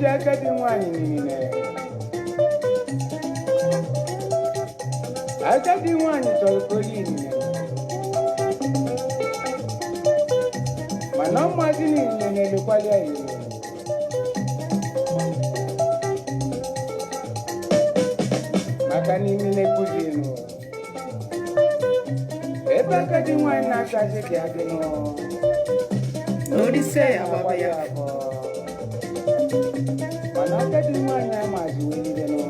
agadi nwanyị niile. Agadi nwanyị chọrọ koli niile. Mana mmadụ niile na-elekwali ya iwe. Maka n'ime na-ekwuzi nụ. Ebe agadi nwanyị na-akazi ka adị nụ. Lizzy Ada BIAFRA. Mana agadi nwanyị amazi welide nụ.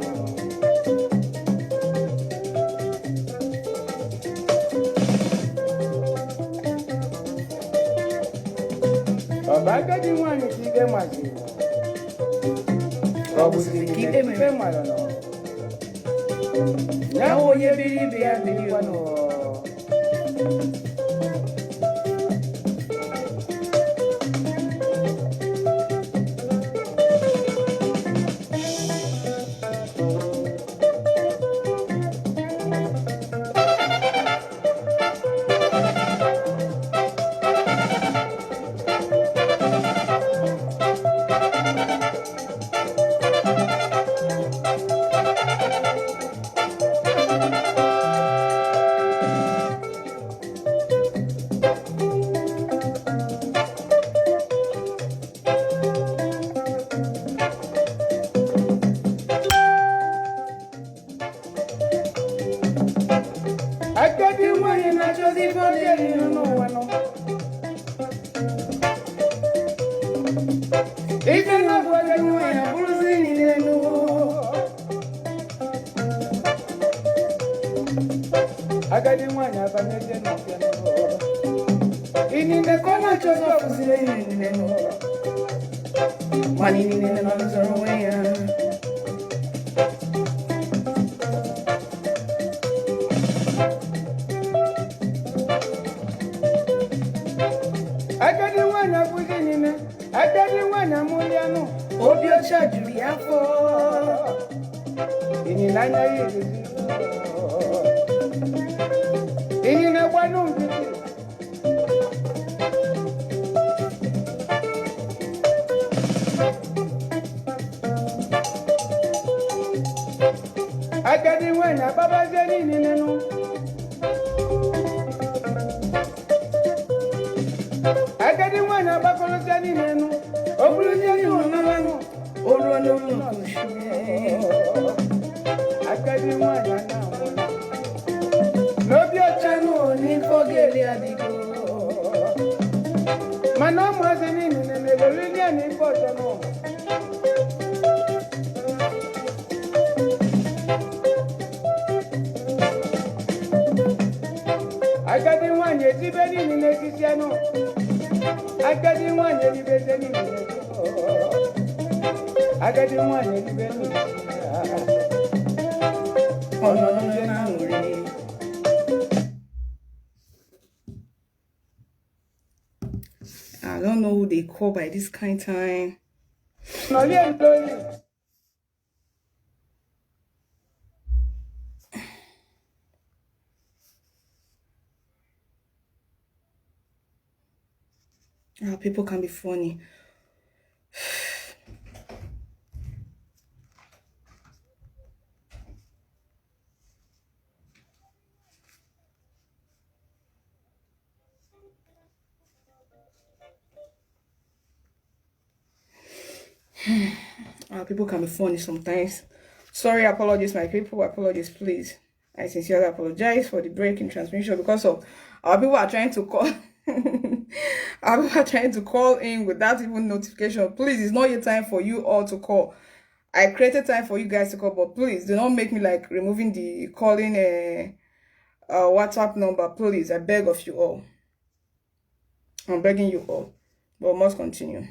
Ọba agadi nwanyị ka ide mazi nụ. Ọ bụzi ka ide mara nụ. Ya onye biri ibe ya birikwa nụ. Agadi nwanyị na-achọzi ife ọ dịrị n'ụwa nọ. Ife na-abụ agadi nwanyị abụrụzi niile n'ụwa. Agadi nwanyị abanyeze n'ọbịa n'ụwa. Inine ka ọ na-achọzi ọkụziri ihe niile n'ụwa. Mana inine nọ n'ụzọrọ onwe ya. Agadi nwanyị abụghị niile, agadi nwanyị amụlianụ, obi ọcha juru ya afọ. Ịnyịnya anya ya erezi. Ịnyịnya gbanụ nkịtị. Agadi nwanyị ababazie niile nụ. Agadi nwanyị agbakọrọzie niile nụ. Ọ bụrụzie ihe ọnara nụ. O ruo n'ụlọ nkuzi. Agadi nwanyị na-amụ. N'obi ọcha nụ n'ife oge eri adịgo. Mana ụmụazị niile na-elori ihe n'ife ọzọ nụ. Agadi nwanyị ejibe niile n'etiti anụ. Agadi nwanyị elibeze niile n'etiti. Agadi nwanyị elibe niile. Ọnọdụ na-aṅụrị. I don't know who they call by this kind of time. People can be funny. People can be funny sometimes. Sorry, apologies, my people. Apologies, please. I sincerely apologize for the break in transmission because of our people are trying to call. Our people are trying to call in without even notification. Please, it's not your time for you all to call. I created time for you guys to call, but please do not make me like removing the calling WhatsApp number. Please, I beg of you all. I'm begging you all. But we must continue.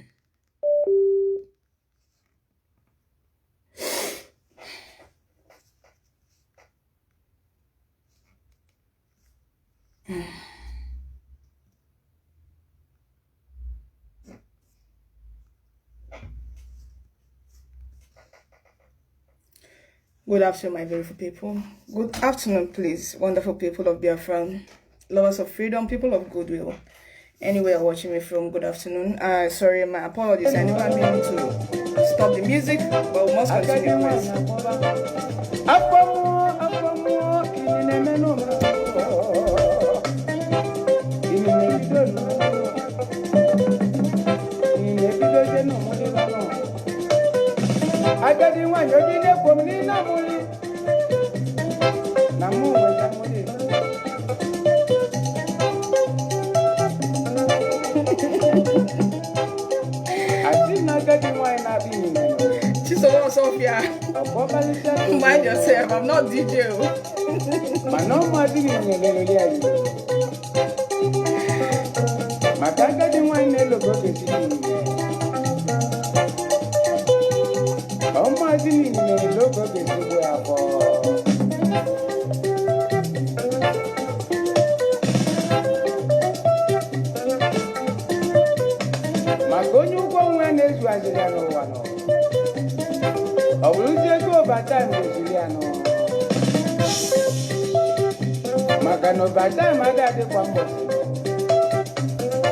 Good afternoon, my beautiful people. Good afternoon, please, wonderful people of Biafra, lovers of freedom, people of goodwill. Anywhere watching me from, good afternoon. Sorry, my apologies. I never meant to stop the music, but we must continue, please. She's a lot, Sophia. Mind yourself, I'm not DJ. Magano bata magade kwambo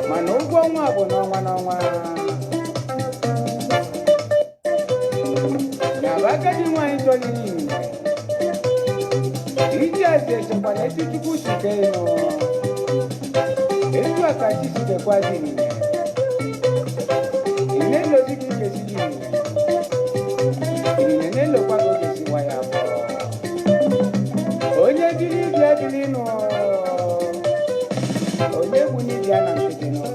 mano ugwa bono nwa na bagadi nwa itoli ni iji ase chokwana tutuku chike no etu akachi side kwazi ni ine lojiki kesiji ni ine lo kwa go kesi waya onye dili bia dili no onye buni bia na mpete no.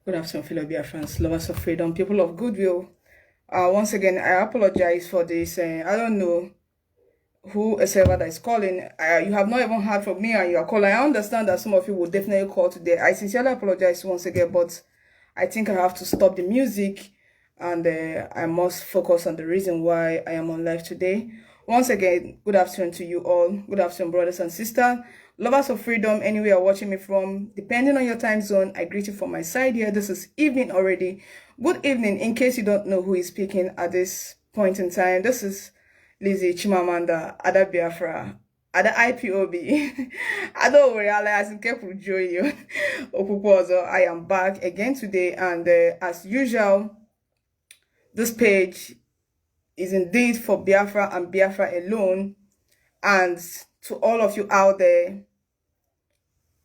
Good afternoon, fellow Biafrans, lovers of freedom, people of goodwill. Once again, I apologize for this. I don't know who a server that is calling. You have not even heard from me and you are calling. I understand that some of you will definitely call today. I sincerely apologize once again, but I think I have to stop the music and I must focus on the reason why I am on live today. Once again, good afternoon to you all. Good afternoon, brothers and sisters, lovers of freedom, anywhere you're watching me from. Depending on your time zone, I greet you from my side here. This is evening already. Good evening. In case you don't know who is speaking at this point in time, this is Lizzy Ada BIAFRA, Ada IPOB. I don't realize in careful joy. I am back again today, and as usual, this page is indeed for Biafra and Biafra alone. And to all of you out there,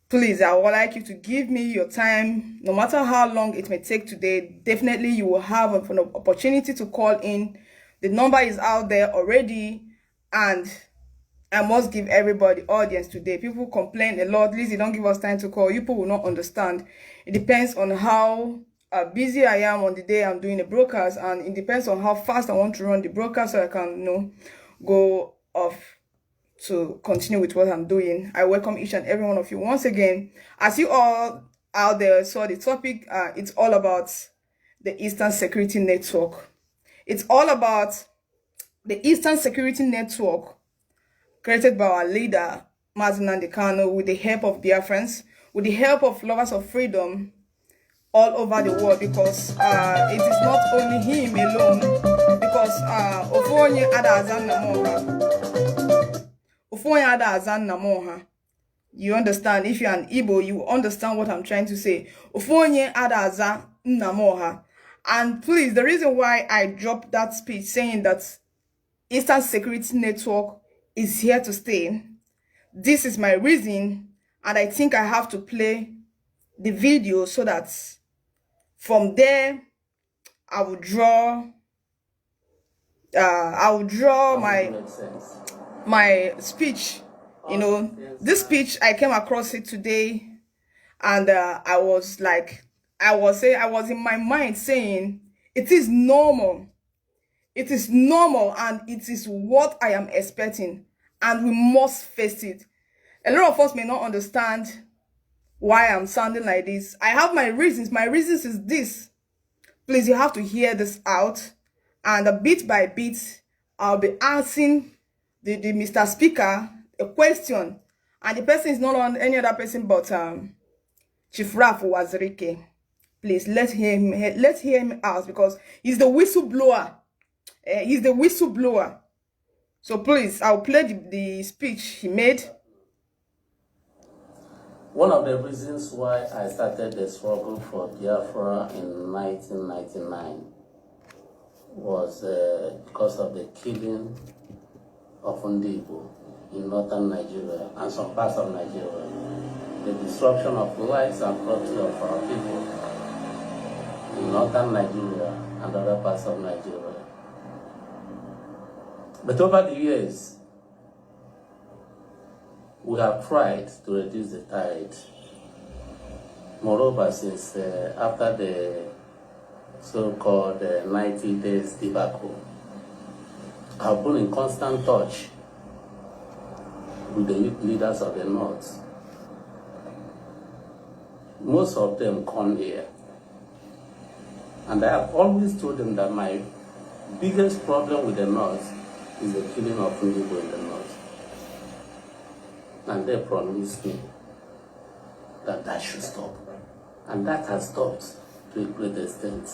please, I would like you to give me your time, no matter how long it may take today. Definitely you will have an opportunity to call in. The number is out there already, and I must give everybody audience today. People complain a lot, Lizzy, don't give us time to call. You people will not understand. It depends on how busy I am on the day I'm doing the broadcast, and it depends on how fast I want to run the broadcast so I can, go off to continue with what I'm doing. I welcome each and every one of you once again. As you all out there saw the topic, it's all about the Eastern Security Network. It's all about the Eastern Security Network created by our leader, Mazi Kano, with the help of Biafrans, with the help of lovers of freedom all over the world, because it is not only him alone, because Ofonye Ada Azan Namoha. You understand? If you're an Igbo, you understand what I'm trying to say. Ofonye Ada Azan Namoha. And please, the reason why I dropped that speech saying that Eastern Security Network is here to stay, this is my reason, and I think I have to play the video so that from there I will draw my speech. This speech, I came across it today, and I was in my mind saying it is normal. It is normal, and it is what I am expecting, and we must face it. A lot of us may not understand why I'm sounding like this. I have my reasons. My reasons is this. Please, you have to hear this out, and bit by bit, I'll be asking the Mr. Speaker a question, and the person is not on any other person but Chief Raf Wazirike. Please let him out because he's the whistleblower. He's the whistleblower. So please, I'll play the speech he made. One of the reasons why I started the struggle for Biafra in 1999 was because of the killing of Ndibo in northern Nigeria and some parts of Nigeria, the destruction of lives and property of our people in northern Nigeria and other parts of Nigeria. But over the years, we have tried to reduce the tide. Moreover, since after the so-called 90 days debacle, I've been in constant touch with the youth leaders of the North. Most of them come here. And I have always told them that my biggest problem with the North is the killing of Ndibo in the North. And they promised me that that should stop. And that has stopped to a great extent.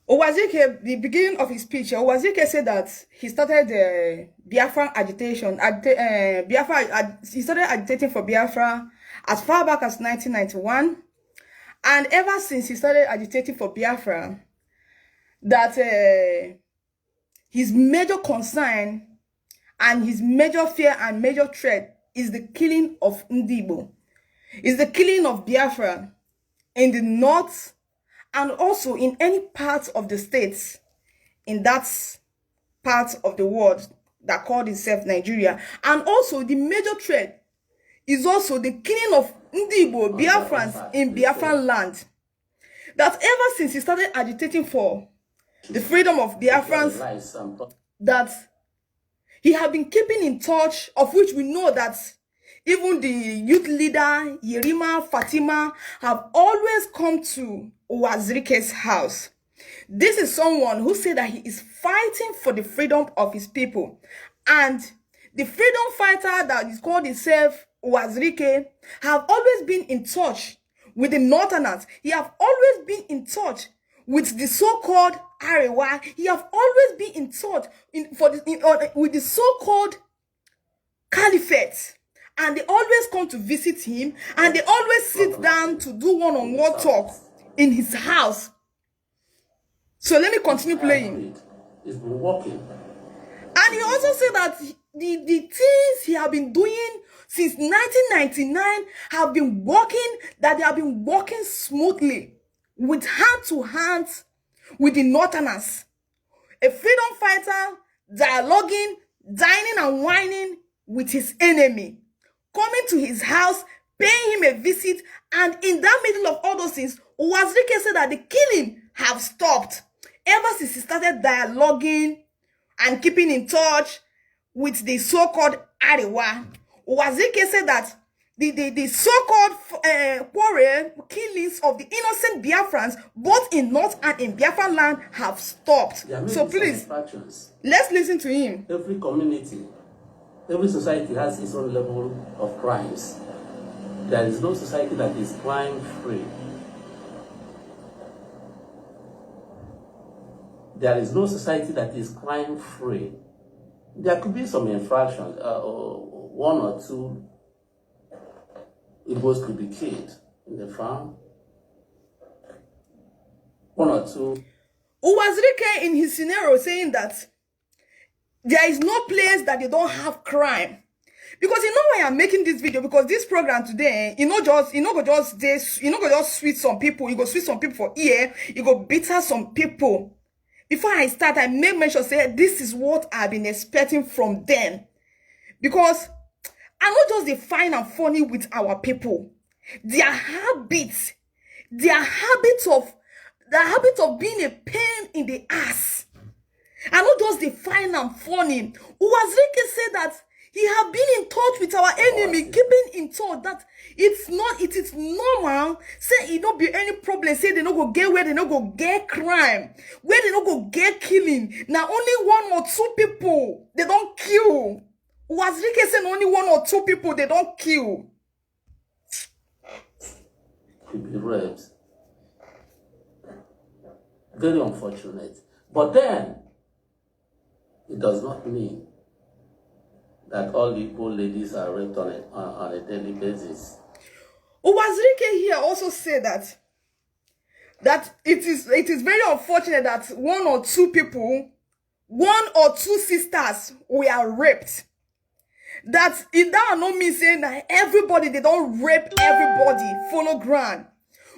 Owazirike, the beginning of his speech, Owazirike said that he started Biafra agitation. He started agitating for Biafra as far back as 1991. And ever since he started agitating for Biafra, that his major concern and his major fear and major threat is the killing of Ndibo, is the killing of Biafra in the north and also in any part of the states in that part of the world that called itself Nigeria. And also the major threat is also the killing of Ndibo, Biafrans in Biafran land. That ever since he started agitating for the freedom of Biafrans, that he had been keeping in touch, of which we know that even the youth leader, Yerima, Fatima, have always come to Owazirike's house. This is someone who said that he is fighting for the freedom of his people. And the freedom fighter that is called himself Owazirike have always been in touch with the Northerners. He have always been in touch with the so-called Arewa. He have always been in touch with the so-called Caliphate. And they always come to visit him. And they always sit down to do one-on-one talk in his house. So let me continue playing. It's been working. And he also said that the things he have been doing since 1999 have been working, that they have been working smoothly, with hand to hand with the Northerners. A freedom fighter dialoguing, dining and whining with his enemy, coming to his house, paying him a visit, and in that middle of all those things, Owazirike said that the killing have stopped ever since he started dialoguing and keeping in touch with the so-called Arewa. Owazirike said that the so-called quarrel killings of the innocent Biafrans, both in North and in Biafran land, have stopped. So please, let's listen to him. Every community, every society has its own level of crimes. There is no society that is crime-free. There is no society that is crime-free. There could be some infractions, one or two Igbos could be killed in the farm. One or two. Owazirike in his scenario saying that there is no place that they don't have crime. Because you know why I'm making this video? Because this program today, go just sweet some people, you go sweet some people for ear, you go bitter some people. Before I start, I make mention say this is what I've been expecting from them. Because I'm not just the fine and funny with our people. Their habit of being a pain in the ass. I'm not just the fine and funny. Owazirike said that he have been in touch with our enemy, keeping in touch that it is normal. Say it don't be any problem. Say they no go get where they no go get crime, where they no go get killing. Now only one or two people they don't kill. Owazirike said only one or two people they don't kill. to be raped. Very unfortunate. But then, it does not mean that all Igbo ladies are raped on a daily basis. Uwazirike here also said that it is very unfortunate that one or two sisters were raped. That it that not mean saying that everybody, they don't rape everybody, follow ground.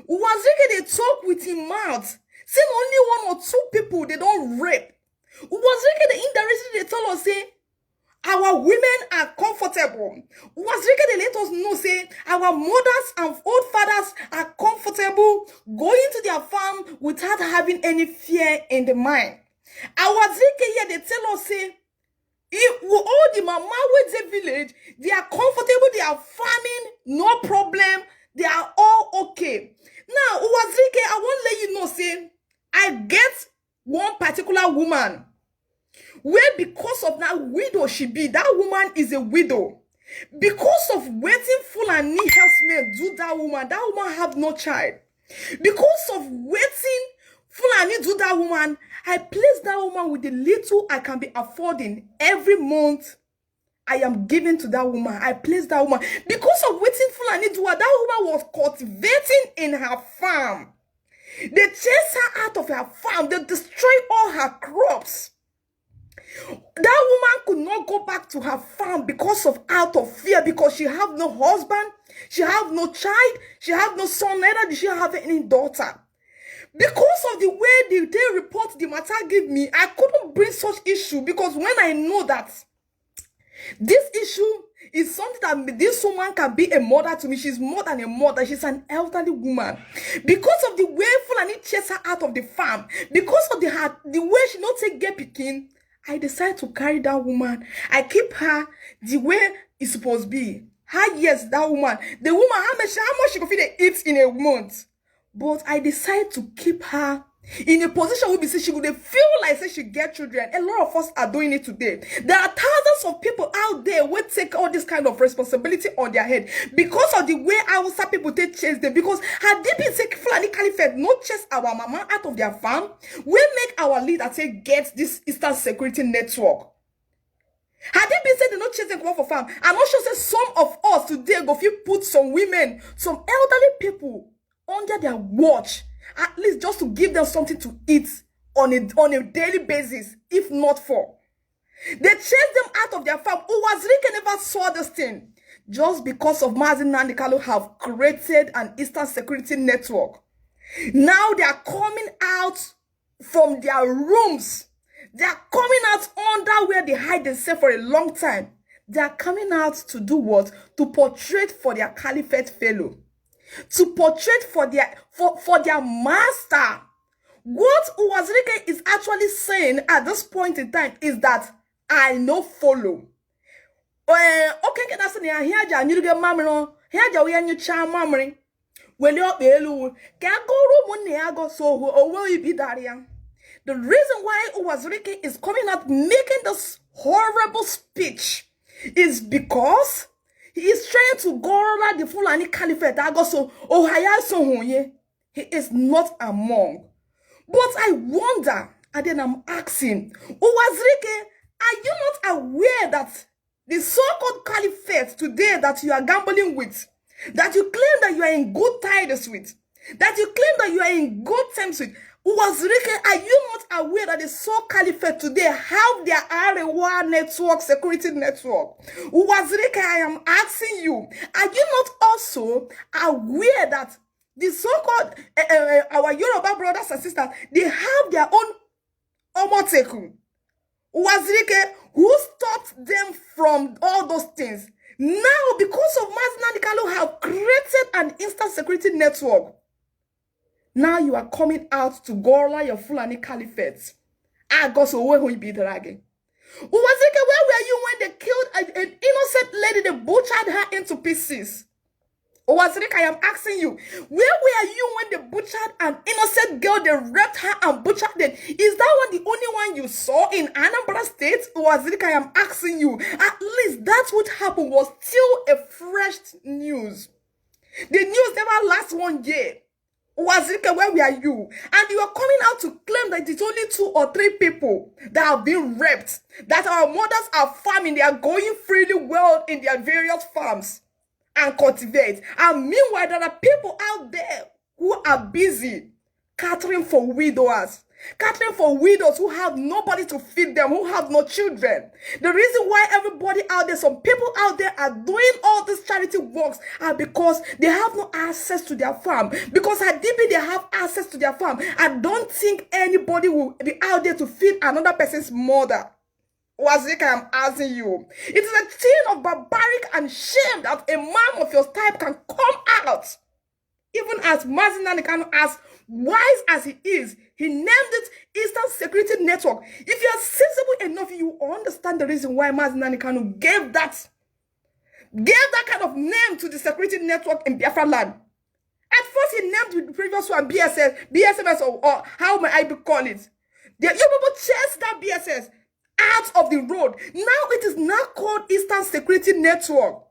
Uwazirike, they talk with him mouth. Say only one or two people they don't rape. Uwazirike, the indirectly they tell us say our women are comfortable. Uwazirike, they let us know say our mothers and old fathers are comfortable going to their farm without having any fear in the mind. Uwazirike here they tell us say all the mama with the village, they are comfortable, they are farming, no problem, they are all okay. Now, Uwazirike, I won't let you know, say, I get one particular woman where because of that widow she be, that woman is a widow. Because of waiting Fulani helpsmen do that woman have no child. Because of waiting Fulani do that woman, I place that woman with the little I can be affording every month. I am giving to that woman. I place that woman. Because of waiting Fulani do her, that woman was cultivating in her farm. They chased her out of her farm. They destroyed all her crops. That woman could not go back to her farm because of out of fear, because she have no husband, she have no child, she have no son, neither did she have any daughter. Because of the way they report the matter give me, I couldn't bring such issue, because when I know that this issue is something that this woman can be a mother to me, she's more than a mother, she's an elderly woman. Because of the way Fulani chase her out of the farm, because of the way she not take get picking, I decide to carry that woman. I keep her the way it's supposed to be. Yes, that woman. The woman, how much she can feed eat in a month. But I decide to keep her in a position where she would feel like say she get children. A lot of us are doing it today. There are thousands of people out there who take all this kind of responsibility on their head because of the way Hausa people take chase them. Because had they been taking Fulani Caliphate not chase our mama out of their farm, we make our leader say get this Eastern Security Network. Had they been said they not chasing one for farm, I'm not sure say some of us today go feel put some women, some elderly people under their watch, at least just to give them something to eat on a daily basis, if not for. They chased them out of their farm. Uwazirike never saw this thing. Just because of Mazi Nnamdi Kanu have created an Eastern Security Network. Now they are coming out from their rooms. They are coming out under where they hide themselves for a long time. They are coming out to do what? To portray for their caliphate fellow. To portray for their master. What Uwazirike is actually saying at this point in time is that I no follow. Okay, that's the here ja nyuge mamro. Here ja we anyu cha mamri. Well you be elu. Ka go room ne ago so will you be daria. The reason why Uwazirike is coming out making this horrible speech is because he is trying to gorilla the Fulani Caliphate. He is not among. But I wonder, and then I'm asking, Uwazirike, are you not aware that the so-called caliphate today that you are gambling with, that you claim that you are in good tidings with, that you claim that you are in good terms with, Uwazirike, are you not aware that the so caliphate today have their Arewa network, security network? Uwazirike, I am asking you, are you not also aware that the so-called our Yoruba brothers and sisters, they have their own Omoteku? Uwazirike, who stopped them from all those things? Now, because of Mazi Nnamdi Kanu have created an instant security network, now you are coming out to gorilla your Fulani Caliphate. I got so where will you be dragging? Uwazirike, where were you when they killed an innocent lady? They butchered her into pieces. Uwazirike, I am asking you, where were you when they butchered an innocent girl? They raped her and butchered them. Is that one the only one you saw in Anambra State? Uwazirike, I am asking you. At least that's what happened was still a fresh news. The news never lasts 1 year. Wazirike, where were you? And you are coming out to claim that it's only 2 or 3 people that have been raped, that our mothers are farming, they are going freely well in their various farms and cultivate. And meanwhile, there are people out there who are busy catering for widowers. Catering for widows who have nobody to feed them, who have no children. The reason why everybody out there, some people out there are doing all these charity works are because they have no access to their farm. Because at DB they have access to their farm. I don't think anybody will be out there to feed another person's mother. Wazirike, I'm asking you. It is a thing of barbaric and shame that a man of your type can come out. Even as Mazi Nnamdi Kanu, as wise as he is, he named it Eastern Security Network. If you are sensible enough, you understand the reason why Mazi Nnamdi Kanu gave that kind of name to the security network in Biafra land. At first, he named the previous one BSMS, or how may I call it? You people chased that BSS out of the road. Now it is now called Eastern Security Network.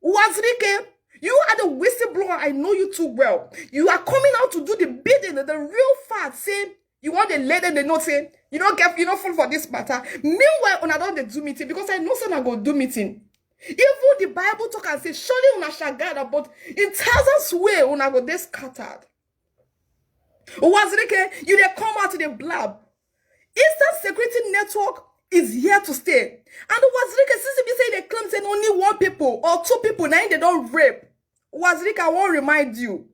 Wazirike, you are the whistleblower. I know you too well. You are coming out to do the bidding, the real fact, saying you want the lady, they not say you don't fall for this matter. Meanwhile, when I don't do meeting, because I know son I go do meeting. Even the Bible talk and say, surely una shall gather, but in thousands way una go they scattered. Wazirike, you they come out to the blab. Eastern Security Network is here to stay. And Wazirike, since you say they claim saying only 1 people or 2 people, now they don't rape. Wazirike, I won't remind you.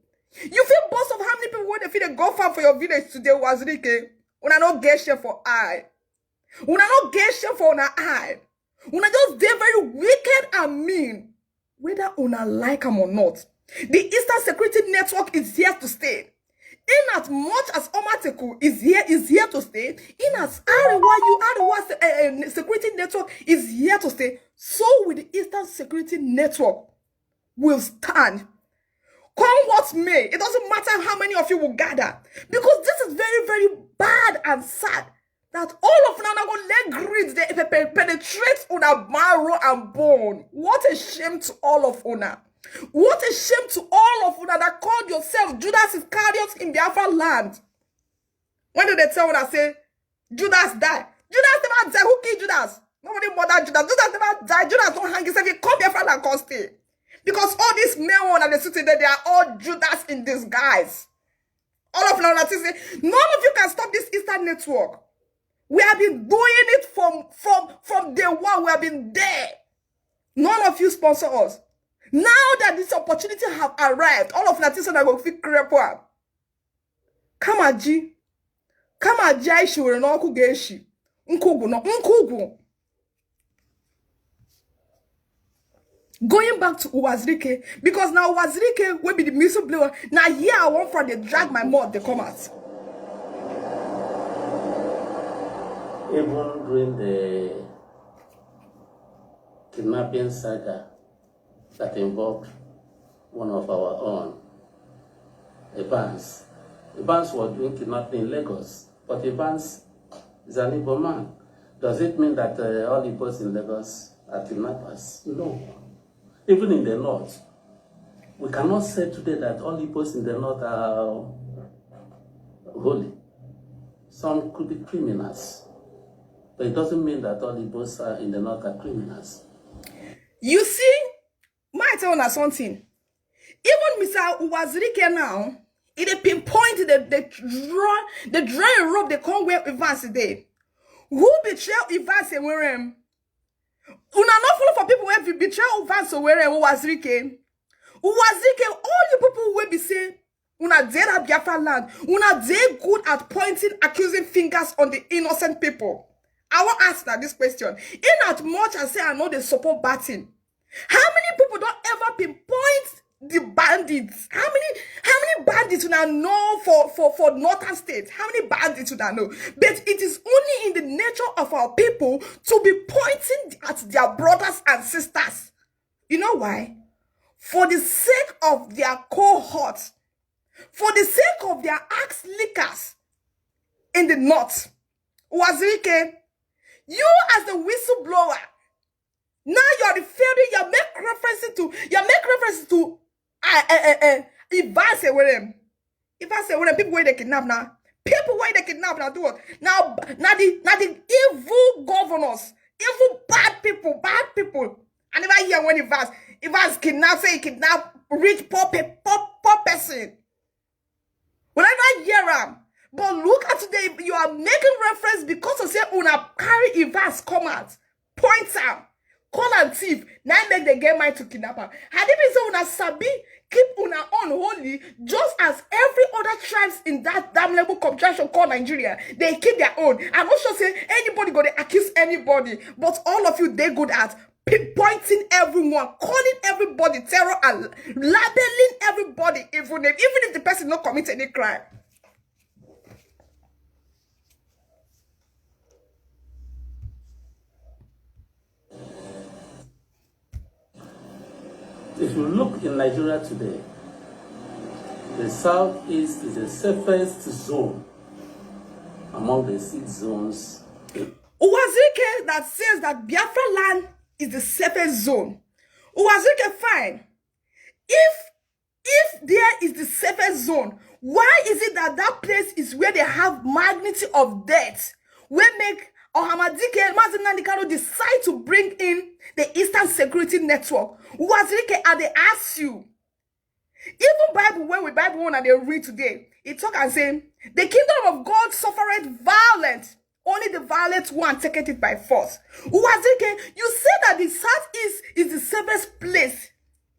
You feel boss of how many people when they feel they go farm for your village today, Wazirike? Una not get share for eye. Una not get share for una eye. Una just they very wicked and mean. Whether una like them or not. The Eastern Security Network is here to stay. In as much as Omateku is here to stay, in as Arewa Security Network is here to stay, so will the Eastern Security Network will stand. Come what may, it doesn't matter how many of you will gather, because this is very, very bad and sad that all of now go leg grids they penetrate una marrow and bone. What a shame to all of una. What a shame to all of una that called yourself Judas Iscariot in Biafra land. When did they tell una say Judas died? Judas never died. Who killed Judas? Nobody murdered Judas. Judas never died. Judas don't hang himself. He come Biafra land and stay. Because all these men and the city there, they are all Judas in disguise. All of them say, none of you can stop this Eastern Network. We have been doing it from day one. We have been there. None of you sponsor us. Now that this opportunity have arrived, all of that is going to feel crepwa. Kamaji. Kamaji aishi were no kugeshi. Nkugu no. Nkugu. Going back to Wazirike, because now Wazirike will be the whistleblower. Now here I want for they drag my mouth, they come out. Even during the kidnapping saga that involved one of our own, Evans. Evans was doing kidnapping in Lagos, but Evans is an Igbo man. Does it mean that all Igbos in Lagos are kidnappers? No. Even in the north, we cannot say today that all Igbos in the north are holy. Some could be criminals. But it doesn't mean that all Igbos are in the north are criminals. You see, might tell us something. Even Mr. Wazirike now, it pinpoint the drawing rope they come where Evans today. Who betray Evans and where him? Una not follow for people who betray Evans or where Wazirike. Wazirike, all the people will be saying, una dead at Biafra land. Una they good at pointing, accusing fingers on the innocent people. I want to ask that this question. In as much as say I know they support batting, how many people don't ever pinpoint the bandits? How many bandits do I know for northern states? How many bandits do I know? But it is only in the nature of our people to be pointing at their brothers and sisters. You know why? For the sake of their cohorts, for the sake of their axe lickers in the north. Wazirike, you as the whistleblower, now you are referring, you make references to If I say with them, people where they kidnap now, do what? Now the evil governors, evil bad people. I never hear when if I kidnap, say he kidnap rich poor person. When I never hear them. But look at today, you are making reference because of say una carry Ivas come out, point out, call and thief. Now make the get mind to kidnap her. Had it been so una sabi keep una own holy, just as every other tribes in that damn level contraction called Nigeria, they keep their own. I'm not sure say anybody gonna accuse anybody, but all of you they good at pinpointing everyone, calling everybody terror and labeling everybody evil name, even if the person not commit any crime. If you look in Nigeria today, the southeast is the safest zone among the 6 zones. Uwazirike that says that Biafra land is the safest zone. Uwazirike, fine. If there is the safest zone, why is it that that place is where they have magnitude of death? Where make Ohamadike Mazinandikano decide to bring in the Eastern Security Network? Uwazirike, and they ask you. Even Bible, when we Bible one and they read today, it talk and say, the kingdom of God suffereth violence. Only the violent one taketh it by force. Uwazirike, you say that the southeast is the safest place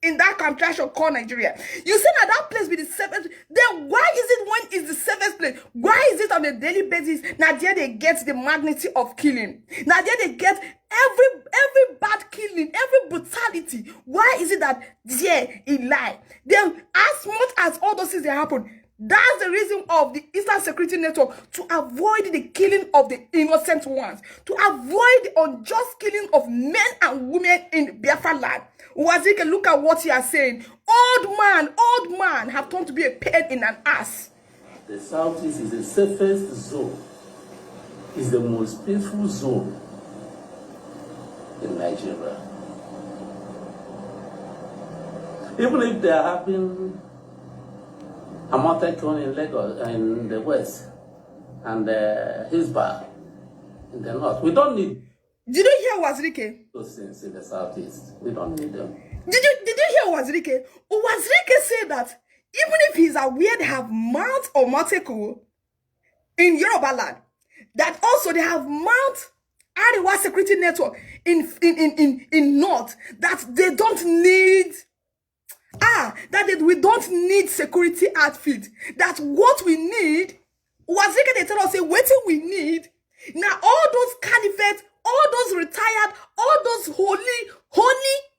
in that contraction called Nigeria. You say that place be the safest. Then why is it when it's the safest place? Why is it on a daily basis? Now there they get the magnitude of killing. Now there they get every bad killing, every brutality. Why is it that there it lie? Then as much as all those things that happen, that's the reason of the Eastern Security Network, to avoid the killing of the innocent ones, to avoid the unjust killing of men and women in Biafra land. Uwazirike, look at what you are saying. Old man have turned to be a pain in an ass. The southeast is the safest zone. It's the most peaceful zone in Nigeria. Even if there have been a mountain in Lagos, in the west, and Hisbar in the north, we don't need. Did you hear Uwazirike? Those things in the southeast, we don't need them. Did you hear Uwazirike? Uwazirike said that even if he's aware they have Mount or Monteko in Yoruba land, that also they have Mount Ariwa Security Network in North, that they don't need we don't need security outfit. That what we need, Uwazirike they tell us say what we need. Now all those candidates, all those retired, all those holy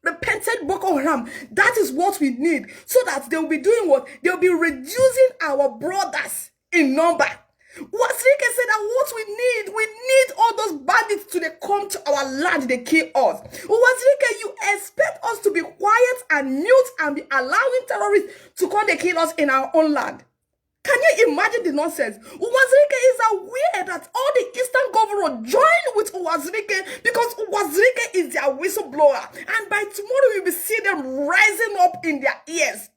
repented Boko Haram, that is what we need. So that they will be doing what? They will be reducing our brothers in number. Uwazirike said that what we need all those bandits to they come to our land, they kill us. Uwazirike, you expect us to be quiet and mute and be allowing terrorists to come they kill us in our own land? Can you imagine the nonsense? Uwazirike is aware that all the Eastern governors join with Uwazirike because Uwazirike is their whistleblower. And by tomorrow, you'll be seeing them rising up in their ears,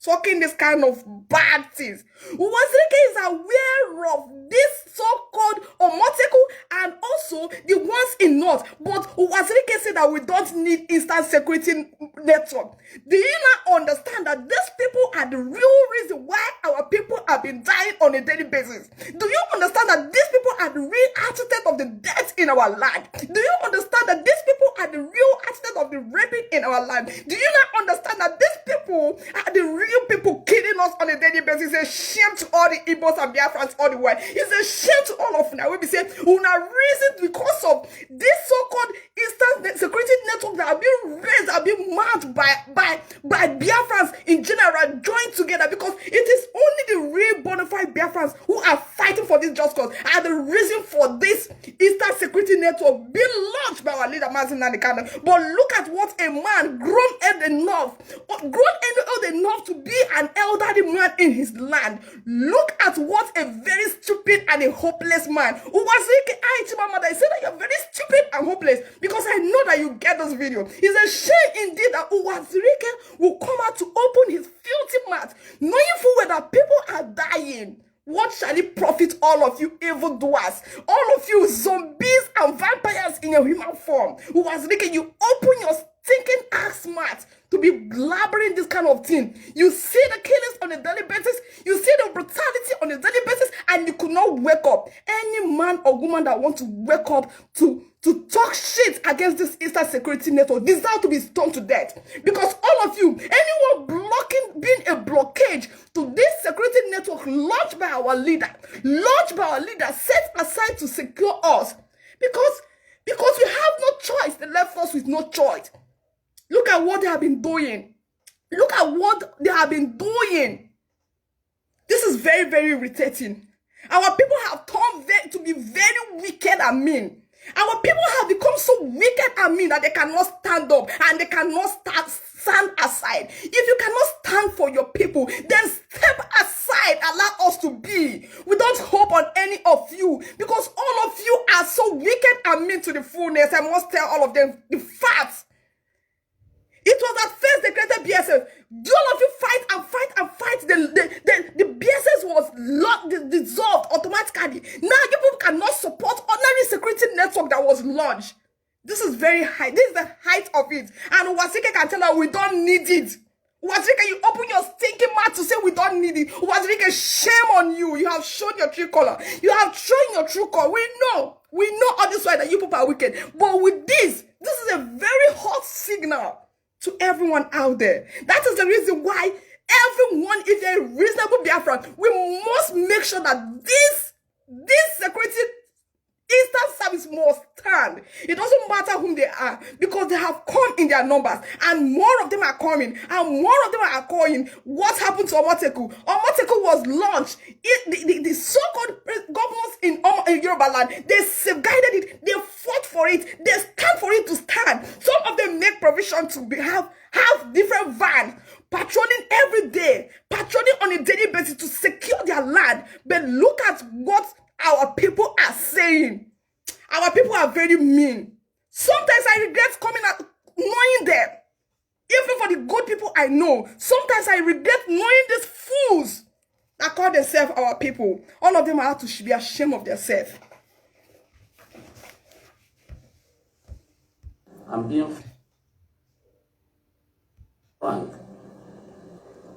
talking this kind of bad things. Uwazirike is aware of this so-called Omoteku and also the ones in North. But Uwazirike said that we don't need Eastern Security Network. Do you not understand that these people are the real reason why our people have been dying on a daily basis? Do you understand that these people are the real architect of the death in our land? Do you understand that these people are the real architect of the raping in our land? Do you not understand that these people are the real people killing us on a daily basis? It's a shame to all the Igbos and Biafrans all the way. It's a shame to all of now. We be saying, una reason because of this so-called Eastern Security Network that have been raised, have been marked by Biafrans in general, joined together, because it is only the real bona fide Biafrans who are fighting for this just cause are the reason for this Eastern Security Network being launched by our leader Mazin Nnamdi Kanu. But look at what a man grown old enough to be an elderly man in his land. Look at what a very stupid and a hopeless man. Uwazirike, Chimamanda, I said that you're very stupid and hopeless because I know that you get this video. It's a shame indeed that Uwazirike will come out to open his filthy mouth, knowing full well that people are dying. What shall it profit all of you evildoers? All of you zombies and vampires in your human form. Uwazirike, you open your stinking ass mouth to be blabbering this kind of thing. You see the killings on a daily basis, you see the brutality on a daily basis, and you could not wake up. Any man or woman that wants to wake up to talk shit against this Eastern Security Network deserve to be stoned to death. Because all of you, anyone being a blockage to this security network launched by our leader, set aside to secure us. Because we have no choice. They left us with no choice. Look at what they have been doing. Look at what they have been doing. This is very, very irritating. Our people have turned to be very wicked and mean. Our people have become so wicked and mean that they cannot stand up and they cannot stand aside. If you cannot stand for your people, then step aside, allow us to be. We don't hope on any of you because all of you are so wicked and mean to the fullness. I must tell all of them the facts. It was at first they created BSS. All of you fight and fight and fight. The BSS was dissolved automatically. Now you people cannot support ordinary security network that was launched. This is very high. This is the height of it. And Uwazirike can tell her we don't need it. Uwazirike, you open your stinking mouth to say we don't need it. Uwazirike, shame on you. You have shown your true color. You have shown your true color. We know all this way that you people are wicked. But with this is a very hot signal to everyone out there. That is the reason why everyone, if they're reasonable Biafran, we must make sure that this security Eastern service must stand. It doesn't matter whom they are because they have come in their numbers and more of them are coming and more of them are calling. What happened to Omoteku? Omoteku was launched. The so-called governors in Yoruba land, they safeguarded it. They fought for it. They stand for it to stand. Some of them make provision to have different vans patrolling every day, patrolling on a daily basis to secure their land. But look at what our people are saying. Our people are very mean. Sometimes I regret coming out knowing them. Even for the good people I know, sometimes I regret knowing these fools that call themselves our people. All of them are to be ashamed of themselves. I'm being frank.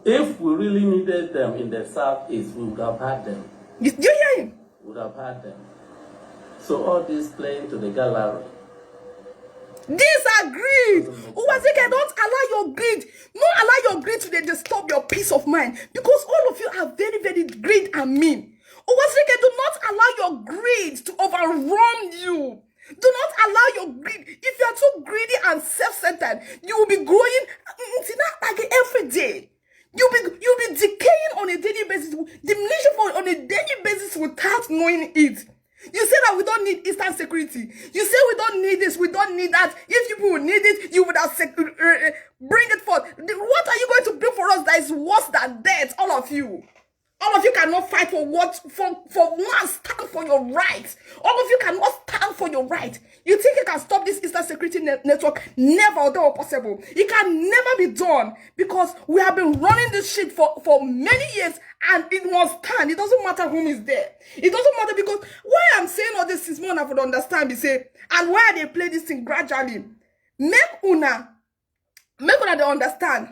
If we really needed them in the southeast, we would have had them. You hear him? Would have had them. So all this playing to the gallery. These are greed. Uwazirike, don't allow your greed. Don't allow your greed to disturb your peace of mind. Because all of you are very, very greed and mean. Uwazirike, do not allow your greed to overrun you. Do not allow your greed. If you are too greedy and self-centered, you will be growing like every day. You'll be decaying on a daily basis, diminishing on a daily basis without knowing it. You say that we don't need Eastern security. You say we don't need this, we don't need that. If you people need it, you would have bring it forth. What are you going to bring for us that is worse than death? All of you. All of you cannot fight for what? For one, stand for your rights. All of you cannot stand for your right. You think you can stop this Eastern Security Network? Never, although possible. It can never be done because we have been running this shit for many years and it must stand. It doesn't matter whom is there. It doesn't matter because why I'm saying all this is more I would understand. They say, and why they play this thing gradually. Make una they understand.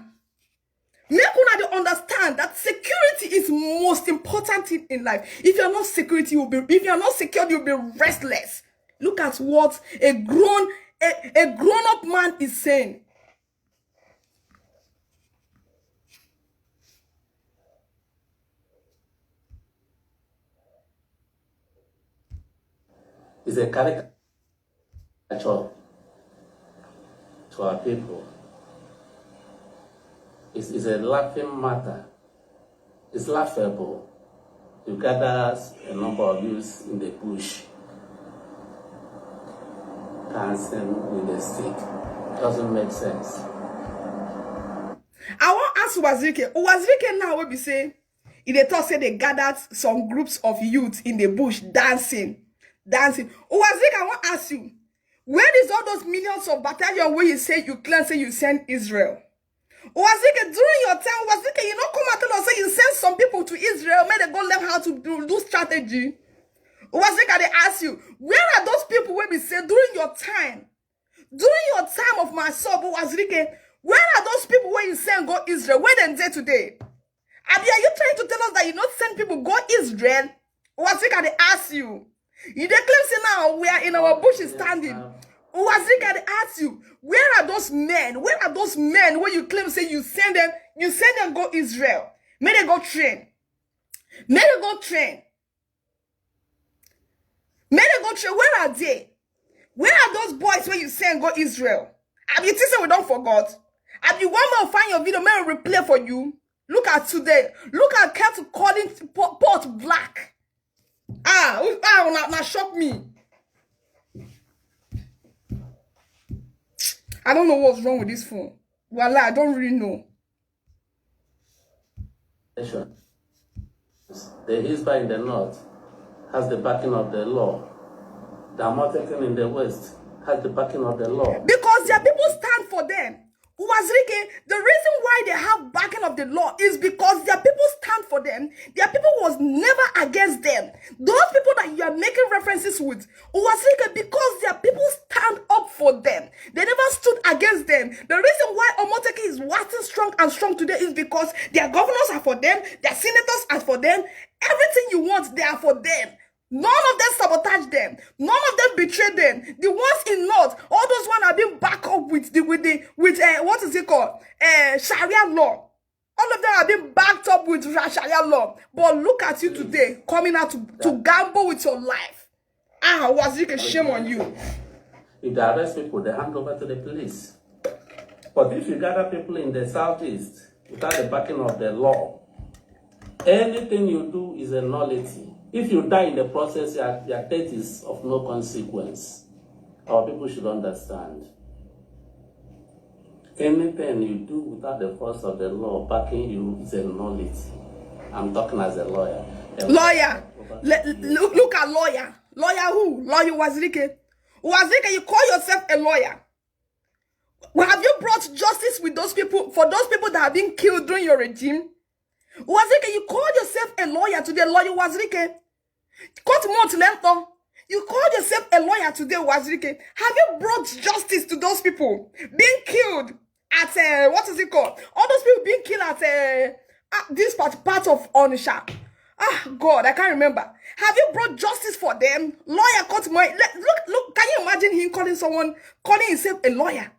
Make una they understand that security is most important thing in life. If you're not security, if you're not secure, you'll be restless. Look at what a grown-up man is saying. It's a caricature to our people. It's a laughing matter. It's laughable. You gather a number of youths in the bush. dancing with a stick. Doesn't make sense. I want to ask Wazirike now will be say, if they thought say they gathered some groups of youth in the bush dancing. Wazirike, I want to ask you, where is all those millions of battalion where you say you claim say you send Israel? Wazirike, during your time, Wazirike, you not come and tell us say you send some people to Israel, may they go learn how to do strategy. Wazirike, they ask you, where are those people where we say during your time of my soul, Wazirike, where are those people where you send go Israel? Where they there today? Abi, are you trying to tell us that you not send people go Israel? Wazirike, they ask you. You declare say now we are in our bushes standing. Wazirike, they ask you, where are those men? Where are those men where you claim say you send them go Israel? May they go train. May they go train. May they go train. Where are they? Where are those boys where you send go Israel? Have you think we don't forgot? Have you one more find your video? May I replay for you? Look at today. Look at Kettle calling pot black. Now shock me. I don't know what's wrong with this phone. Well, I don't really know. The Hizbah in the north has the backing of the law. The Amotekun in the west has the backing of the law. Because their people stand for them. Wazirike, the reason why they have backing of the law is because their people stand for them. Their people was never against them. Those people that you are making references with, Wazirike, because their people stand up for them. They never stood against them. The reason why Omoteki is waxing strong and strong today is because their governors are for them, their senators are for them. Everything you want, they are for them. None of them sabotage them. None of them betray them. The ones in North, all those ones are being backed up with what is it called? Sharia law. All of them are being backed up with Sharia law. But look at you today, coming out to gamble with your life. Wazirike, shame on you. If they arrest people, they hand over to the police. But if you gather people in the southeast without the backing of the law, anything you do is a nullity. If you die in the process, your death is of no consequence. Our people should understand. Anything you do without the force of the law backing you is a nullity. I'm talking as a lawyer. Lawyer. Look at lawyer. Lawyer who? Lawyer Wazirike. Wazirike, you call yourself a lawyer. Well, have you brought justice with those people, for those people that have been killed during your regime? Wazirike, you call yourself a lawyer today, lawyer Wazirike. You called yourself a lawyer today, Wazirike. Have you brought justice to those people being killed at what is it called? All those people being killed at this part of Onisha. God, I can't remember. Have you brought justice for them? Lawyer look, can you imagine him calling himself a lawyer?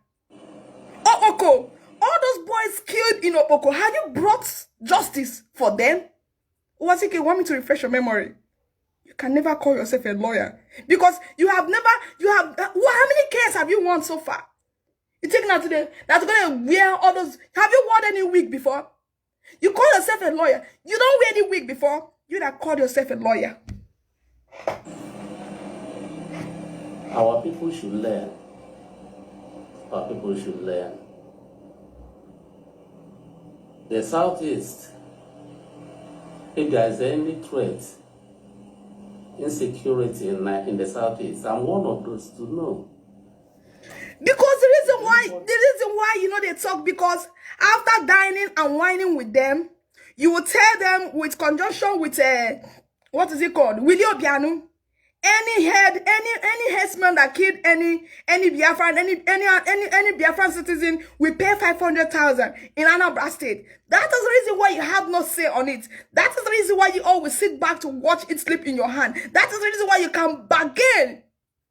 Oko, all those boys killed in Opoko, have you brought justice for them? Wazirike, you want me to refresh your memory? You can never call yourself a lawyer because how many cases have you won so far? You take now today that's gonna wear all those. Have you won any wig before? You call yourself a lawyer. You don't wear any wig before. You that call yourself a lawyer. Our people should learn. Our people should learn. The southeast, if there is any threat, insecurity in the southeast, I'm one of those to know. Because the reason why they talk, because after dining and whining with them, you will tell them with conjunction with what is it called? Willie Obianu. Any headsman that killed any Biafran, any Biafran citizen, we pay 500,000 in Anambra State. That is the reason why you have no say on it. That is the reason why you always sit back to watch it slip in your hand. That is the reason why you can bargain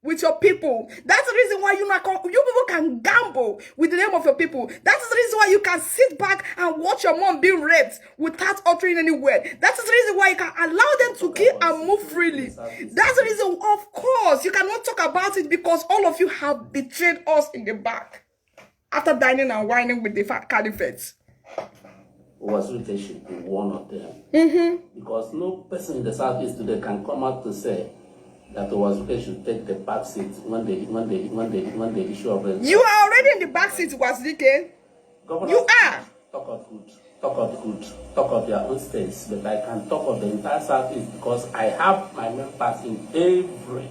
with your people. That's the reason why you people can gamble with the name of your people. That is the reason why you can sit back and watch your mom being raped without uttering any word. That is the reason why you can allow them to kill and move freely. That's the reason, of course, you cannot talk about it because all of you have betrayed us in the back after dining and whining with the caliphates. Wazirike should be one of them. Because no person in the southeast today can come out to say that Wazuke should take the back seat when the issue of the You are already in the back seat, Wazirike. You are. talk of good, talk of their own states, but I can talk of the entire Southeast because I have my members in every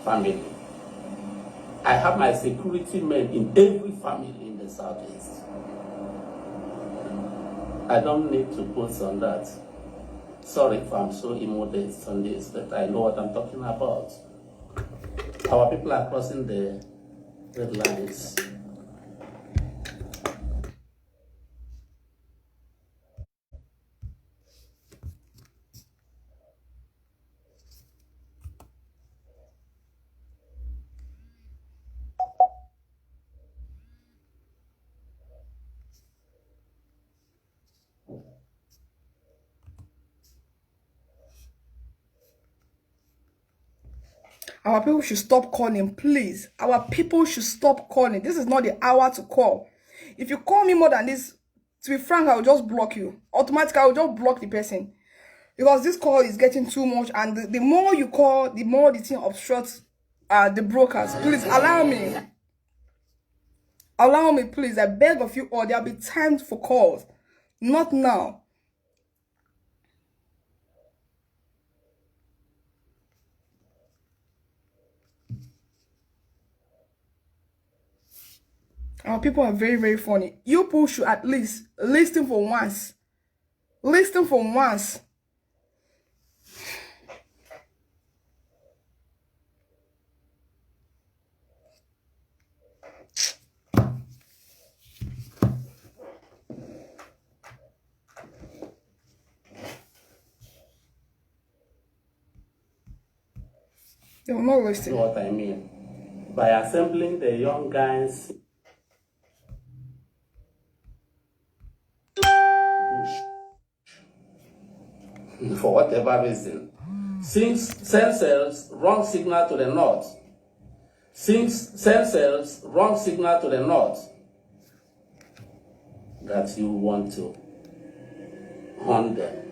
family. I have my security men in every family in the Southeast. I don't need to put on that. Sorry if I'm so immodest on this, but I know what I'm talking about. Our people are crossing the red lines. Our people should stop calling, please. Our people should stop calling. This is not the hour to call. If you call me more than this, to be frank, I will just block you. Automatically, I will just block the person. Because this call is getting too much, and the more you call, the more the thing obstructs the brokers. Please, allow me. Allow me, please. I beg of you all. There'll be time for calls. Not now. Our people are very, very funny. You people should at least listen for once. Listen for once. They will not listen. You know what I mean? By assembling the young guys for whatever reason, send cells wrong signal to the north. Send cells wrong signal to the north that you want to hunt them.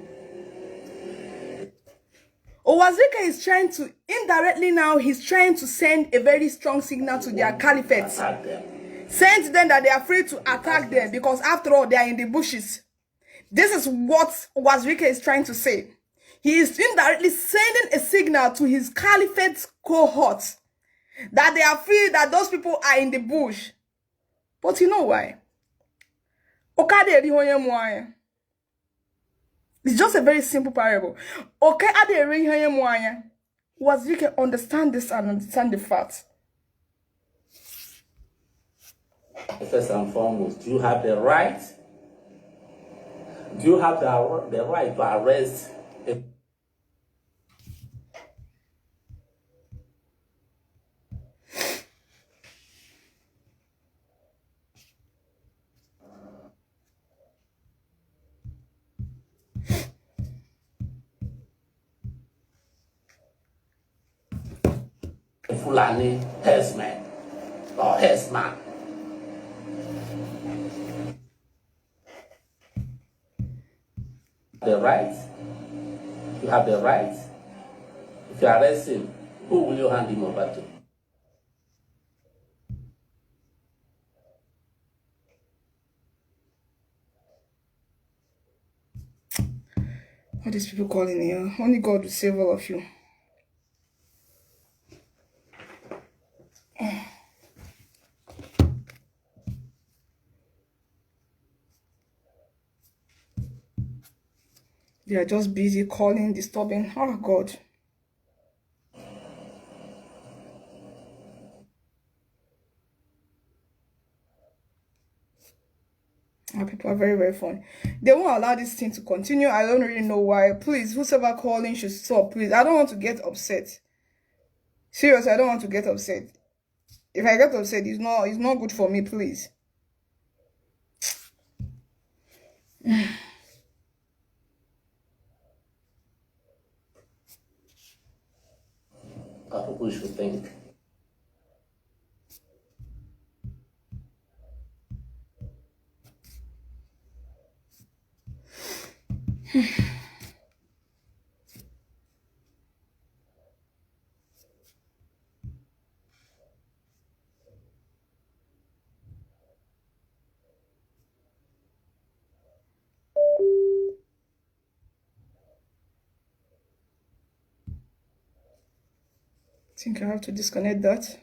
Owazirike is trying to, indirectly now, he's trying to send a very strong signal to their caliphate. Send them that they are free to attack them because after all, they are in the bushes. This is what Owazirike is trying to say. He is indirectly sending a signal to his caliphate cohort that they are free, that those people are in the bush. But you know why? It's just a very simple parable. Okay, Owazirike understand this and understand the fact. First and foremost, do you have the right? Do you have the right to arrest a Fulani herdsman or herdsman? The right? You have the right. If you arrest him, who will you hand him over to? All these people calling here. Only God will save all of you. They are just busy calling, disturbing. Oh, God. Our people are very, very funny. They won't allow this thing to continue. I don't really know why. Please, whoever calling should stop. Please, I don't want to get upset. Seriously, I don't want to get upset. If I get upset, it's not good for me, please. People should think. think I have to disconnect that.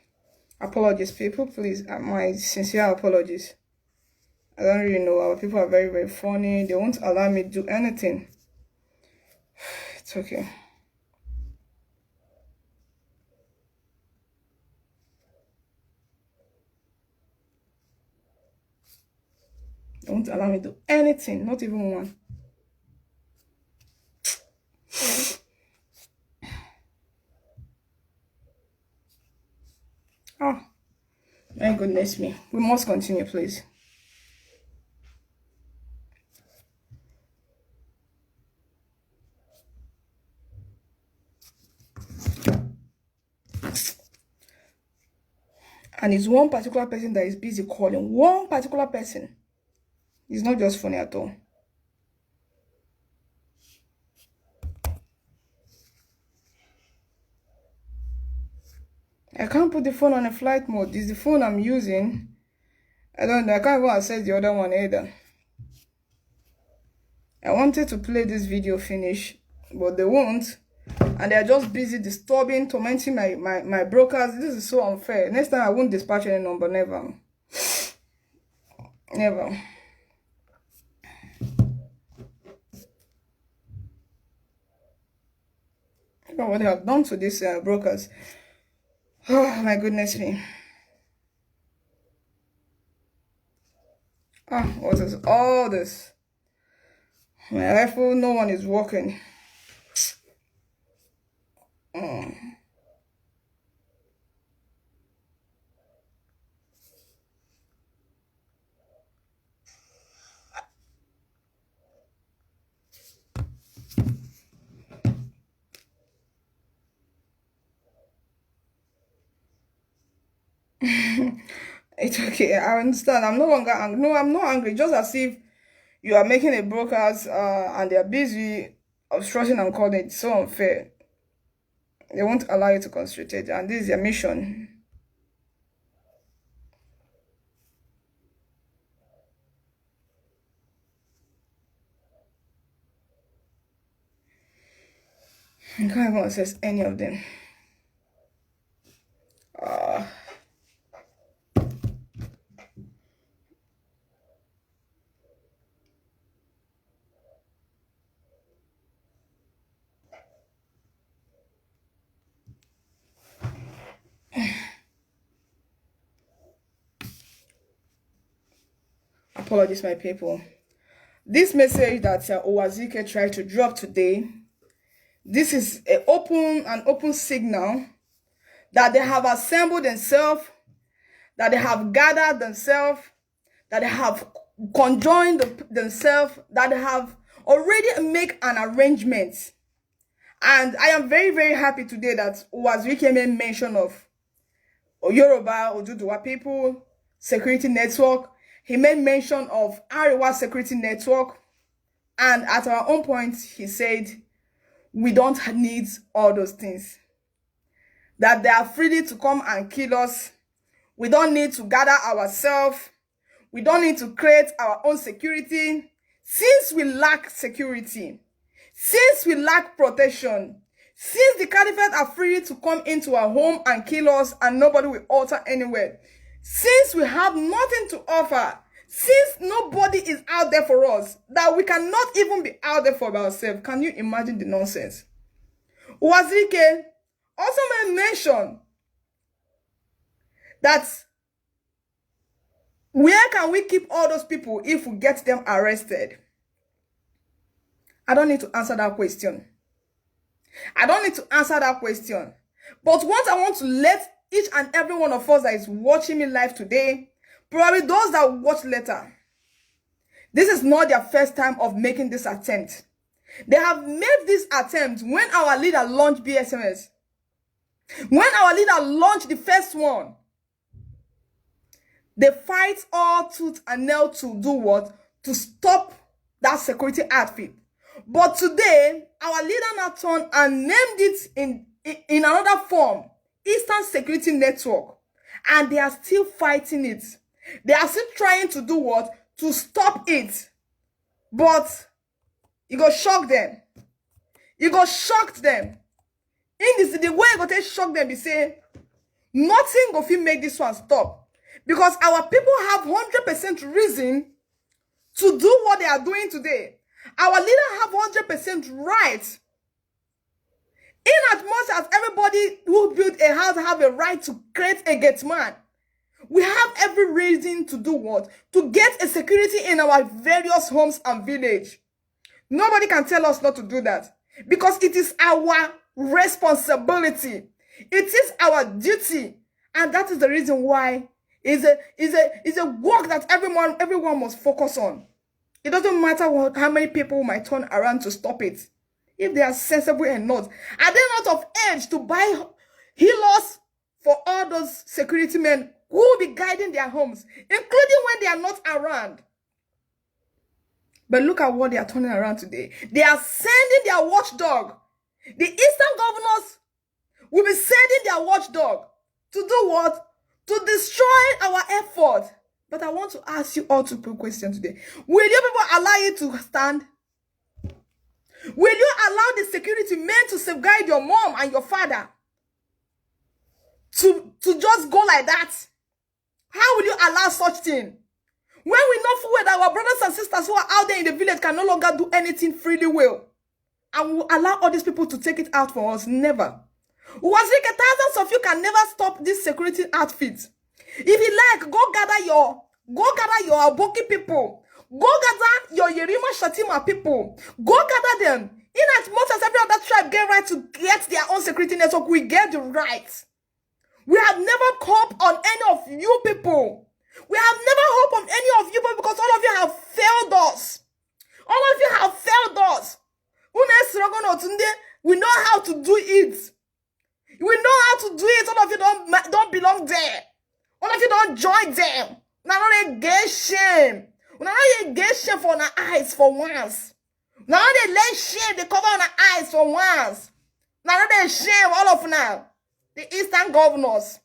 Apologies, people. Please, my sincere apologies. I don't really know. Our people are very, very funny. They won't allow me to do anything. It's okay. They won't allow me to do anything. Not even one. Oh, my goodness me. We must continue, please. And it's one particular person that is busy calling. One particular person. It's not just funny at all. I can't put the phone on a flight mode. This is the phone I'm using. I don't know. I can't even access the other one either. I wanted to play this video finish, but they won't. And they are just busy disturbing, tormenting my brokers. This is so unfair. Next time I won't dispatch any number. Never. Never. Look at what they have done to these brokers. Oh my goodness me. What is all this? My rifle, no one is working. It's okay. I understand. I'm no longer angry. No, I'm not angry. Just as if you are making a brokers and they're busy obstructing and calling. It's so unfair. They won't allow you to concentrate, and this is their mission. I can't even access any of them. Apologies, my people. This message that Owazike tried to drop today, this is an open signal that they have assembled themselves, that they have gathered themselves, that they have conjoined themselves, that they have already make an arrangement. And I am very, very happy today that Owazike made mention of Yoruba, Oduduwa people, security network. He made mention of Ariwa security network. And at our own point, he said, we don't need all those things. That they are free to come and kill us. We don't need to gather ourselves. We don't need to create our own security. Since we lack security, since we lack protection, since the caliphate are free to come into our home and kill us and nobody will alter anywhere, since we have nothing to offer, since nobody is out there for us, that we cannot even be out there for ourselves, can you imagine the nonsense? Wazirike also made mention that where can we keep all those people if we get them arrested? I don't need to answer that question. I don't need to answer that question. But what I want to let each and every one of us that is watching me live today, probably those that will watch later, this is not their first time of making this attempt. They have made this attempt when our leader launched BSMS. When our leader launched the first one, they fight all tooth and nail to do what? To stop that security outfit. But today, our leader now turned and named it in another form, Eastern Security Network. And they are still fighting it. They are still trying to do what? To stop it. But it go shock them. It go shock them. In this, the way I got to shock them, be say, nothing go fit make this one stop. Because our people have 100% reason to do what they are doing today. Our leader have 100% right. In as much as everybody who built a house have a right to create a gate man, we have every reason to do what? To get a security in our various homes and village. Nobody can tell us not to do that. Because it is our responsibility. It is our duty. And that is the reason why it's a work that everyone must focus on. It doesn't matter how many people might turn around to stop it. If they are sensible and not. Are they not of age to buy healers for all those security men who will be guiding their homes, including when they are not around? But look at what they are turning around today. They are sending their watchdog. The Eastern governors will be sending their watchdog to do what? To destroy our effort. But I want to ask you all two questions today. Will you people allow it to stand? Will you allow the security men to safeguard your mom and your father to just go like that? How will you allow such thing? When we know full well that our brothers and sisters who are out there in the village can no longer do anything freely will. And we will allow all these people to take it out for us? Never. Thousands of you can never stop this security outfit. If you like, go gather your Aboki people. Go gather your Yerima Shatima people. Go gather them. In as much as every other tribe get right to get their own security network, we get the right. We have never hoped on any of you people. We have never hoped on any of you people because all of you have failed us. All of you have failed us. We know how to do it. We know how to do it. All of you don't belong there. All of you don't join them. Now they get shame. Now they get shame for our eyes for once. Now they let shame they cover on our eyes for once. Now they shame all of now. The Eastern governors,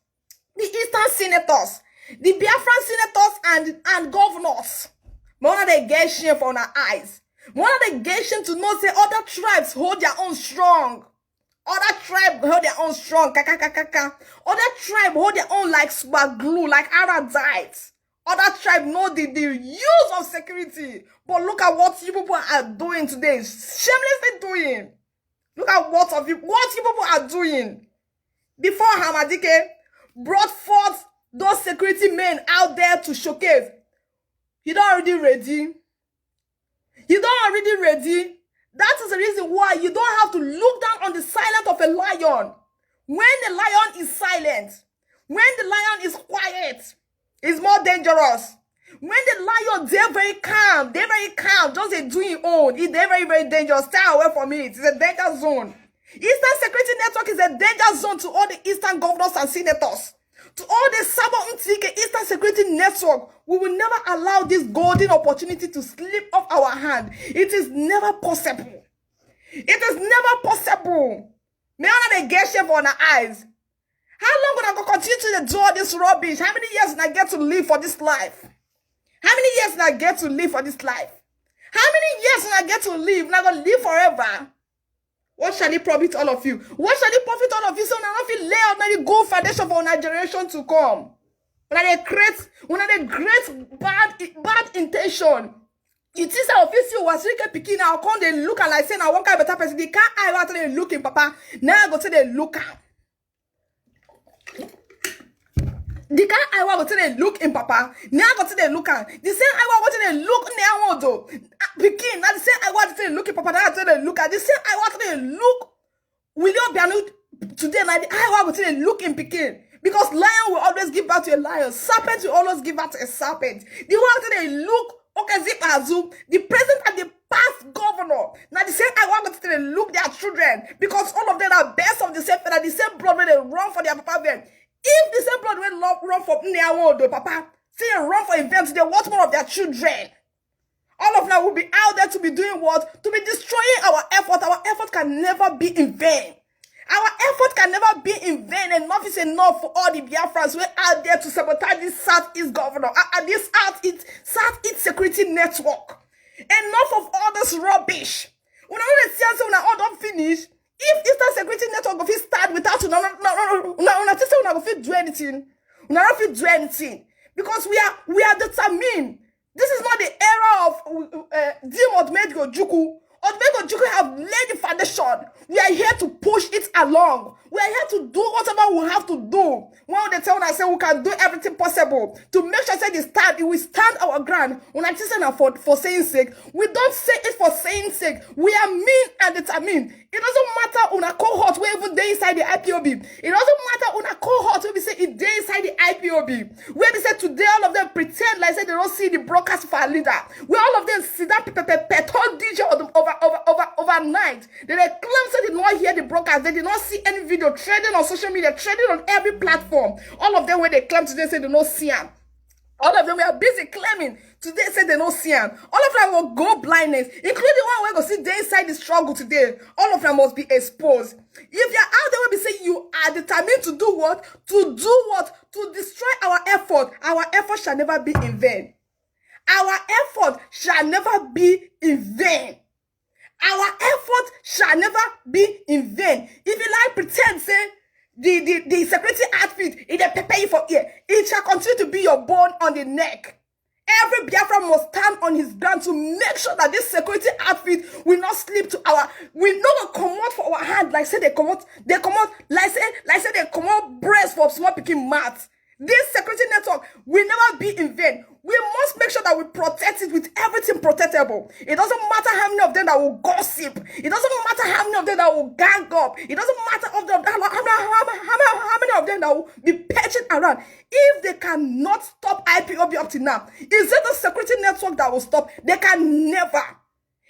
the Eastern senators, the Biafran senators and governors. Now they get shame for our eyes. Now they get shame to know say other tribes hold their own strong. Other tribe hold their own strong. Other tribe hold their own like super glue, like Aradites. Other tribe know the use of security. But look at what you people are doing today. Shamelessly doing. Look at what you people are doing. Before Hamadike brought forth those security men out there to showcase. You don't already ready. You don't already ready. That is the reason why you don't have to look down on the silence of a lion. When the lion is silent, when the lion is quiet, it's more dangerous. When the lion, they're very calm, just they do it own. They're very, very dangerous. Stay away from it. It's a danger zone. Eastern Security Network is a danger zone to all the Eastern governors and senators. To all the Sabo Ntike Eastern Security Network, we will never allow this golden opportunity to slip off our hand. It is never possible. It is never possible. May I not get shame on our eyes? How long will I go continue to do all this rubbish? How many years will I get to live for this life? How many years will I get to live for this life? How many years will I get to live? I'm not going to live forever. What shall it profit all of you? What shall it profit all of you? So now if you lay out the gold foundation for our generation to come. When they create bad intention. You think that office you was really picking now, come they look and like saying I want kind of better person. They can't I want to look in papa. Now I go to the look out. The guy I want to the look in papa. Now I go to the look out. The same I want to the look now though. Begin. Now the same I want to the look in papa. Now I to the look at. The same I want to the look. Will you be today? Like I want to the look in Pekin. Because lion will always give back to a lion. Serpent will always give back to a serpent. The one to the look. Okay, zip azum. The present and the past governor. Now the same I want to the look their children. Because all of them are best of the same feather. The same blood when they run for their papa then. If the same blood will run for the papa, say run for events, they want more of their children. All of them will be out there to be doing what? To be destroying our effort. Our effort can never be in vain. Our effort can never be in vain. Enough is enough for all the Biafrans who are out there to sabotage this Southeast governor and this Southeast security network. Enough of all this rubbish. When I see us when I all don't finish, If Eastern Security Network of it start without una just say una go fit do anything. Una not fit do anything. Because we are determined. This is not the era of Dim Odmego Juku. Odmego Juku have laid the foundation. We are here to push it along. We are here to do whatever we have to do. When they tell us say we can do everything possible to make sure say we stand our ground. When I just say for saying sake, we don't say it for saying sake. We are mean and determined. It doesn't matter on a cohort where even they inside the IPOB. It doesn't matter on a cohort where we say it they inside the IPOB. Where they say today all of them pretend like say they don't see the broadcast for a leader. Where all of them sit down peton DJ overnight. They claim say they did not hear the broadcast. They did not see any video trading on social media, trading on every platform. All of them where they claim today say they don't see them. All of them were busy claiming today say they don't see him. All of them will go blindness, including one where go see they inside the struggle today. All of them must be exposed. If you're out there, we be saying you are determined to do what? To do what? To destroy our effort. Our effort shall never be in vain. Our effort shall never be in vain. Our effort shall never be in vain. If you like pretend, say, the security outfit, it prepare you for ear. It shall continue to be your bone on the neck. Every Biafra must stand on his ground to make sure that this security outfit will not slip to our. We not come out for our hand like say they come out like say they come out breast for small picking mats. This security network will never be in vain. We must make sure that we protect it with everything protectable. It doesn't matter how many of them that will gossip. It doesn't matter how many of them that will gang up. It doesn't matter how many of them that will be patching around. If they cannot stop IPOB up to now, is it the security network that will stop? They can never.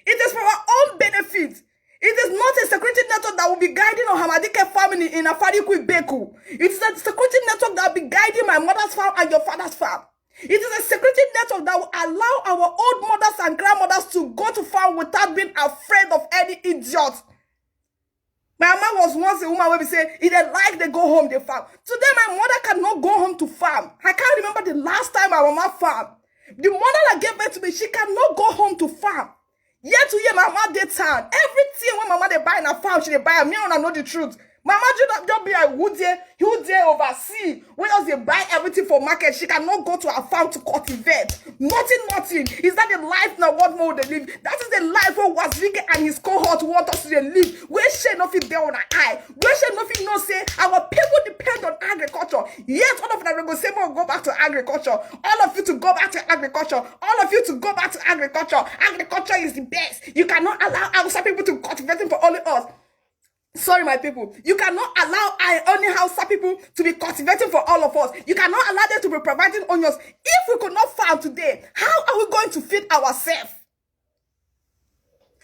It is for our own benefit. It is not a security network that will be guiding our Hamadike family in Afariku Beku. It is a security network that will be guiding my mother's farm and your father's farm. It is a security network that will allow our old mothers and grandmothers to go to farm without being afraid of any idiot. My mama was once a woman where we say, if they like, they go home, they farm. Today, my mother cannot go home to farm. I can't remember the last time my mama farmed. The mother that gave birth to me, she cannot go home to farm. Year to year, my mama did town. Everything when mama they buy in a farm, she they buy. Me and I know the truth. Mama don't be a who they oversee. When else they buy everything for market, she cannot go to her farm to cultivate. Nothing. Is that the life now? What more they live? That is the life where Wazvike and his cohort want us to live. Where she nothing there on her eye. Where she nothing no say our people depend on agriculture. Yet all of them will say more go back to agriculture. All of you to go back to agriculture. All of you to go back to agriculture. Agriculture is the best. You cannot allow outside people to cultivate for only us. Sorry, my people. You cannot allow only Hausa people to be cultivating for all of us. You cannot allow them to be providing onions. If we could not farm today, how are we going to feed ourselves?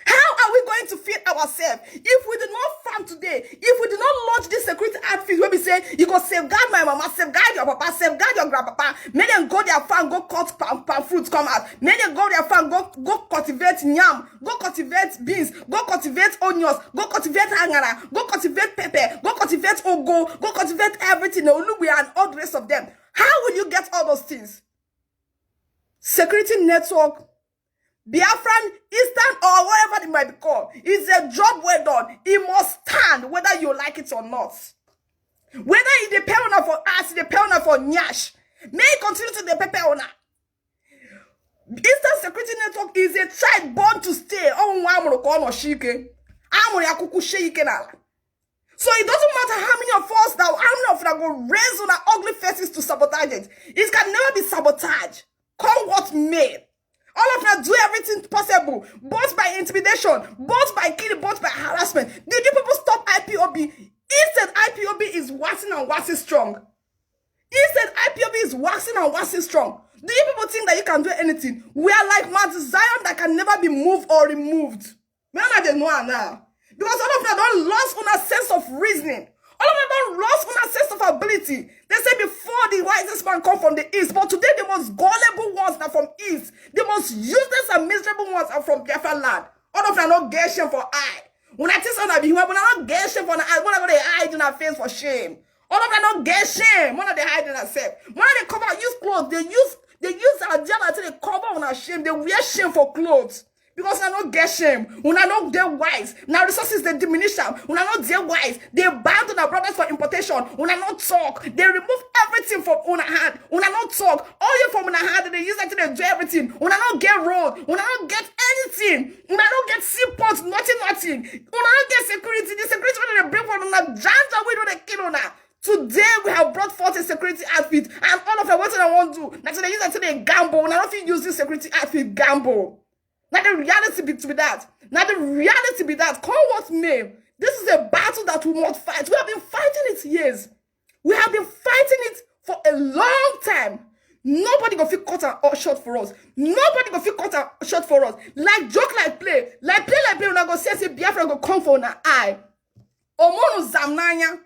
How are we going to feed ourselves? If we did not farm today, if we did not launch this security outfit where we say, you go safeguard my mama, safeguard your papa, safeguard your grandpapa, make them go their farm, go cut palm fruits, come out. Make them go their farm, go cultivate yam, go cultivate beans, go cultivate onions, go cultivate hangara, go cultivate pepper, go cultivate ogo, go cultivate everything, Oluwe and all the rest of them. How will you get all those things? Security network, Biafran, Eastern, or whatever it might be called, is a job well done. It must stand whether you like it or not. Whether it depends on for us, it depends on for Nyash. May it continue to depend on her. Eastern Security Network is a child born to stay. So it doesn't matter how many of us that go raise on our ugly faces to sabotage it. It can never be sabotaged. Come what may. All of them do everything possible, both by intimidation, both by killing, both by harassment. Did you people stop IPOB? Instead, IPOB is waxing and waxing strong. Instead, IPOB is waxing and waxing strong. Do you people think that you can do anything? We are like Mount Zion that can never be moved or removed. Remember they know now. Because all of them don't lost on a sense of reasoning. All of them don't lost on a sense of ability. They say before the wisest man come from the east, but today the most gullible ones are from east. The most useless and miserable ones are from Biafra land. All of them not get shame for eye. When I tell someone be human, when I not get shame for the eye, when they hide in our face for shame. All of them not get shame. When they hide in ourselves. When they cover, use clothes. They use our job until they cover on our shame. They wear shame for clothes. Because una no get shame, una no dey wise. Now resources they diminish am, una no dey wise. They ban to our brothers for importation. Una no talk. They remove everything from una hand. Una no talk. All you from una hand, they use that to do everything. Una no get road. Una no get anything. Una no get seaports. Nothing. Una no get security. The security when they bring from una jams and we do the kill una. Today we have brought forth a security outfit, and all of them what I want to do. Now they use that to the gamble. Now nothing use this security outfit gamble. Now the reality be that. Now the reality be that. Call what may. This is a battle that we must fight. We have been fighting it years. We have been fighting it for a long time. Nobody gonna feel cut out short for us. Nobody gonna feel cut out short for us. Like joke, like play. Like play. When I go say Biafra go come for an eye. Omono zamnanya.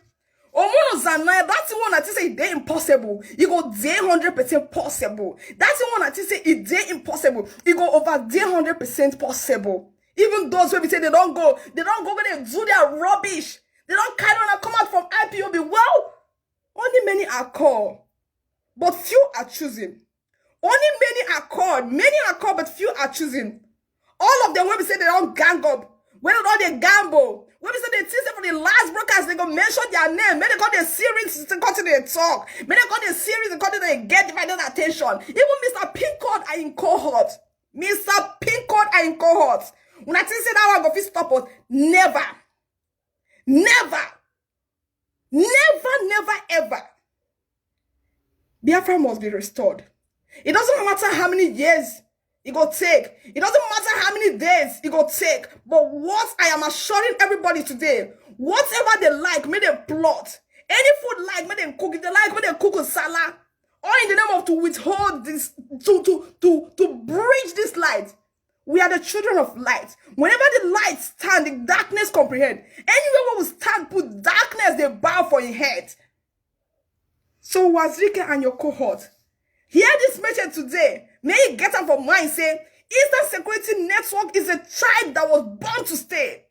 That's the one that say it impossible. You go day 100% possible. That's the one that say it day impossible. You go over day 100% possible. Even those where we say they don't go when they do their rubbish. They don't kind of come out from IPOB. Well, only many are called, but few are choosing. Only many are called, but few are choosing. All of them when we say they don't gang up. When they gamble. When we say they teach for the last broadcast, they go mention their name. May they call the series to continue to talk. May they call the series to continue to get divided attention. Even Mr. Pinkard are in cohort. Mr. Pinkard are in cohort. When I say that one go fit stop us, never, ever. Biafra must be restored. It doesn't matter how many years it go take. It doesn't matter how many days it go take. But what I am assuring everybody today, whatever they like, may they plot. Any food like, may they cook. If they like, may they cook a salad. Or in the name of to withhold this, to bridge this light. We are the children of light. Whenever the light stand, the darkness comprehend. Anywhere where we stand, put darkness, they bow for your head. So Wazirike and your cohort, hear this message today. May you get up for mind, say, Eastern Security Network is a tribe that was born to stay.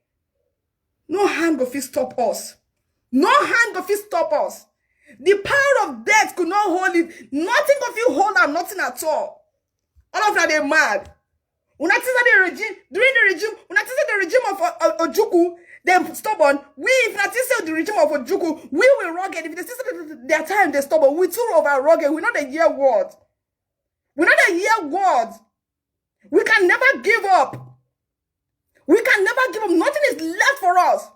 No hand go fit stop us. No hand go fit stop us. The power of death could not hold it. Nothing go fit hold am, nothing at all. All of that they mad. Una see the regime, during the regime, una see the regime of Ojukwu, they stubborn. We, if not see the regime of Ojukwu, we will rugged. If they see their time, they stubborn. We too over rugged. We know the year word. We know the year word. We can never give up. We can never give up. Nothing is left for us.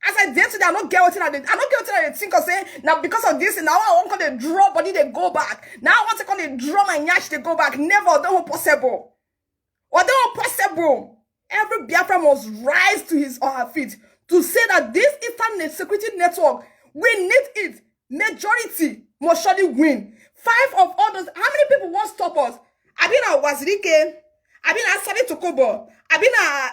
As I did today, I don't get what I did. I don't get what I think of saying, now because of this, now I want to draw body, they go back. Now I want to come draw my nyash, they go back. Never, don't possible. Or don't possible. Every Biafra must rise to his or her feet to say that this Eastern Security Network, we need it. Majority must surely win. 5 of others. How many people won't stop us? Abina Wazirike, Abina Sadi Tokobo, Abina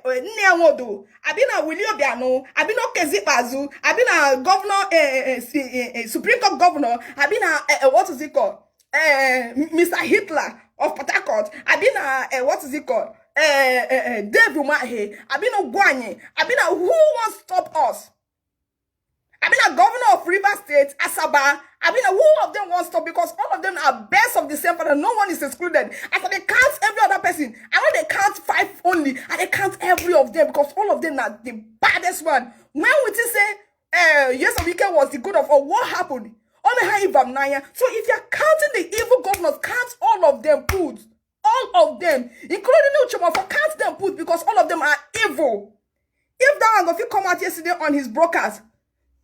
Nneawodo, Abina Willie Obiano, Abina Kezipazu, Abina Governor, Supreme Court Governor, Abina what is it called? Mr. Hitler of Port Harcourt, Abina what is it called? Dave Umahe, Abina Gwanye, Abina who won't stop us? Abina Governor of River State, Asaba, Abina who of them won't stop because all of them are best of the same father. No one is excluded. After they count every other person, I know they count 5 only, and they count every of them because all of them are the baddest one. When we say, yes, a weekend was the good of all, what happened? Only how So if you're counting the evil governors, count all of them put. All of them, including Uchoma, for count them put because all of them are evil. If that one if come out yesterday on his broadcast,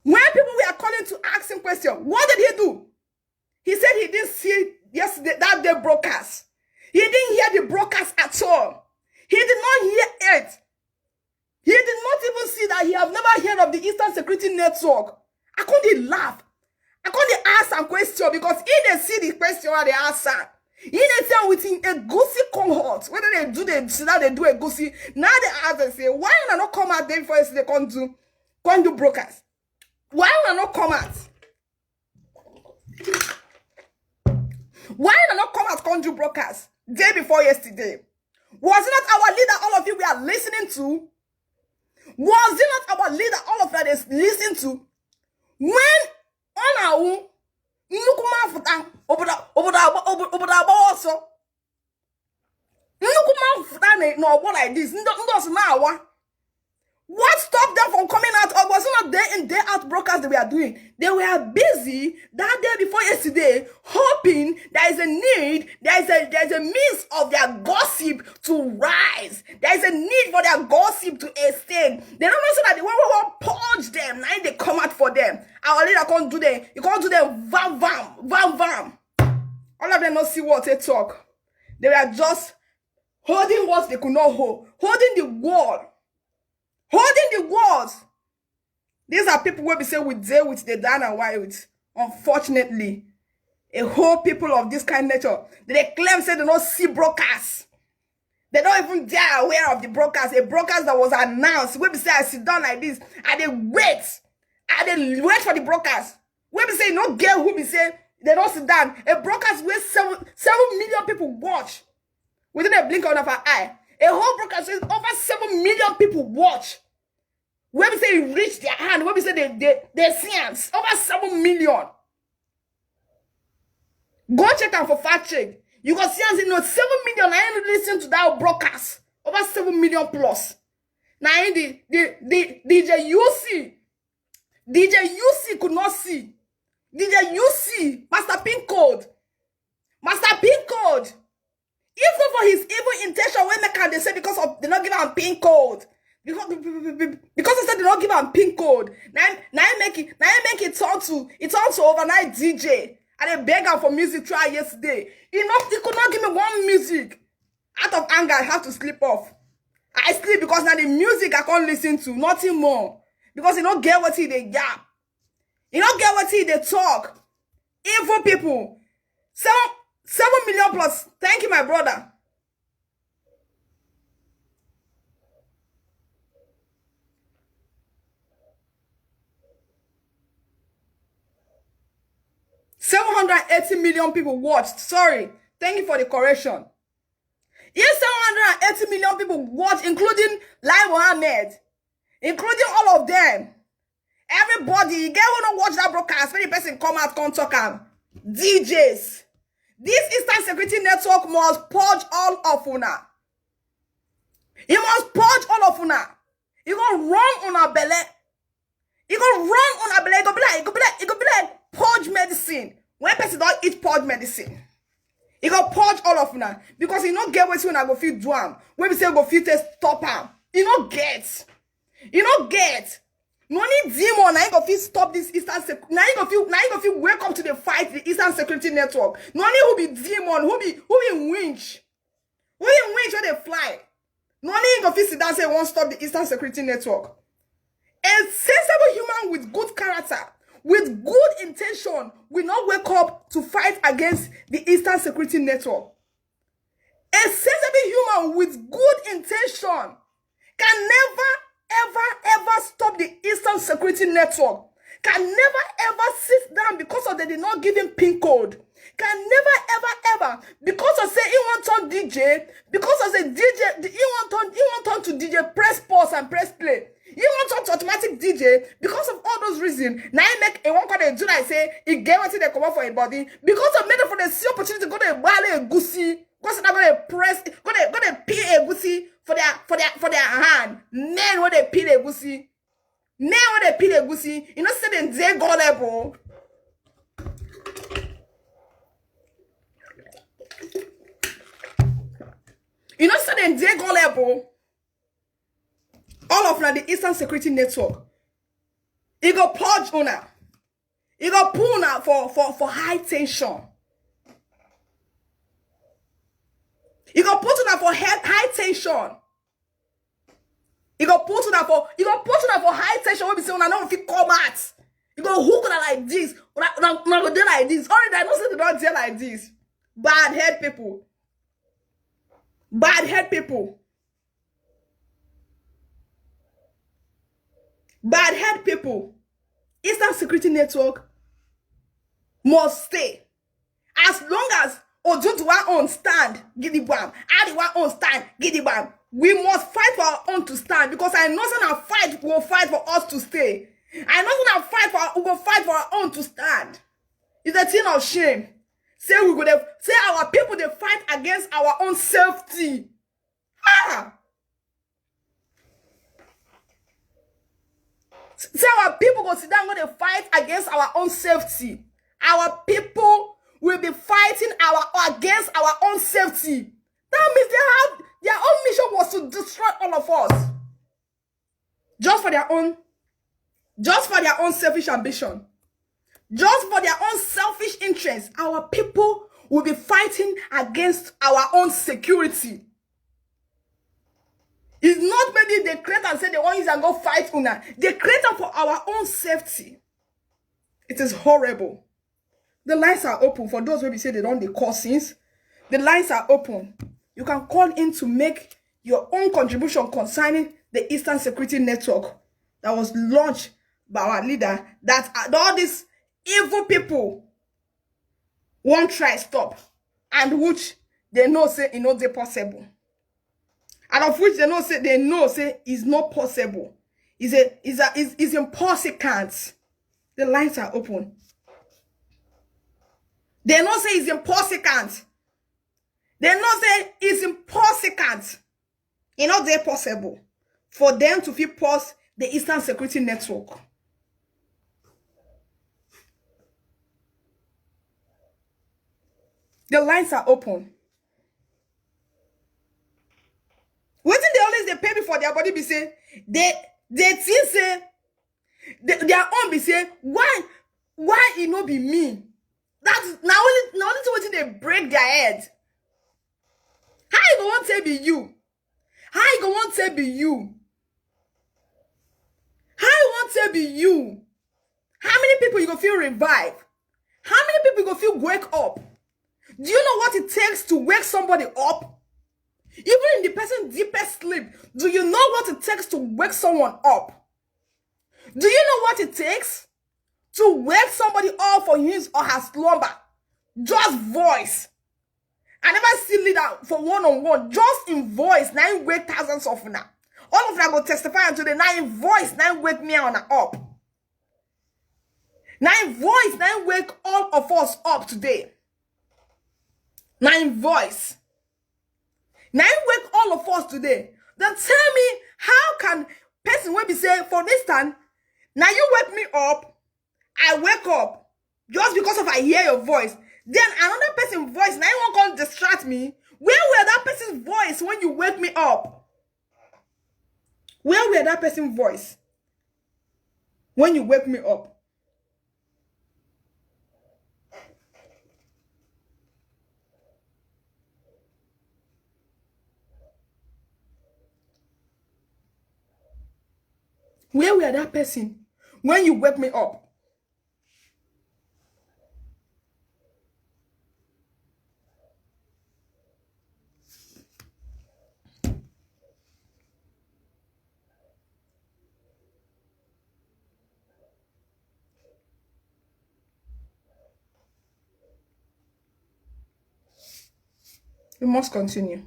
when people were calling to ask him question, what did he do? He said he didn't see yesterday that day broadcast. He didn't hear the broadcast at all. He did not hear it. He did not even see that he have never heard of the Eastern Security Network. I couldn't laugh. I couldn't ask some question because he didn't see the question or the answer. He didn't tell within a goosey cohort. Whether they do a goosey. Now they ask and say, why not come out there before they can't do broadcast? Why not come out? Why not come out can't do broadcast day before yesterday? Was it not our leader all of you we are listening to? Was it not our leader all of that is listening to? When on our own, also No, what like this? What stopped them from coming out? Or was it not day in, day out broadcast they were doing? They were busy that day before yesterday, hoping there is a need, there's a means of their gossip to rise. There is a need for their gossip to extend. They don't know so that they will purge them. Now they come out for them. Our leader can't do them. You can't do them vam. All of them don't see what they talk. They were just holding what they could not hold. Holding the wall. Holding the walls. These are people where we say we deal with the down and why with. Unfortunately, a whole people of this kind of nature, they claim say they don't see broadcasts. They don't even dare aware of the broadcast. A broadcast that was announced. Where we say I sit down like this, and they wait. And they wait for the broadcast. Where we say no girl who we say they don't sit down. A broadcast where 7 million people watch within a blink of an eye. A whole broadcast says over 7 million people watch. When we say it reached their hand, when we say they see us, over 7 million. Go check them for fact check. You can see us in 7 million. I ain't listen to that broadcast. Over 7 million plus. Now the DJ UC could not see. DJ UC, Master Pin Code. Even for his evil intention, when they say because of they not give him pin code. Because they said they don't give him pin code. Now make it turn to overnight DJ. And they beg him for music try yesterday. He could not give me one music. Out of anger, I have to sleep off. I sleep because now the music I can't listen to, nothing more. Because you don't get what he they gap. You don't get what he they talk. Evil people. 7 million plus. Thank you, my brother. $780 million people watched. Sorry. Thank you for the correction. Yes, 780 million people watched, including Lai Mohammed. Including all of them. Everybody, you get wanna watch that broadcast. When the person come out, come talk am. DJs. This Eastern Security Network must purge all of una. It must purge all of una. You gonna run on our belly. You gonna run on our belly. It go be like purge medicine. When person don't eat purge medicine, you gonna purge all of una because you don't get what you go feel do am. When we say go feel to stop am, you don't get. You don't get. No need demon. Now you go feel stop this Eastern Security. Now you go feel wake up to the fight the Eastern Security Network. No need who be demon. Who be winch. Who be winch when they fly. No need you go feel sit down say won't stop the Eastern Security Network. A sensible human with good character, with good intention, will not wake up to fight against the Eastern Security Network. A sensible human with good intention can never stop the Eastern Security Network. Can never ever sit down because of they did not give him pin code. Can never ever because of say he want turn DJ, because of say DJ he want turn to DJ press pause and press play. He want turn to automatic DJ because of all those reasons. Now he make a one call they do like say he get what they come out for a body because of made for the see opportunity to go to buy a goosey. Because they're gonna press, gonna peel a goosey for their hand. Men when they peel a goosey. Men when they peel a goosey, you know, say they go level. You know, say they go level. All of the Eastern Security Network. You go purge una. You go pull una for high tension. You go put on for high tension. You go put on for high tension. When we say, "I know if you come out, you go hook on like this. Not go do like this." Already, I don't say they don't do like this. Bad head people. Bad head people. Bad head people. Eastern Security Network must stay as long as Ojutu one on stand, Gidibam. Adi one on stand, Gidibam. We must fight for our own to stand because I know some fight will fight for us to stay. I know some fight we will fight for our own to stand. It's a thing of shame. Say we go say our people they fight against our own safety. Ah! Say our people go sit down, go to fight against our own safety. Our people will be fighting against our own safety. That means their own mission was to destroy all of us. Just for their own selfish ambition. Just for their own selfish interest. Our people will be fighting against our own security. It's not maybe they create and say they want you to go fight una. They create them for our own safety. It is horrible. The lines are open for those who say they don't cause sins. The lines are open. You can call in to make your own contribution concerning the Eastern Security Network that was launched by our leader, that all these evil people won't try stop, and which they know say it not possible. And of which they know say is not possible. Is impossible. The lines are open. They know say it's impossible. They know say it's impossible. It's not there possible for them to fit pause the Eastern Security Network. The lines are open. What did they always they pay me for their body be say? They think say their own be say why it not be me? That's now only what they break their head. How you go want to be you? How you go want to be you? How you want to be you? How many people you go feel revive? How many people you go feel wake up? Do you know what it takes to wake somebody up? Even in the person's deepest sleep, do you know what it takes to wake someone up? Do you know what it takes to wake somebody up for his or her slumber? Just voice. I never see leader for one-on-one. Just in voice. Now you wake thousands of now. All of them go testify unto the now in voice. Now you wake me on up. Now in voice. Now you wake all of us up today. Now in voice. Now you wake all of us today. Then tell me, how can person will be saying, for instance, now you wake me up, I wake up, just because of I hear your voice. Then another person's voice, now you won't come distract me. Where were that person's voice when you wake me up? Where were that person's voice when you wake me up? Where were that person when you wake me up? We must continue.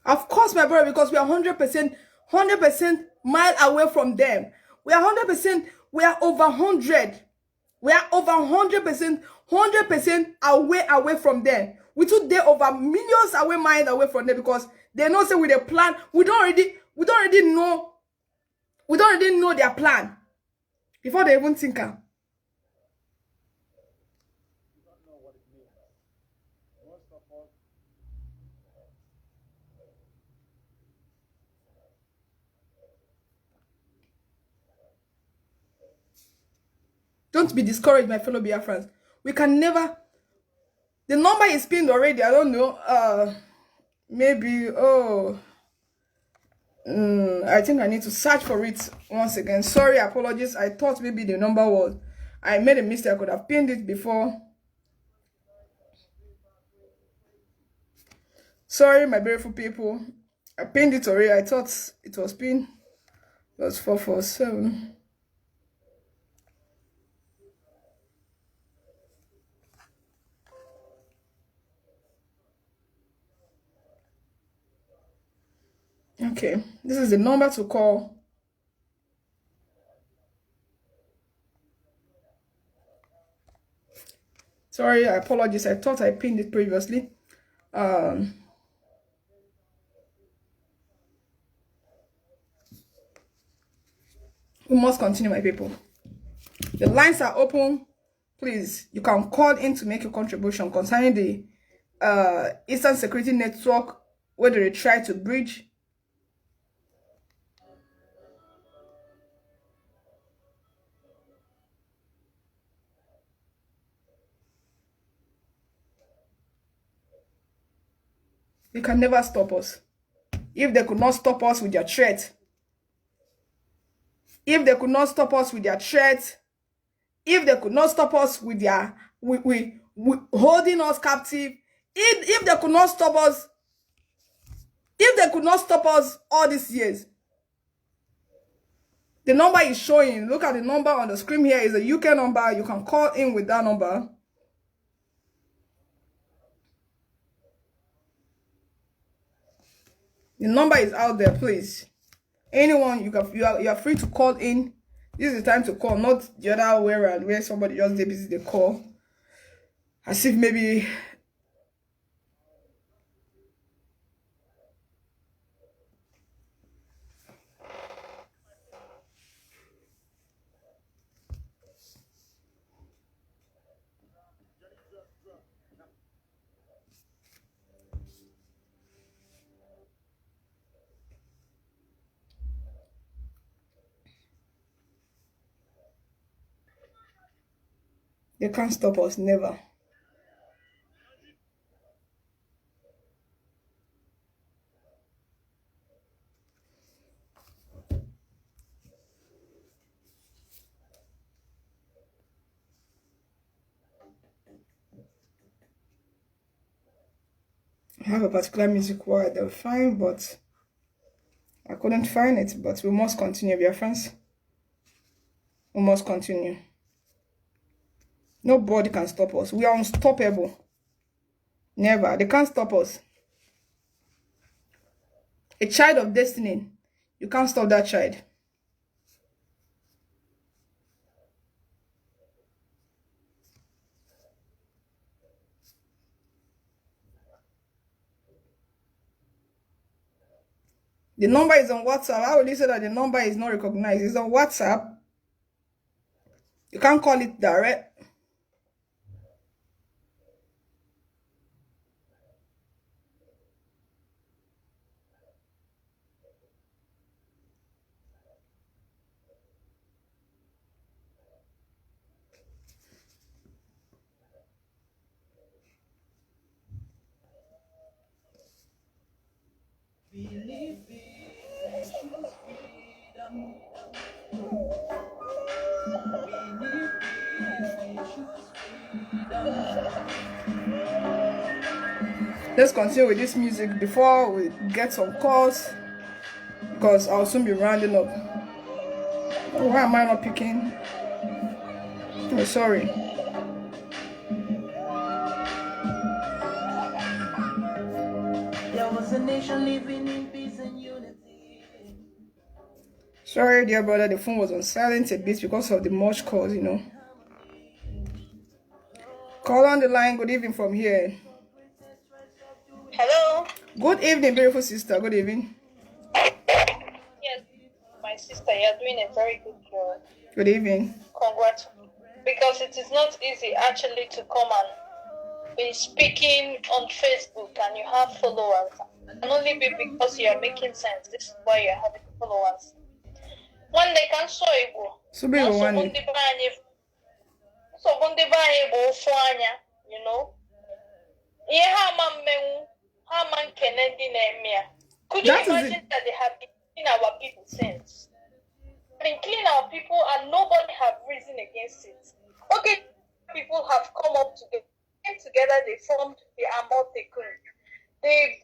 Of course, my brother, because we are 100% mile away from them. We are 100%, we are over 100. We are over 100% away from them. We took they over millions away, miles away from them, because they know say with a plan. We don't already know their plan before they even think. Don't be discouraged, my fellow Biafrans. We can never. The number is pinned already. I don't know. Maybe. I think I need to search for it once again. Sorry, apologies. I thought maybe the number was. I made a mistake. I could have pinned it before. Sorry, my beautiful people. I pinned it already. I thought it was pinned. It was 447. Okay, this is the number to call. Sorry, I apologize. I thought I pinned it previously. We must continue, my people. The lines are open. Please, you can call in to make a contribution concerning the Eastern Security Network, whether they try to bridge. They can never stop us. If they could not stop us with their threat, if they could not stop us with their threat, if they could not stop us with their holding us captive, if they could not stop us, if they could not stop us all these years, the number is showing. Look at the number on the screen here. Is a UK number. You can call in with that number. The number is out there, please. Anyone, you are free to call in. This is the time to call, not the other way around where somebody just they busy they call. As if maybe they can't stop us, never. I have a particular music word I'll find, but I couldn't find it. But we must continue, dear friends. We must continue. Nobody can stop us. We are unstoppable. Never. They can't stop us. A child of destiny. You can't stop that child. The number is on WhatsApp. How will you say that the number is not recognized? It's on WhatsApp. You can't call it direct. Let's continue with this music before we get some calls, because I'll soon be rounding up. Oh, why am I not picking? Oh, sorry. There was a nation living in peace and unity. Sorry, dear brother, the phone was on silent a bit because of the much calls, you know. Call on the line. Good evening from here. Hello. Good evening, beautiful sister. Good evening. Yes, my sister, you're doing a very good job. Good evening. Congrats. Because it is not easy actually to come and be speaking on Facebook and you have followers. It can only be because you are making sense. This is why you're having followers. When they can show you, you know. Could you imagine that they have been killing our people since? Been killing our people and nobody have risen against it. Okay, people have come up together. Came together, they formed the Amotekun. They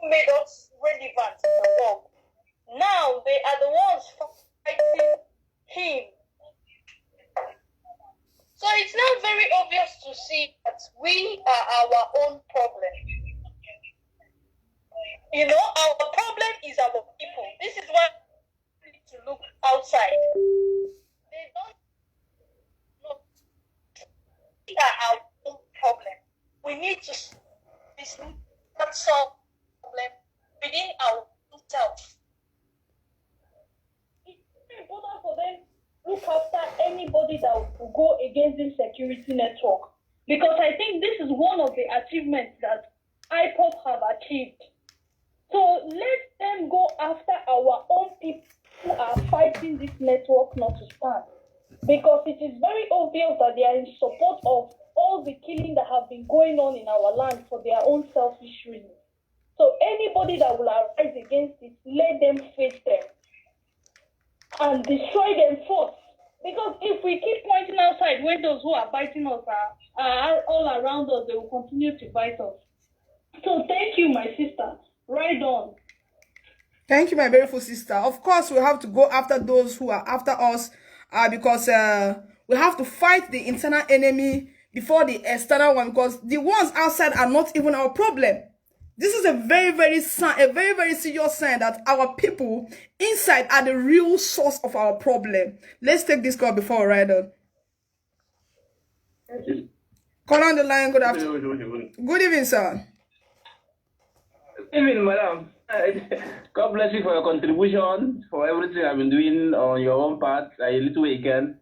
made us relevant in the world. Now they are the ones fighting to see that we are our own problem. You know, our problem is our people. This is why we need to look outside. They don't know we are our own problem. We need to not solve the problem within our own self. It's very important for them to look after anybody that will go against this security network. Because I think this is one of the achievements that IPOP have achieved. So let them go after our own people who are fighting this network not to stand. Because it is very obvious that they are in support of all the killing that have been going on in our land for their own selfish reasons. So anybody that will arise against it, let them face them and destroy them first. Because if we keep pointing outside when those who are biting us are all around us, they will continue to bite us. So thank you, my sister. Right on. Thank you, my beautiful sister. Of course, we have to go after those who are after us because we have to fight the internal enemy before the external one, because the ones outside are not even our problem. This is a very, very serious sign that our people inside are the real source of our problem. Let's take this call before we ride on. Call on the line. Good afternoon. Good evening, sir. Even, madam, God bless you for your contribution, for everything I've been doing on your own part, a little way you can.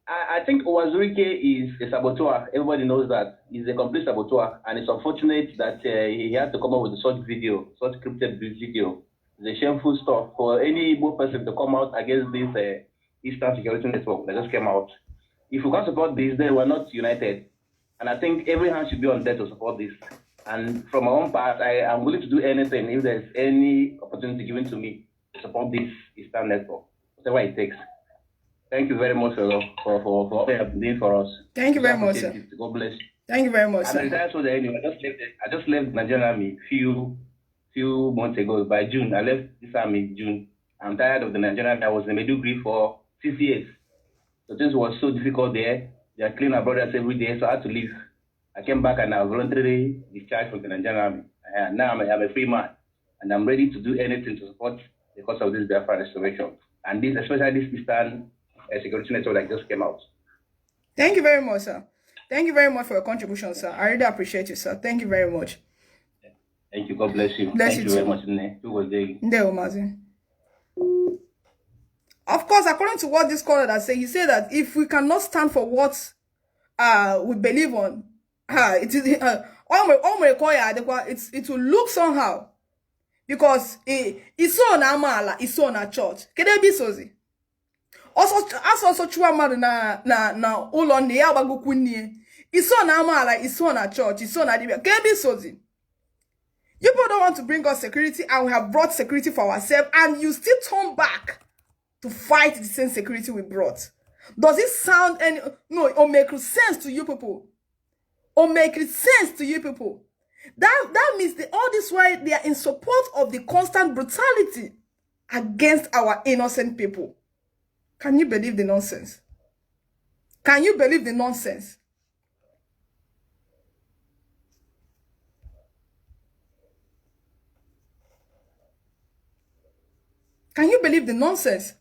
I think Owazurike is a saboteur. Everybody knows that. He's a complete saboteur, and it's unfortunate that he had to come up with such video, such scripted video. It's a shameful stuff for any Igbo person to come out against this Eastern Security Network that just came out. If we can't support this, then we're not united. And I think every hand should be on deck to support this. And from my own part, I am willing to do anything if there's any opportunity given to me to support this Eastern Network, whatever it takes. Thank you very much for what you have been doing for us. Thank you very much, sir. God bless. Thank you very much, sir. I just left the Nigerian Army few months ago. By June, I left this army in June. I'm tired of the Nigerian Army. I was in Maiduguri for 6 years. So things was so difficult there. They are killing our brothers every day, so I had to leave. I came back and I voluntarily discharged from the Nigerian Army. And now I'm a free man. And I'm ready to do anything to support the cause of this Biafra restoration. And this, especially this Eastern Security Network that just came out. Thank you very much, sir. Thank you very much for your contribution, sir. I really appreciate you, sir. Thank you very much. Thank you. God bless you. Bless Thank you very much. Who was there? Of course, according to what this caller has said, he said that if we cannot stand for what we believe on, it will look somehow, because it's on amala, it's on a church. Can they be sozi? Also chua madu na ulon ne yabagu kunye. It's on amala, it's on a church, it's on a dibia. Can they be sozi? You people don't want to bring us security, and we have brought security for ourselves, and you still turn back to fight the same security we brought. Does it sound any no or make sense to you people? Or make it sense to you people? That means that all this while they are in support of the constant brutality against our innocent people. Can you believe the nonsense? Can you believe the nonsense? Can you believe the nonsense?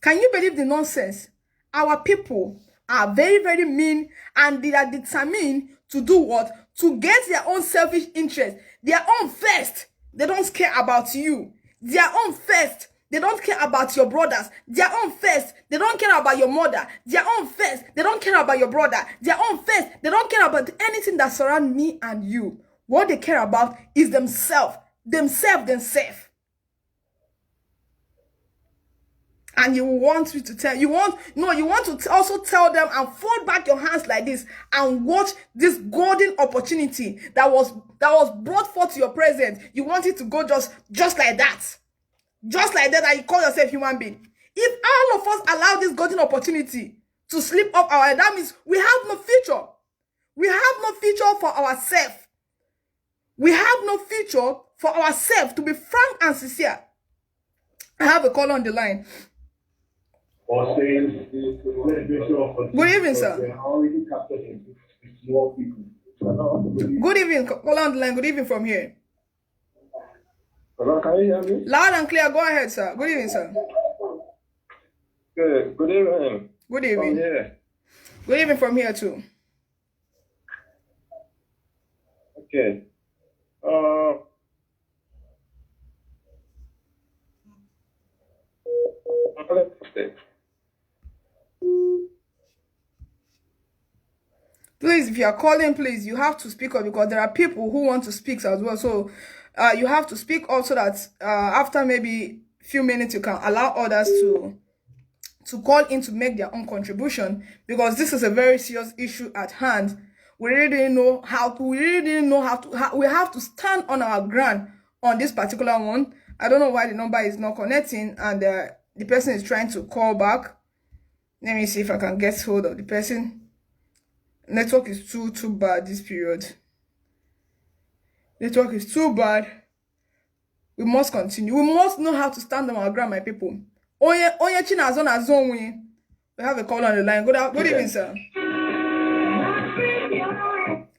Can you believe the nonsense? Our people are very, very mean, and they are determined to do what? To get their own selfish interest. Their own first. They don't care about you. Their own first. They don't care about your brothers. Their own first. They don't care about your mother. Their own first. They don't care about your brother. Their own first. They don't care about anything that surrounds me and you. What they care about is themselves. Themselves. And you want me to tell you want to also tell them and fold back your hands like this and watch this golden opportunity that was brought forth to your presence. You want it to go just like that. Just like that, and you call yourself human being. If all of us allow this golden opportunity to slip up our head, that means we have no future. We have no future for ourselves. We have no future for ourselves, to be frank and sincere. I have a call on the line. or saying, Good evening, sir. already captured in more people. Good evening. Call on the line. Good evening from here. Hello, can you hear me? Loud and clear. Go ahead, sir. Good evening, sir. Good evening. Good evening. From here. Good evening from here too. Okay. Please, if you are calling, please, you have to speak up because there are people who want to speak as well. So you have to speak up so that after maybe a few minutes, you can allow others to call in to make their own contribution, because this is a very serious issue at hand. We really didn't know how to, we have to stand on our ground on this particular one. I don't know why the number is not connecting and the person is trying to call back. Let me see if I can get hold of the person. Network is too bad this period. Network is too bad. We must continue. We must know how to stand on our ground, my people. Onye Chinazon Azon we have a call on the line. Good evening, sir.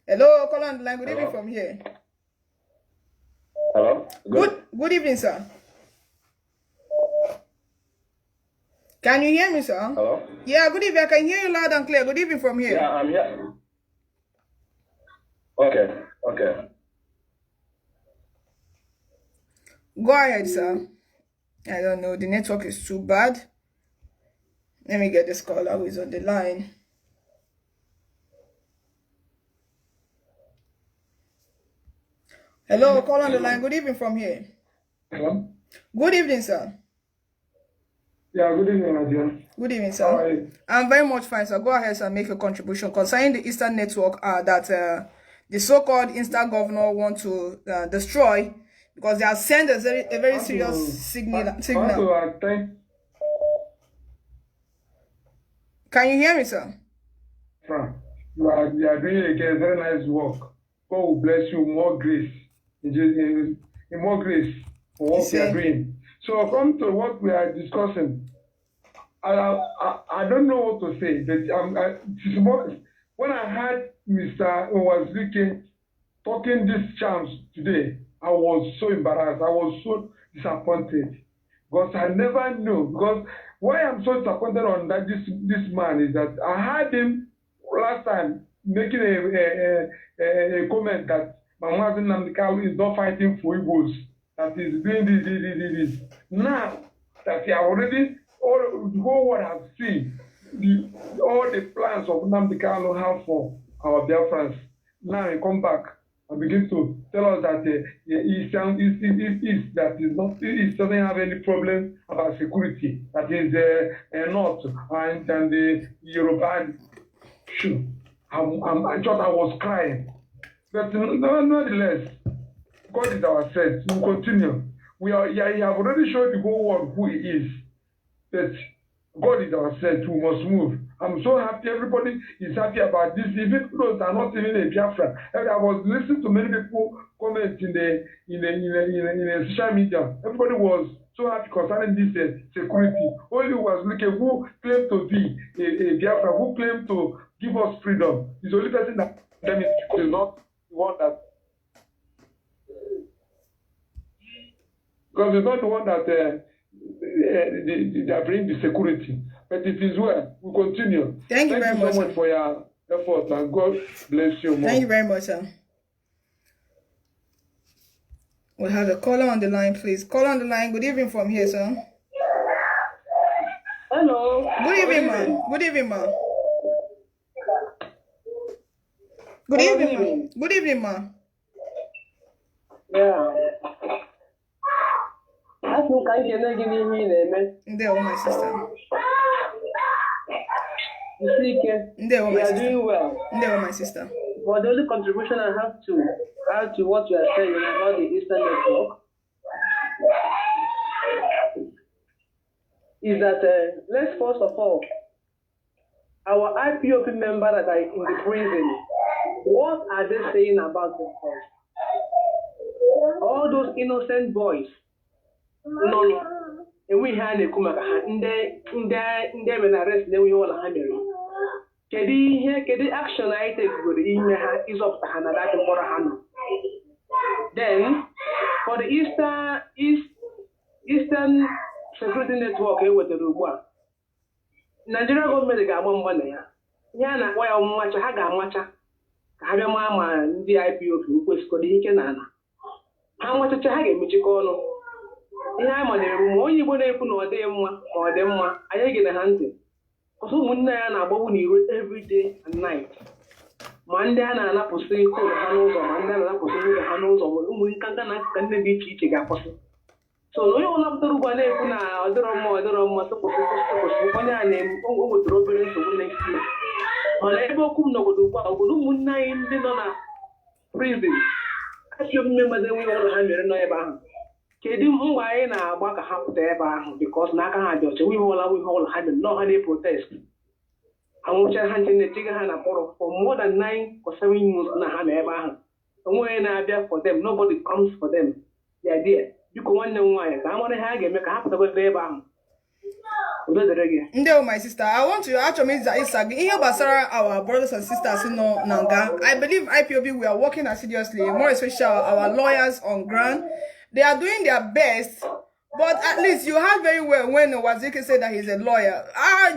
Hello, call on the line. Good evening from here. Hello? Good evening, sir. Can you hear me, sir? Hello? Yeah, good evening. I can hear you loud and clear. Good evening from here. Yeah, I'm here. Okay. Go ahead, sir. I don't know. The network is too bad. Let me get this caller who is on the line. Hello, call on the line. Good evening from here. Hello? Good evening, sir. Yeah, good evening, Adrian. Good evening, How are sir. you? I'm very much fine, sir. Go ahead, sir. Make a contribution concerning the Eastern Network that the so-called Eastern governor want to destroy, because they have sent a very serious signal. Can you hear me, sir? You are doing again very nice work. God will bless you, more grace. In more grace for what we are doing. So come to what we are discussing. I don't know what to say, but when I heard Mr. Owazike talking these charms today, I was so embarrassed. I was so disappointed because I never knew. Because why I'm so disappointed on that this man is that I heard him last time making a comment that Mahamadou Namdekalu is not fighting for Igbos, that he's doing this. Now that he already, the whole world has seen all the plans of Namdekalu have for our Biafrans. Now he come back and begin to tell us that East doesn't have any problem about security. That is North and the Yoruba. Sure. I thought I was crying. But nonetheless, God is our said. We will continue. He have already showed the whole world who he is. But God is our said. We must move. I'm so happy. Everybody is happy about this. Even those are not even a Biafra. I was listening to many people comment in the social media. Everybody was so happy concerning this security. Only was looking who claimed to be a Biafra, who claimed to give us freedom. It's the only person that is not the one that. Because it's not the one that they bring the security. But it is well. We continue. Thank you very much, so much for your effort, and God bless you more. Thank you very much, sir. We have a caller on the line, please. Caller on the line. Good evening from here, sir. Hello. Good evening, ma'am. Good evening, ma'am. Good evening, ma'am. Good evening, ma'am. Yeah. I think I can give you a There, my sister. You are doing well. There, my sister. But the only contribution I have to add to what you are saying about the Eastern Network is that let's first of all, our IPOP members that are in the prison, what are they saying about themselves? All those innocent boys, no. enwe ihe a na-ekwu maka ha ndị eme na arrest na-enweghị ụlọ ha mere. Kedu action anyị tegoro ime ha ịzọpụta ha na dati mkpọrọ ha nọ. Then for the Eastern Security Network ewetara ugbu a, Nigeria gọọmenti ga-agba mgba na ya. Ihe a na-akpọ ya mmacha, ha ga-amacha ka ha bịa maa ma ndị IPOB kwesịrị ike na ala. Ha nwachacha ha ga-emechikọ ọnụ. Ihe anyị mana eru ma onye Igbo na-ekwu na ọ dịghị mma ma ọ dị mma, anyị gị na ha ntị. Ọsọ ụmụnne ya na-agbagbu n'iro every day and night. Ma ndị a na-anapụsị ụlọ ha n'ụzọ, ma ndị a na-anapụsị ụlọ ha n'ụzọ, ụmụ nkanka na nkụka nne dị iche iche ga-akwụsị. So na onye ọbụla pụtara ugbu a na-ekwu na ọdịrọ mma sọpụsị onye a o nwetara obere nsogbu next year. Mana ebe okwu m nọgodo ugbu a, obodo ụmụnne anyị ndị nọ na prison achọ mme mmadụ enweghị ụlọ ha mere nọ ebe ahụ. Kedu mgbe anyị na-agba ka ha pụta ebe ahụ because n'aka ha dị ọcha nwe ihe ụlọ ha mere nọ ha na-protest. Anwụcha ha nche na-echega ha na mkpọrọ for more than 9 or 7 months na ha na ebe ahụ. Onweghị na-abịa for them, nobody comes for them. The idea biko nwanne m nwaanyị ka a mara ihe a ga-eme ka ha pụtagodo ebe ahụ. Udo dịrị gị. Ndewo my sister, I want to actually isa gị ihe gbasara our brothers and sisters nọ na nga. I believe IPOB we are working assiduously, more especially our lawyers on ground. They are doing their best, but at least you heard very well when Wazike said that he's a lawyer.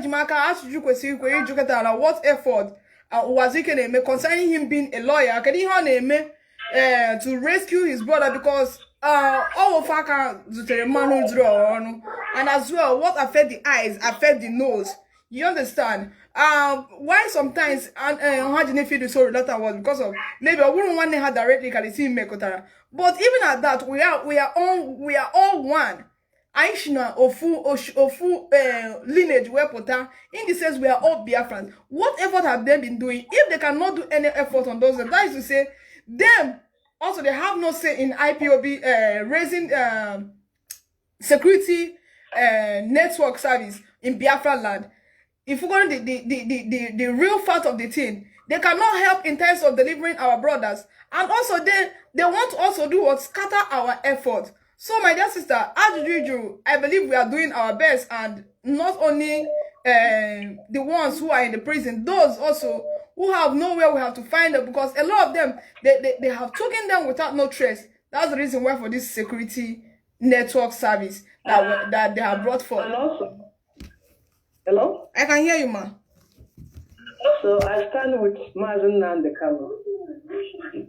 Jimaka asked you what effort Wazike made concerning him being a lawyer. Can he to rescue his brother because all of and as well what affect the eyes affect the nose. You understand? Why sometimes how did feel so that was because of maybe I wouldn't want to have directly can see Mekotara. But even at that, we are all one. Aishna ofu lineage where pota in the sense we are all Biafrans. What effort have they been doing? If they cannot do any effort on those, that is to say, them also they have no say in IPOB raising security network service in Biafra land. If we're going to the real fact of the thing, they cannot help in terms of delivering our brothers, and also they want to also do what scatter our effort. So my dear sister, as usual, I believe we are doing our best, and not only the ones who are in the prison, those also who have nowhere we have to find them, because a lot of them they have taken them without no trace. That's the reason why for this security network service that they have brought forth. And also, hello? I can hear you, ma. Also, I stand with Mazen Nandekano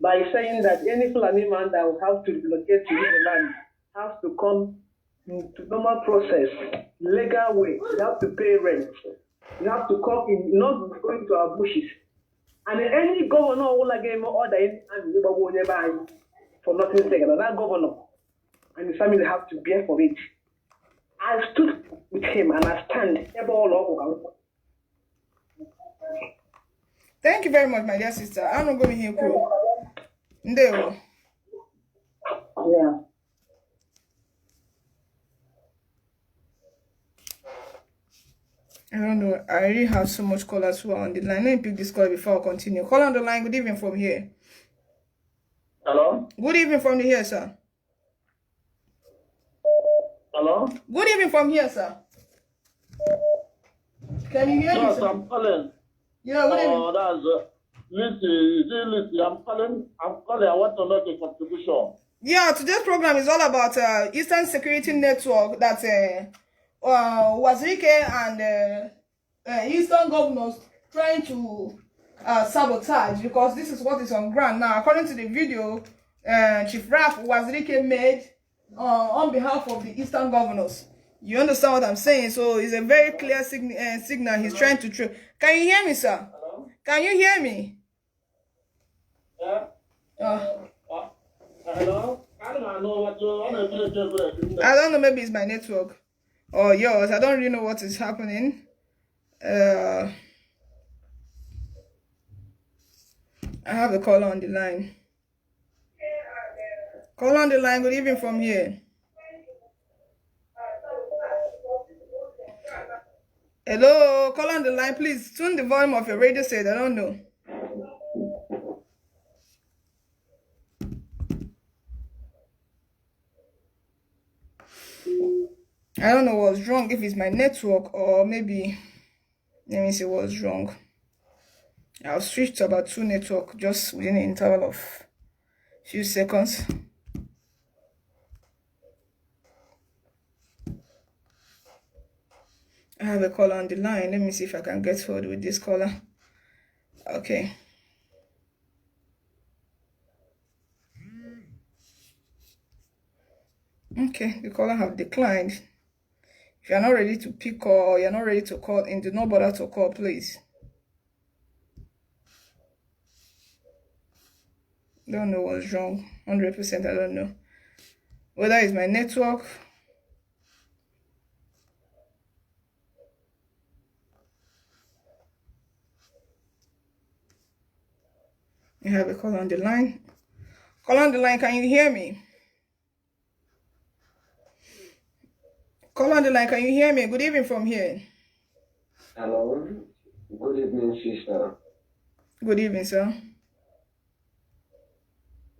by saying that any Fulani man that will have to relocate to the land has to come to normal process, legal way. You have to pay rent. You have to come in, not going to our bushes. And any governor will again order in and never for nothing sake. That governor and his family have to bear for it. I stood with him and I stand all over. Thank you very much, my dear sister. I'm not going to hear you. Ndeo. Yeah. I don't know. I already have so much callers who are on the line. Let me pick this call before I continue. Call on the line. Good evening from here. Hello? Good evening from here, sir. Hello? Good evening from here, sir. Can you hear me, Yes, sir? I'm calling. Yeah, good evening. Oh, that's Lizzy. I'm calling. I want to make a contribution. Yeah, today's program is all about Eastern Security Network that Wazirike and Eastern governors trying to sabotage, because this is what is on ground now. According to the video Chief Raf Wazirike made on behalf of the Eastern governors. You understand what I'm saying? So it's a very clear signal he's trying to throw. Can you hear me, sir? Hello? Can you hear me? Yeah? Hello? I don't know what you're I don't know, maybe it's my network or yours. I don't really know what is happening. I have a caller on the line. Call on the line. Good evening from here. Hello, call on the line, please. Tune the volume of your radio set. I don't know. I don't know what's wrong, if it's my network or maybe, let me see what's wrong. I'll switch to about 2 network just within an interval of few seconds. I have a caller on the line. Let me see if I can get hold with this caller. Okay. Okay, the caller have declined. If you're not ready to pick or you're not ready to call in, do not bother to call, please. Don't know what's wrong. 100%, I don't know. Whether it's my network. I have a call on the line. Call on the line, can you hear me? Call on the line, can you hear me? Good evening from here. Hello. Good evening, sister. Good evening, sir.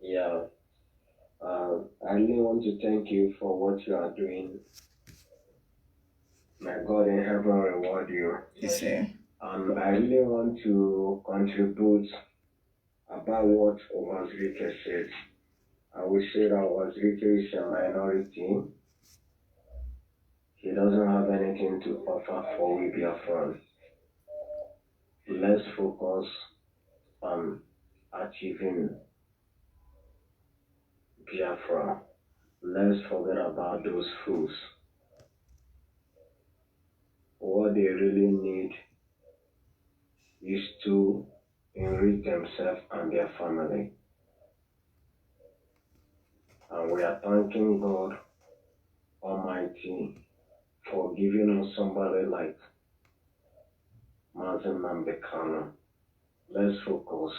Yeah. I really want to thank you for what you are doing. May God in heaven reward you. Yes, sir. I really want to contribute about what Wazirike said. I will say that Wazirike is a minority. He doesn't have anything to offer for we Biafran. Let's focus on achieving Biafra. Let's forget about those fools. What they really need is to enrich themselves and their family. And we are thanking God Almighty for giving us somebody like Mazen Nambekano. Let's focus.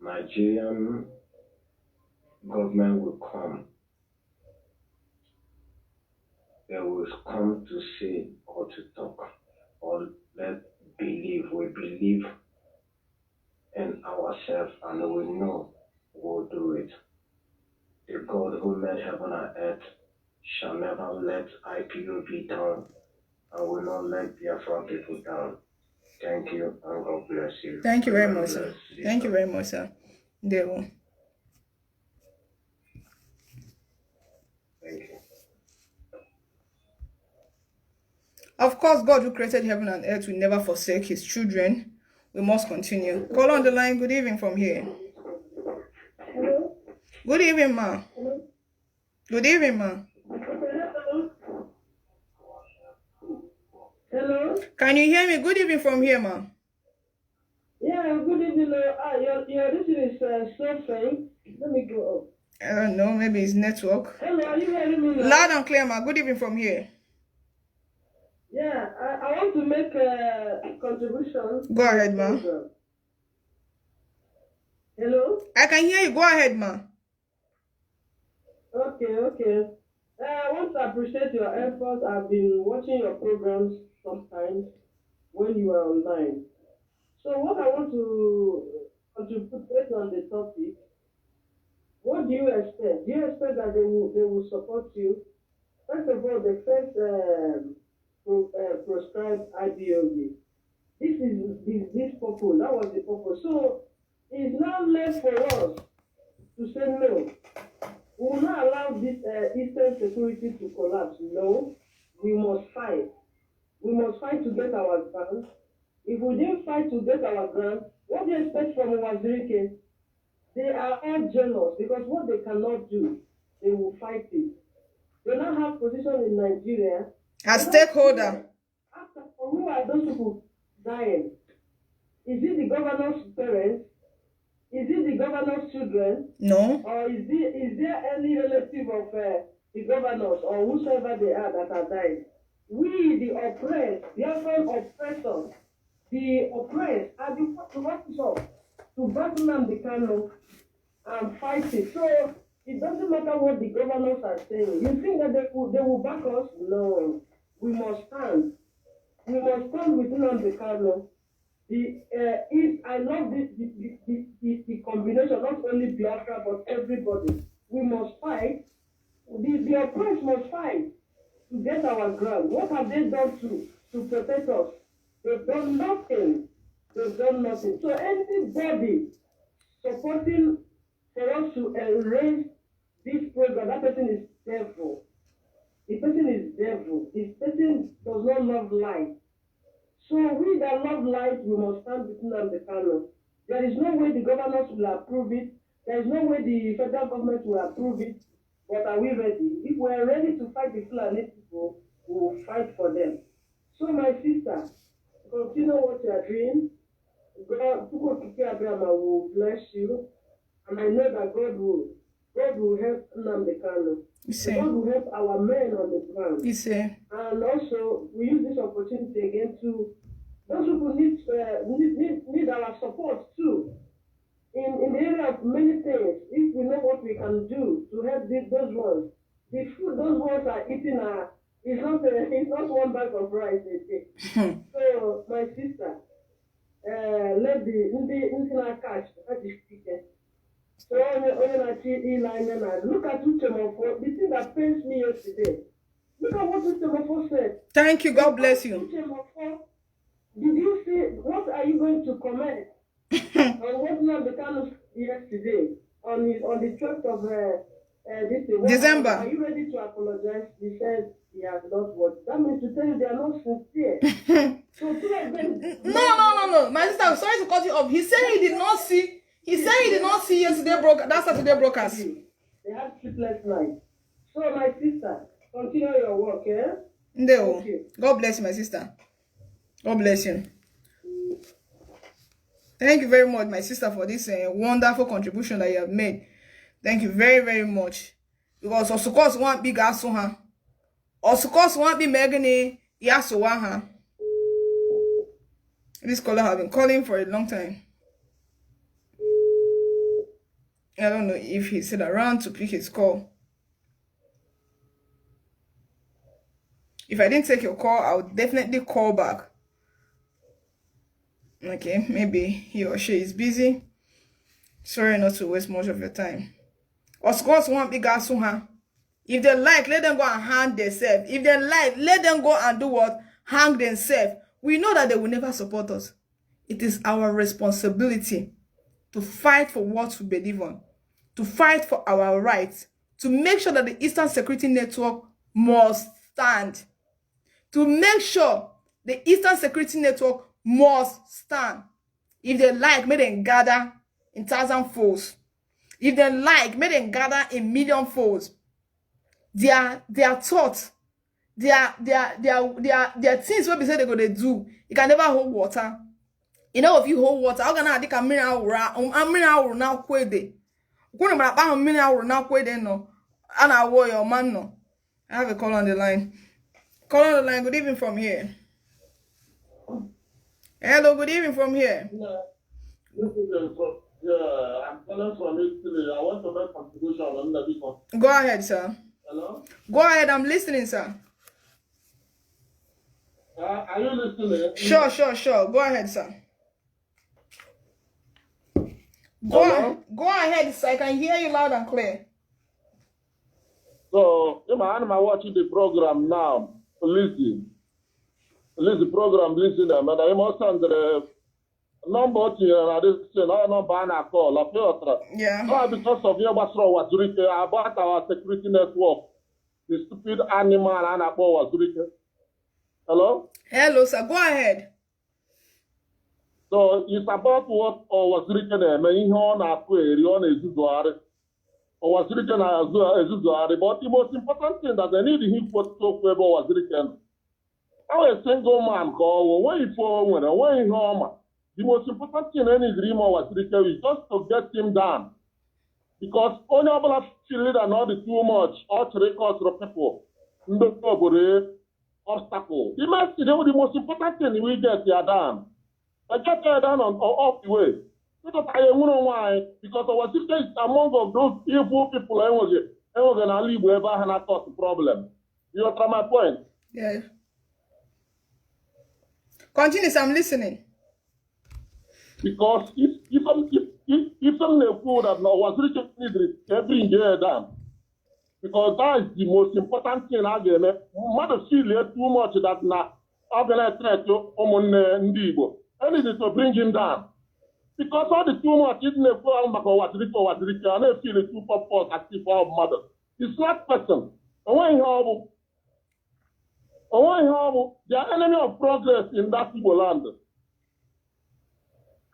Nigerian government will come. They will come to say or to talk or let believe. We believe in ourselves and we know we'll do it. The God who made heaven and earth shall never let IPOB down and will not let Biafra people down. Thank you and God bless you. Thank you very much, sir. Thank you very much, sir. They will. Thank you. Of course, God who created heaven and earth will never forsake his children. We must continue. Call on the line. Good evening from here. Hello? Good evening, ma. Hello? Good evening, ma. Hello? Hello? Can you hear me? Good evening from here, ma. Yeah, good evening. Your this is so faint. Let me go up. I don't know. Maybe it's network. Hello, are you hearing me now? Loud and clear, ma. Good evening from here. Yeah, I want to make a contribution. Go ahead, ma. Hello? I can hear you. Go ahead, ma. Okay. I want to appreciate your efforts. I've been watching your programs sometimes when you are online. So what I want to contribute based on the topic, what do you expect? Do you expect that they will support you? First of all, the first proscribed IBOB. This purpose. That was the purpose. So it's not left for us to say no. We will not allow this Eastern security to collapse. No, we must fight. We must fight to get our grant. If we didn't fight to get our grant, what do you expect from Wazirike? They are all jealous because what they cannot do, they will fight it. They now have position in Nigeria. As stakeholder. After, who are those people dying? Is it the governor's parents? Is it the governor's children? No. Or is there any relative of the governors or whosoever they are that are dying? We, the oppressed, the actual oppressors, the oppressed are the ones to battle and the candle and fight it. So it doesn't matter what the governors are saying. You think that they will back us? No. We must stand. We must stand with the candle. I love the combination, not only Biafra, but everybody. We must fight. The oppressed must fight to get our ground. What have they done to protect us? They've done nothing. They've done nothing. So anybody supporting for us to erase this program, that person is devil. The person is devil. This person does not love life. So we that love life, we must stand between them the panel. There is no way the governors will approve it. There is no way the federal government will approve it. But are we ready? If we are ready to fight the Fulani people, we will fight for them. So my sister, continue what you are doing. God will bless you. And I know that God will help Nnamdi Kanu. God will help our men on the ground. And also, we use this opportunity again to, those people need our support too. In the area of many things, if we know what we can do to help those ones. The food those ones are eating it's not one bag of rice they take. So, my sister, let the catch the speaker. So look at Uchemofo. The thing that pains me yesterday. Look at what Uchemofo said. Thank you. God bless you. Uchemofo, did you see what are you going to comment on what Nnamdi Kanu yesterday on the 12th of this December? Are you ready to apologize? He said he has not watched. That means to tell you they are not sincere. So No. My sister, I'm sorry to cut you off. He said he did not see. He said he did not see that Saturday broadcast. They had sleepless nights. So my sister, continue your work, eh? No. God bless you, my sister. God bless you. Thank you very much, my sister, for this wonderful contribution that you have made. Thank you very, very much. Because of course one big asuha. Of course one big megane yasuwaha. This caller has been calling for a long time. I don't know if he's still around to pick his call. If I didn't take your call, I would definitely call back. Okay, maybe he or she is busy. Sorry not to waste much of your time. Of course, one big asuha. If they like, let them go and hang themselves. If they like, let them go and do what? Hang themselves. We know that they will never support us. It is our responsibility to fight for what we believe on, to fight for our rights, to make sure that the Eastern Security Network must stand, to make sure the Eastern Security Network must stand. If they like, may they gather in 1,000 folds. If they like, may they gather in million folds. Their thoughts, their things what we say they're gonna do, you can never hold water. You know, if you hold water, how can I take a minute now kwede? No. And I war your man no. I have a call on the line. Call on the line. Good evening from here. Hello, good evening from here. I'm calling from Italy. I want to make contribution on the people. Go ahead, sir. Hello? Go ahead, I'm listening, sir. Are you listening? Sure. Go ahead, sir. Go ahead, sir. I can hear you loud and clear. So, I'm watching the program now. Lizzy program, listen, and I must under number this number I call. Yeah. Because of your was about our security network. The stupid animal and I was Hello? Hello, sir. Go ahead. So it's about what was written on our query on Ezuzuari. Or was written as Ezuzuari. But the most important thing that they need him for so was written. How a single man call away for when away home. The most important thing any dream was written is just to get him down. Because only about children are not too much or to record of people. No obstacle. The most important thing we get here down. I get her down on off the way. Because I don't know why. Because our sister is among of those evil people I was gonna leave wherever and I thought the problem. You understand my point? Yeah. Continue, I'm listening. Because if some food that was written every year down. Because that is the most important thing I get. Mother feel too much that now I'm gonna threat to Igbo. I need to bring him down. Because all the too much isn't a problem about and I feel it too purpose as if all mother. It's not person. And when they are enemy of progress in that Igbo land.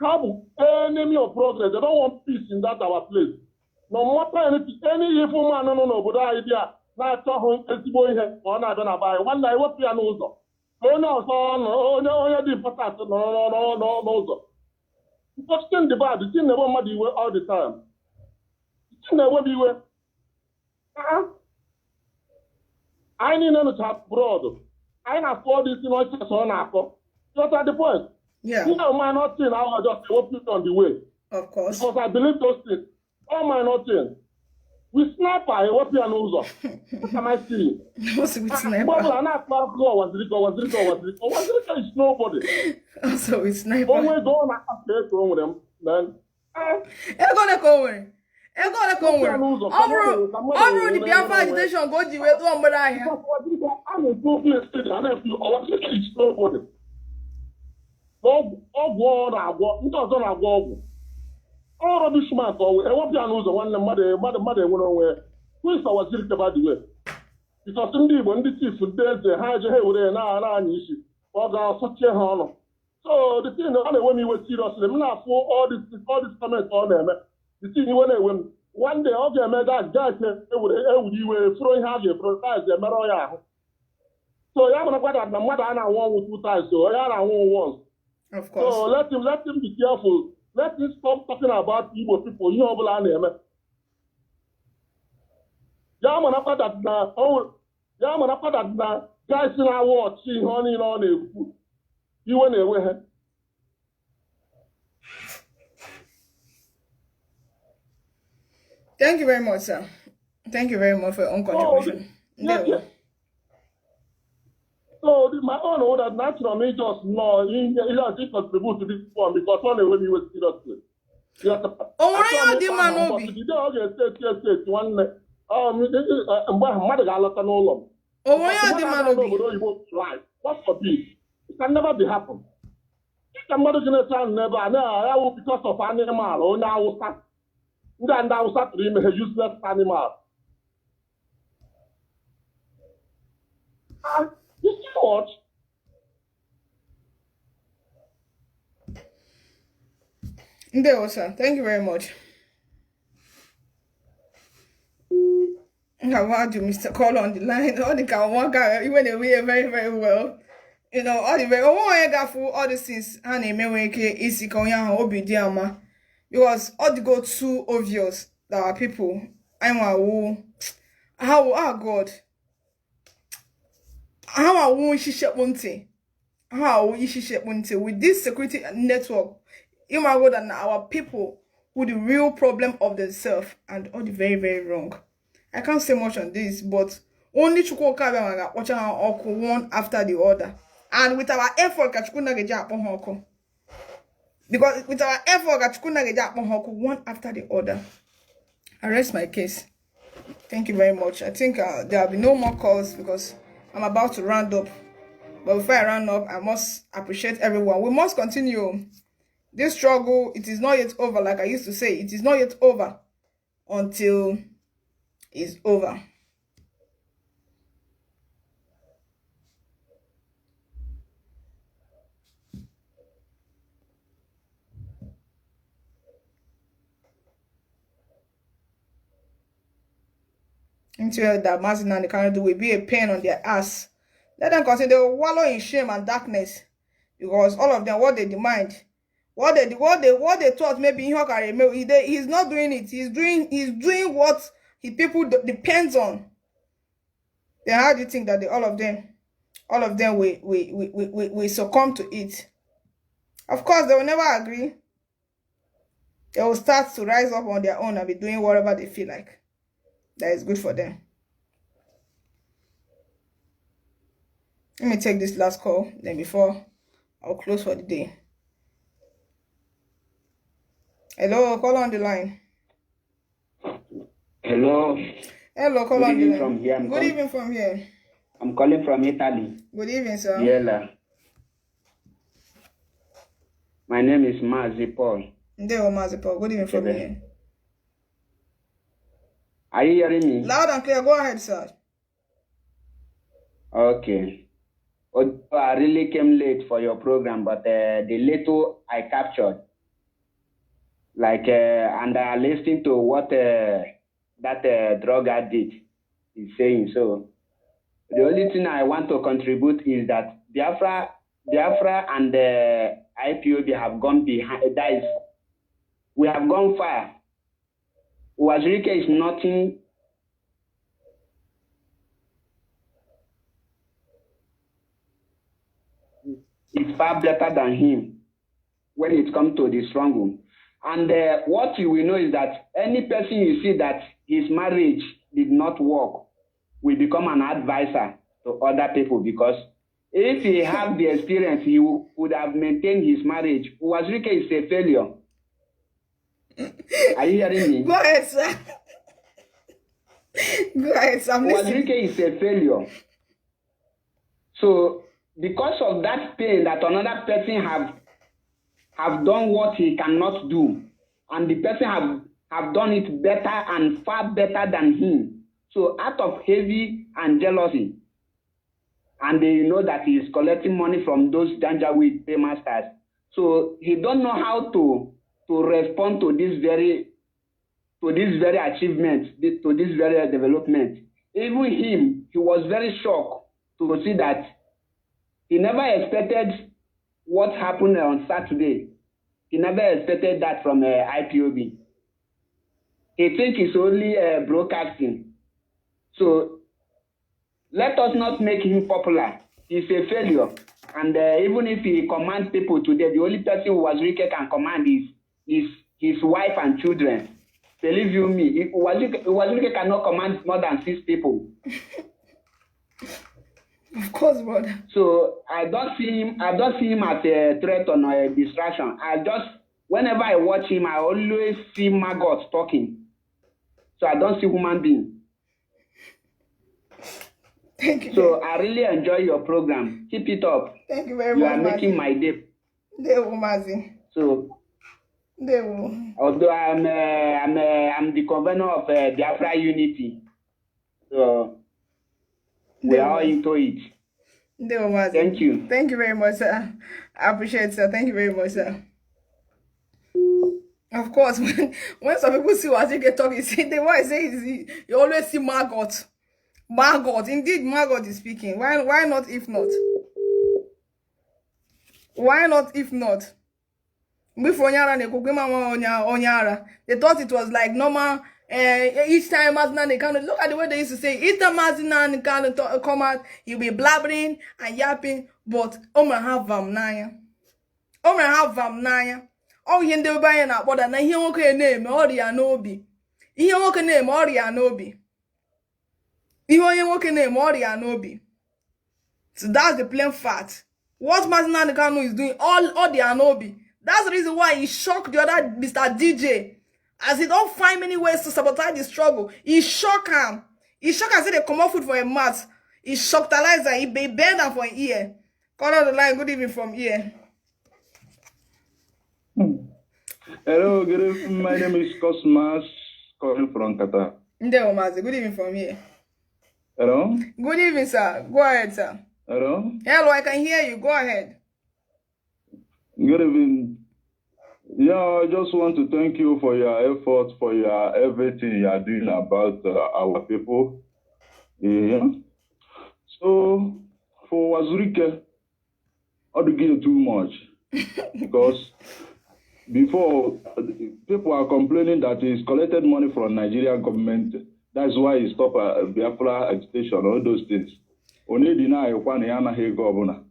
How enemy of progress? They don't want peace in that our place. No matter anything, any evil man no but idea na achọ ezigbo ihe ọ na-abịa na baa nwanne anyị wepụ ya n'ụzọ onye ọzọ onye dị important n'ụzọ because thing the bad thing na-ewe mmadụ iwe all the time thing na-ewebi iwe anyị niile nụcha abroad anyị na-afụ all this nonsense ọ na-akọ just at the point. Yeah. You know, minor thing, I will just open it on the way. Of course. Because I believe those things. All minor things. We sniper, what we are not. What am I saying? Also with sniper. Is nobody. Also with sniper. Always go on with them, then. It's gonna go in. It's gonna go in. Over the Biafra agitation, go the way to Umbrella. I'm a two place state, and if you are nobody. Ọgwụ ọ na-agwọ ndị ọzọ na-agwọ ọgwụ ọrụ dị smart ọwụ ewepụ ya n'ụzọ nwanne mmadụ enwere onwe kwesa waziri keba dị wee bikọs ndị Igbo ndị chief ndị eze ha eje ha ewere ya na-anya isi ọ ga-asụchie ha ọnụ so the thing ọ na-enwe m iwe seriously m na-afụ all this comment ọ na-eme the thing iwe na-ewe m one day ọ ga-eme gaasị ewere iwe furo ihe a ga-eprotaiz emerọ ya ahụ so ya mara kwada na mmadụ a na-anwụ ọnwụ two times so ya na-anwụ once. Of course. So let him be careful. Let him stop talking about Igbo people. You know what I mean? Yaman after that now, guys in our watch, see honey on a food. You went away. Thank you very much, sir. Thank you very much for your own contribution. Yeah. So my own order naturally just know he has to contribute to this one because one when he was seriously. Yes. Oh, the man will be. Mother Galata no long. Oh, the man will be. What for this? It can never be happen. Somebody gonna sound never because of animal or now start. Then I will start to him a useless animal. You see what? There, sir. Thank you very much. How are you, Mr. Call on the line? All the guy, even the way very, very well. You know, all the way. I got for all the things. And easy because all the go too obvious that our people. How God. How are we with this security network? You might go that our people with the real problem of themselves and all the very, very wrong. I can't say much on this, but only Chuko Kabe watching our one after the other. And with our effort, because with our effort, one after the other. I rest my case. Thank you very much. I think there will be no more calls because I'm about to round up. But before I round up, I must appreciate everyone. We must continue. This struggle, it is not yet over. Like I used to say, it is not yet over until it's over. Until that Mazin and the Canada will be a pain on their ass. Let them continue. They will wallow in shame and darkness. Because all of them, what they demand, what they thought maybe he's not doing it. He's doing what his people depends on. Then how do you think that all of them will succumb to it? Of course, they will never agree. They will start to rise up on their own and be doing whatever they feel like. That is good for them. Let me take this last call, then before I'll close for the day. Hello, call on the line. Hello. Hello, Good evening Colombian. from here. Good evening from here. I'm calling from Italy. Good evening, sir. Biella. My name is Mazi Paul. Ndeo Mazipo. Good evening from here. Are you hearing me? Loud and clear. Go ahead, sir. Okay. Although I really came late for your program, but the little I captured, and I listened to what that drug addict is saying. So the only thing I want to contribute is that Biafra and the IPOB have gone behind. That is, we have gone far. Wazirike is nothing. It's far better than him when it comes to the struggle. And what you will know is that any person you see that his marriage did not work will become an advisor to other people, because if he had the experience, he would have maintained his marriage. Wazirike is a failure. Are you hearing me? Go ahead, sir. Go ahead, sir. Wazirike is a failure. So, because of that pain that another person have done what he cannot do, and the person have done it better and far better than him. So, out of heavy and jealousy, and they know that he is collecting money from those Janjaweed paymasters. So, he don't know how to respond to this very achievement, to this very development. Even him, he was very shocked to see that he never expected what happened on Saturday. He never expected that from IPOB. He thinks it's only broadcasting. So let us not make him popular. He's a failure. And even if he commands people today, the only person who Wazirike can command is his wife and children. Believe you me, Wazirike cannot command more than 6 people. Of course, brother. So I don't see him as a threat or a distraction. Whenever I watch him, I always see maggots talking. So I don't see human being. Thank you. So I really enjoy your program. Keep it up. Thank you very much. You are making my day. So although I'm the convener of Biafra Unity. So we are all into it. Thank you. Thank you very much, sir. I appreciate it, sir. Thank you very much, sir. Of course, when some people see what you get talking, they want to say you always see Margot. Margot, indeed, Margot is speaking. Why not if not? Why not if not? Before Onyara, they thought it was like normal. Each time Mazina they kind of look at the way they used to say. Each time Mazina kind of come out, he'll be blabbering and yapping. But Omer have Naya. Omer have Naya. Oh, he ended by na but na he okay name Oria Nobi. He okay name Oria Nobi. He okay name Oria Nobi. So that's the plain fact. What Mazina Kanu is doing, all the Anobi. That's the reason why he shocked the other Mr. DJ. As he don't find many ways to sabotage the struggle. He shocked him. He shocked and said they come off food for a mat. He shocked Eliza. He bent down for an ear. Call on the line. Good evening from here. Hello, good evening. My name is Cosmas, calling from Qatar. Good evening from here. Hello? Good evening, sir. Go ahead, sir. Hello? Hello, I can hear you. Go ahead. Good evening. Yeah, I just want to thank you for your efforts, for your everything you are doing about our people. Yeah. So, for Wazirike, I don't give too much. Because before, people are complaining that he's collected money from Nigerian government. That's why he stopped Biafra agitation, all those things. Only deny Yana Hey Governor.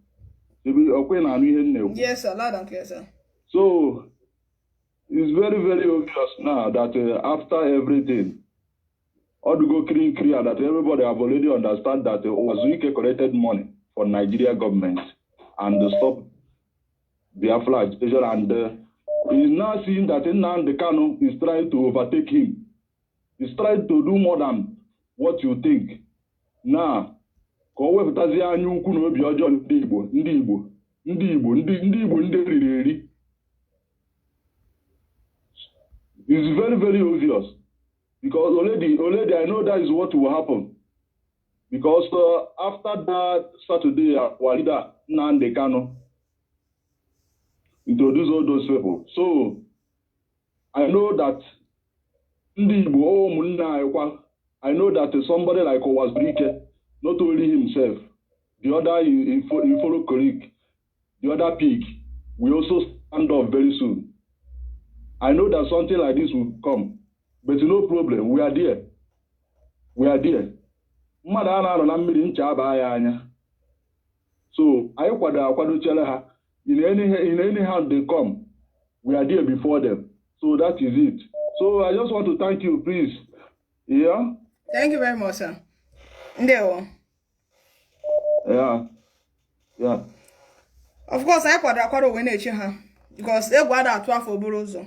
Yes, sir, loud and clear, sir. So, it's very, very obvious now that after everything, all the go clear that everybody have already understand that Wazirike collected money from Nigeria government and stop Biafra agitation, and he's now seeing that Nnamdi Kanu is trying to overtake him. He's trying to do more than what you think. Now, ka o wepụtazie anya ukwu na obi ọjọọ ndị Igbo ndị riri eri. It's very, very obvious. Because already I know that is what will happen. Because after that Saturday, our leader, Nnamdi Kanu, introduced all those people. So, I know that I know that somebody like Owazbrike, not only himself, the other in follow Korik, the other pig, will also stand up very soon. I know that something like this will come, but no problem. We are there. We are there. So I in any hand they come, we are there before them. So that is it. So I just want to thank you, please. Yeah. Thank you very much, sir. Ndeo. Yeah. Yeah. Of course, I kwado when ha because they go at 12 for Borozo.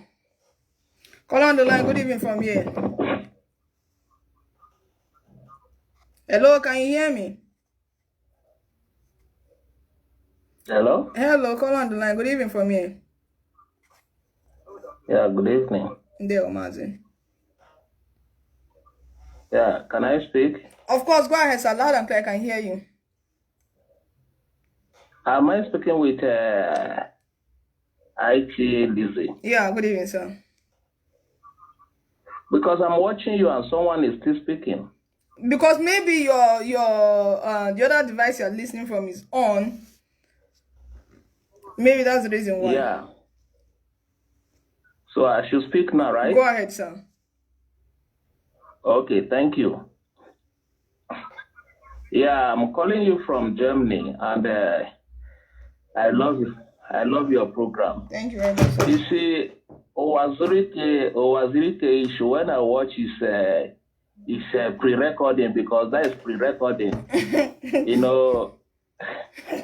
Call on the line. Good evening from here. Hello, can you hear me? Hello? Hello, call on the line. Good evening from here. Yeah, good evening. Ndeo Mazin. Yeah, can I speak? Of course, go ahead, sir. Loud and clear, I can hear you. Am I speaking with IT Lizzy? Yeah, good evening, sir. Because I'm watching you and someone is still speaking. Because maybe your the other device you're listening from is on. Maybe that's the reason why. Yeah. So I should speak now, right? Go ahead, sir. Okay, thank you. Yeah, I'm calling you from Germany, and I love you. I love your program. Thank you very much, sir. You see, Owazirike issue, when I watch his pre-recording, because that is pre-recording. You know,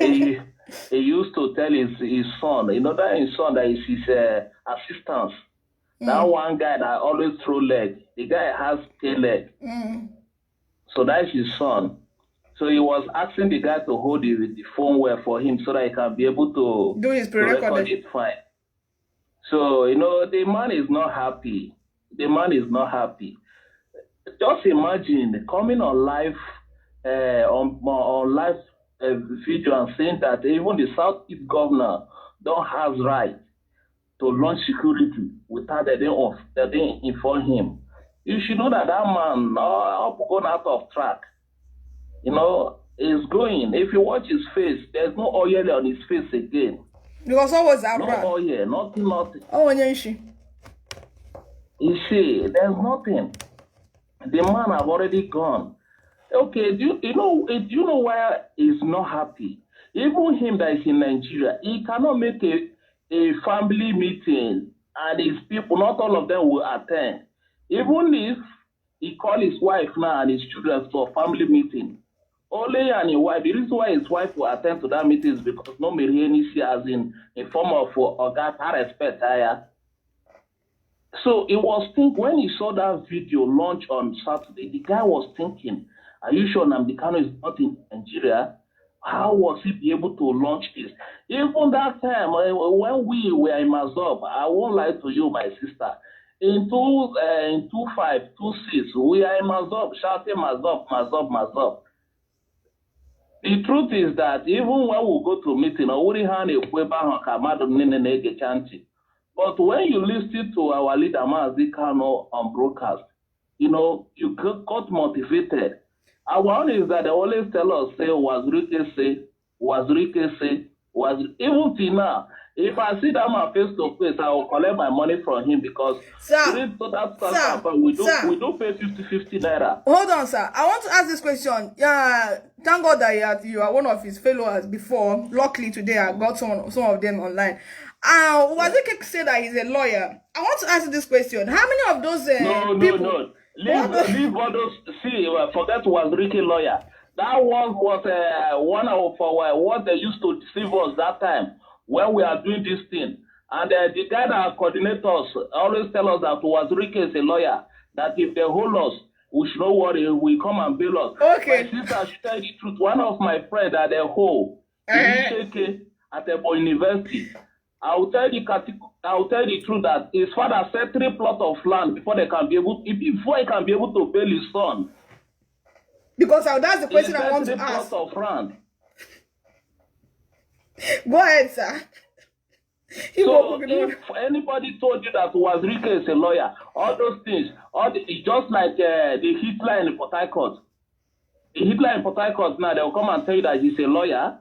he used to tell his son, that his son that is his assistant. That one guy that always throw leg. The guy has tail leg. So that's his son. So he was asking the guy to hold the phone well for him so that he can be able to do his record it fine. So, the man is not happy. The man is not happy. Just imagine coming on live on live video and saying that even the Southeast governor don't have right to launch security without they didn't inform him. You should know that man gone out of track. Is going. If you watch his face, there's no oil on his face again. Because what was that? No oil, nothing. Oh, yeah, she. You see, there's nothing. The man have already gone. Okay, do you know why he's not happy? Even him that is in Nigeria, he cannot make a family meeting and his people, not all of them will attend. Even if he call his wife now and his children for family meeting, only and his wife, the reason why his wife will attend to that meeting is because no Merieni as in form of Oga, I respect her. So it was when he saw that video launch on Saturday, the guy was thinking, are you sure Nnamdi Kanu is not in Nigeria? How was he be able to launch this? Even that time, when we were in Mazub, I won't lie to you, my sister, in 25, 26, we are in Mazub, shouting Mazub. The truth is that even when we go to meeting, but when you listen to our leader, Nnamdi Kanu, on broadcast, you got motivated. Our own is that they always tell us, Wazirike say, even till now, if I see that man face to face, I will collect my money from him because we do pay 50 naira. Hold on, sir. I want to ask this question. Yeah, thank God that you are one of his followers before. Luckily today I got some of them online. Wazirike said that he's a lawyer. I want to ask you this question. How many of those people? No. Leave all those. See, forget Wazirike lawyer. That one was one of what they used to deceive us that time when we are doing this thing. And the guy that coordinates us always tell us that Wazirike is a lawyer. That if they hold us, we should not worry, we come and bail us. Okay. My sister, should tell you the truth. One of my friends at the hole, at the university, I will tell the truth that his father said 3 plots of land before he can be able to bail his son. Because that's the question I want to ask. 3 plots of land. Go ahead, sir. So if anybody told you that Wazirike is a lawyer, all those things, it's just like the Hitler in Port Harcourt. The Hitler in Port Harcourt now, they will come and tell you that he's a lawyer.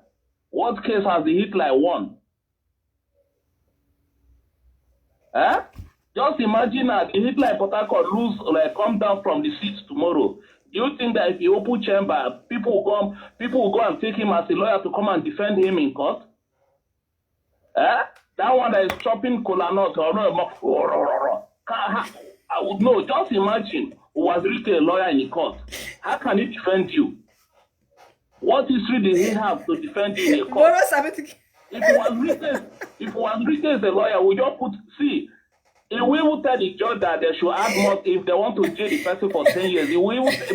What case has the Hitler won? Just imagine that the Hitler in Port Harcourt come down from the seats tomorrow. Do you think that if he open chamber, people will go and take him as a lawyer to come and defend him in court? That one that is chopping kola nut I would know. Just imagine, was really a lawyer in the court. How can he defend you? What history did he have to defend you in a court? If Wazirike is a lawyer, we just we will tell the judge that they should add more if they want to jail the person for 10 years.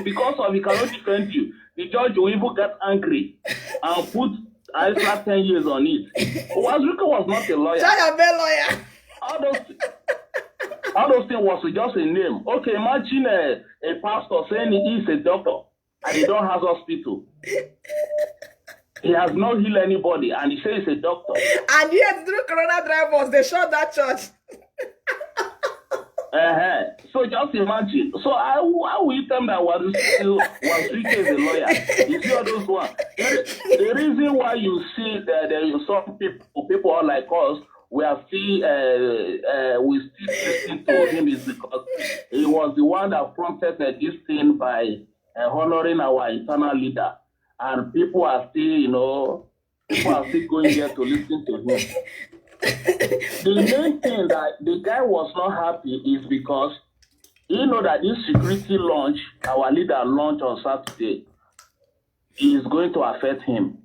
Because he cannot defend you, the judge will even get angry and put extra 10 years on it. Wazirike was not a lawyer. All those things was just a name. Okay, imagine a pastor saying he is a doctor and he don't have hospital. He has not healed anybody and he says he's a doctor. And yet, through Corona drivers, they shot that church. So just imagine. So how will you tell me that Wazirike is a lawyer? You see all those ones. The reason why you see that there is some people are like us, we still listening to him is because he was the one that prompted this thing by honoring our internal leader. And people are still, going there to listen to him. The main thing that the guy was not happy is because he know that this security launch, our leader launched on Saturday, is going to affect him.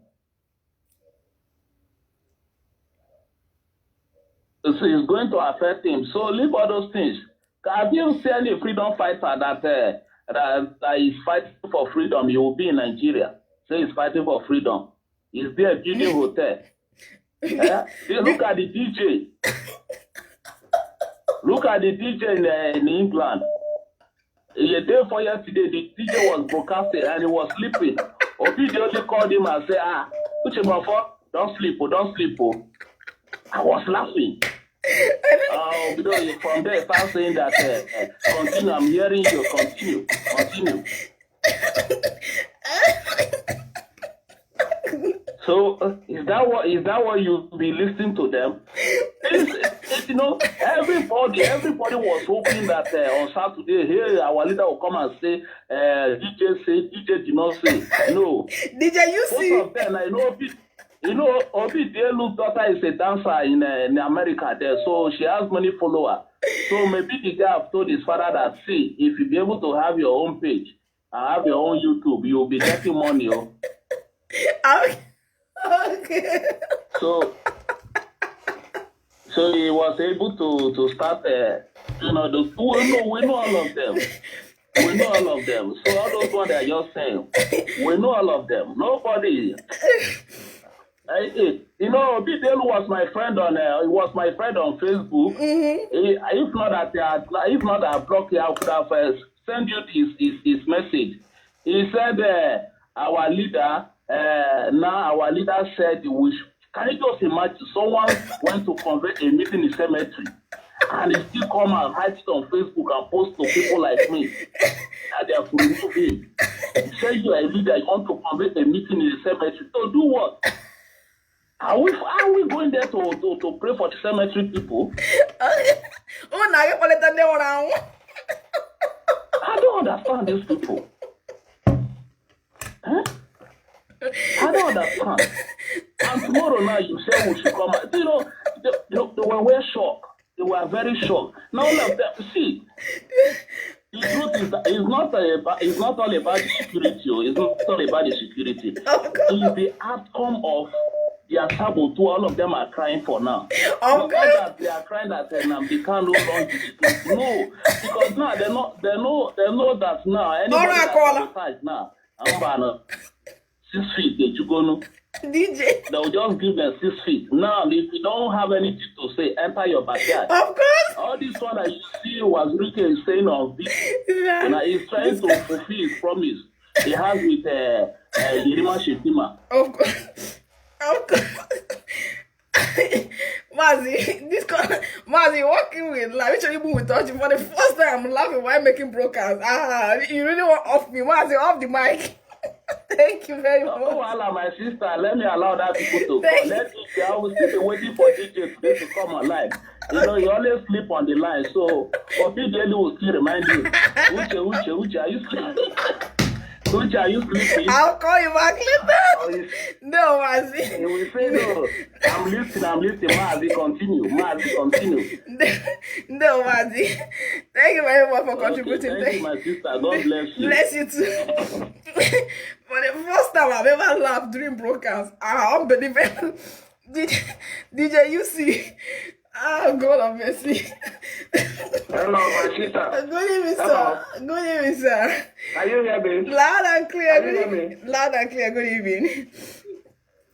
So it's going to affect him. So leave all those things. Have you seen any freedom fighter that is fighting for freedom? He will be in Nigeria. So he's fighting for freedom. He's there building hotel. Look at the DJ. Look at the DJ in England. A day for yesterday, the DJ was broadcasting and he was sleeping. Obi only called him and said, don't sleep, oh. I was laughing. From there, start saying that, continue, I'm hearing you, continue. So is that what you be listening to them? Everybody was hoping that on Saturday, here our leader will come and say, DJ did not say. No. DJ, you see? Both of them, I know, Obi Delu's daughter is a dancer in America there, so she has many followers. So maybe the guy have told his father that, see, if you be able to have your own page and have your own YouTube, you'll be getting money. Okay. So he was able to start, we know all of them. We know all of them. So all those ones that are just saying, we know all of them. Nobody. Bidelu was my friend on. He was my friend on Facebook. If not that I blocked him, I could have sent you his message. He said, our leader. Now our leader said, can you just imagine someone went to convert a meeting in cemetery and he still come and write it on Facebook and post to people like me that they have to remove him. He said you are a leader, you want to convert a meeting in the cemetery. So do what? Are we going there to pray for the cemetery people? I don't understand these people. I don't understand. And tomorrow now you say we should come out. They were shocked. They were very shocked. Now all of them, see, the truth is that it's not all about the security. It's not all about the security. It's the outcome of their saboteur, all of them are crying for now. Oh, Not that they are crying that they can't no longer no, because now they know that now anybody that sabotage now, I'm gonna 6 feet they go no. DJ. They'll just give them 6 feet. Now, if you don't have anything to say, enter your backyard. Of course. All this one that you see was Ricky is saying on video. Yeah. And he's trying to fulfill his promise he has with Irima Shetima. Of course. Of course. Mazi, working with life, which even with touching for the first time, I'm laughing while making broadcast. You really want off me, Mazi, off the mic. Thank you very much. Oh, Allah, my sister, let me allow that people to come. Let me I will still be waiting for DJ today to come online. You know, you always sleep on the line, so DJ will still remind you. Uche, are you sleeping? Uche, are you sleeping? I'll call you back later. No, Mazi. He will say no. I'm listening. Mazi, continue. No, Mazi. Thank you very much for contributing. Thank you, my sister. God bless you. Bless you too. For the first time I've ever laughed during broadcast, unbelievable. DJ, you see. Oh, God of mercy. Hello, my sister. Good evening, sir. Good evening, sir. Are you here, babe? Loud and clear. Are you hear me? Loud and clear. Good evening.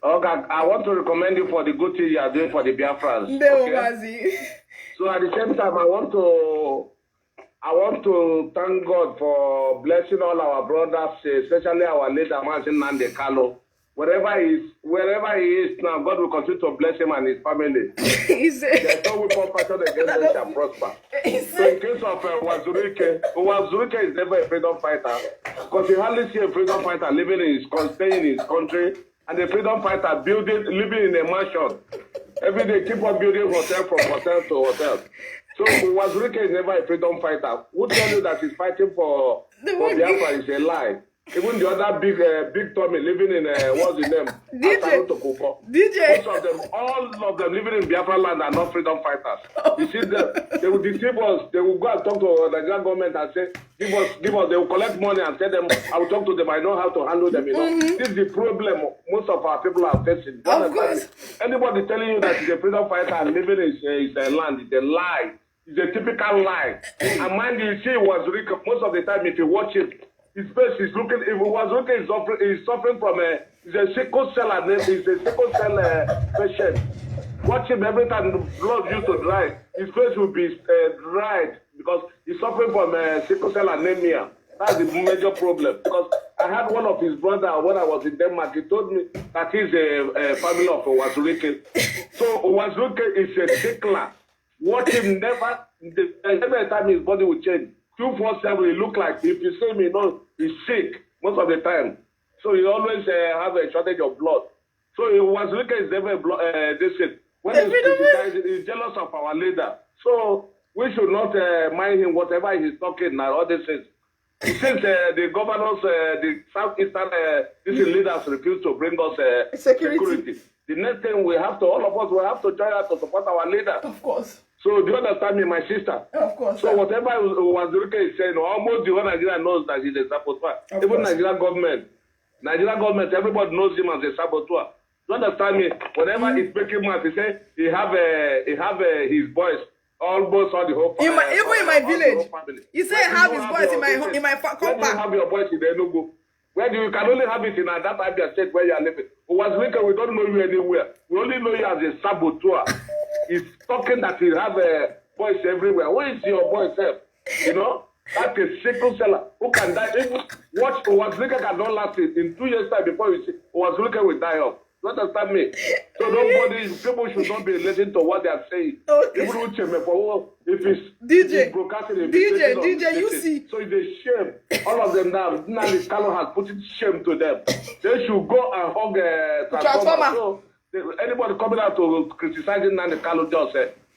Okay, I want to recommend you for the good thing you are doing for the Biafrans. Okay? So at the same time, I want to thank God for blessing all our brothers, especially our leader, Martin Nande Kalo. Wherever he is now, God will continue to bless him and his family. There's no weapon fashioned against them shall prosper. So in case of Wazurike is never a freedom fighter, because you hardly see a freedom fighter staying in his country, and a freedom fighter living in a mansion. Every day, keep on building hotel from hotel to hotel. So Wazurike is never a freedom fighter. Who tell you that he's fighting for Biafra is a lie. Even the other big Tommy living in what's his name? DJ. Most of them, all of them living in Biafra land are not freedom fighters. You see them, they will deceive us. They will go and talk to the Nigerian government and say, give us. They will collect money and tell them, I will talk to them. I know how to handle them. You know, this is the problem most of our people are facing. Of course. Anybody telling you that he's a freedom fighter and living in his land is a lie. It's a typical lie. And mind you, see, most of the time, if you watch it, his face is looking. If Wazurike is suffering from he's a sickle cell patient. Watch him every time the blood used to dry. His face will be dried because he's suffering from sickle cell anemia. That's the major problem. Because I had one of his brothers when I was in Denmark. He told me that he's a family of Wazurike. So Wazurike is a sickler. Watch him every time his body will change. 247, he look like, if you see me, you know, he's sick most of the time. So he always have a shortage of blood. So he was looking at never when he's jealous of our leader. So we should not mind him, whatever he's talking now, all this is. Since the governors, the Southeastern leaders refuse to bring us security, the next thing all of us will have to join us to support our leader. Of course. So do you understand me, my sister? Of course. So whatever Wazurike is saying, almost the whole Nigeria knows that he's a saboteur. Even Nigerian government, everybody knows him as a saboteur. Do you understand me? Whenever he's making money, he say he have his boys. Almost all the whole family. Even in my village. You say I have his boys in my compound. Where do you have your boys in the Enugu? Where do you can only have it in that Abia state where you are living? Wazurike, we don't know you anywhere. We only know you as a saboteur. He's talking that he have boys everywhere. Where is your boy self? You know? That's a sickle seller who can die. Watch Wazurike cannot last it. In 2 years' time before you see, Wazurike will die off. You understand me? So people should not be listening to what they are saying. Okay. If it's DJ, broadcasting, DJ, you see. So it's a shame. All of them now, this Kalo has put it shame to them. They should go and hug Transformer. So anybody coming out to criticizing Nande Kalo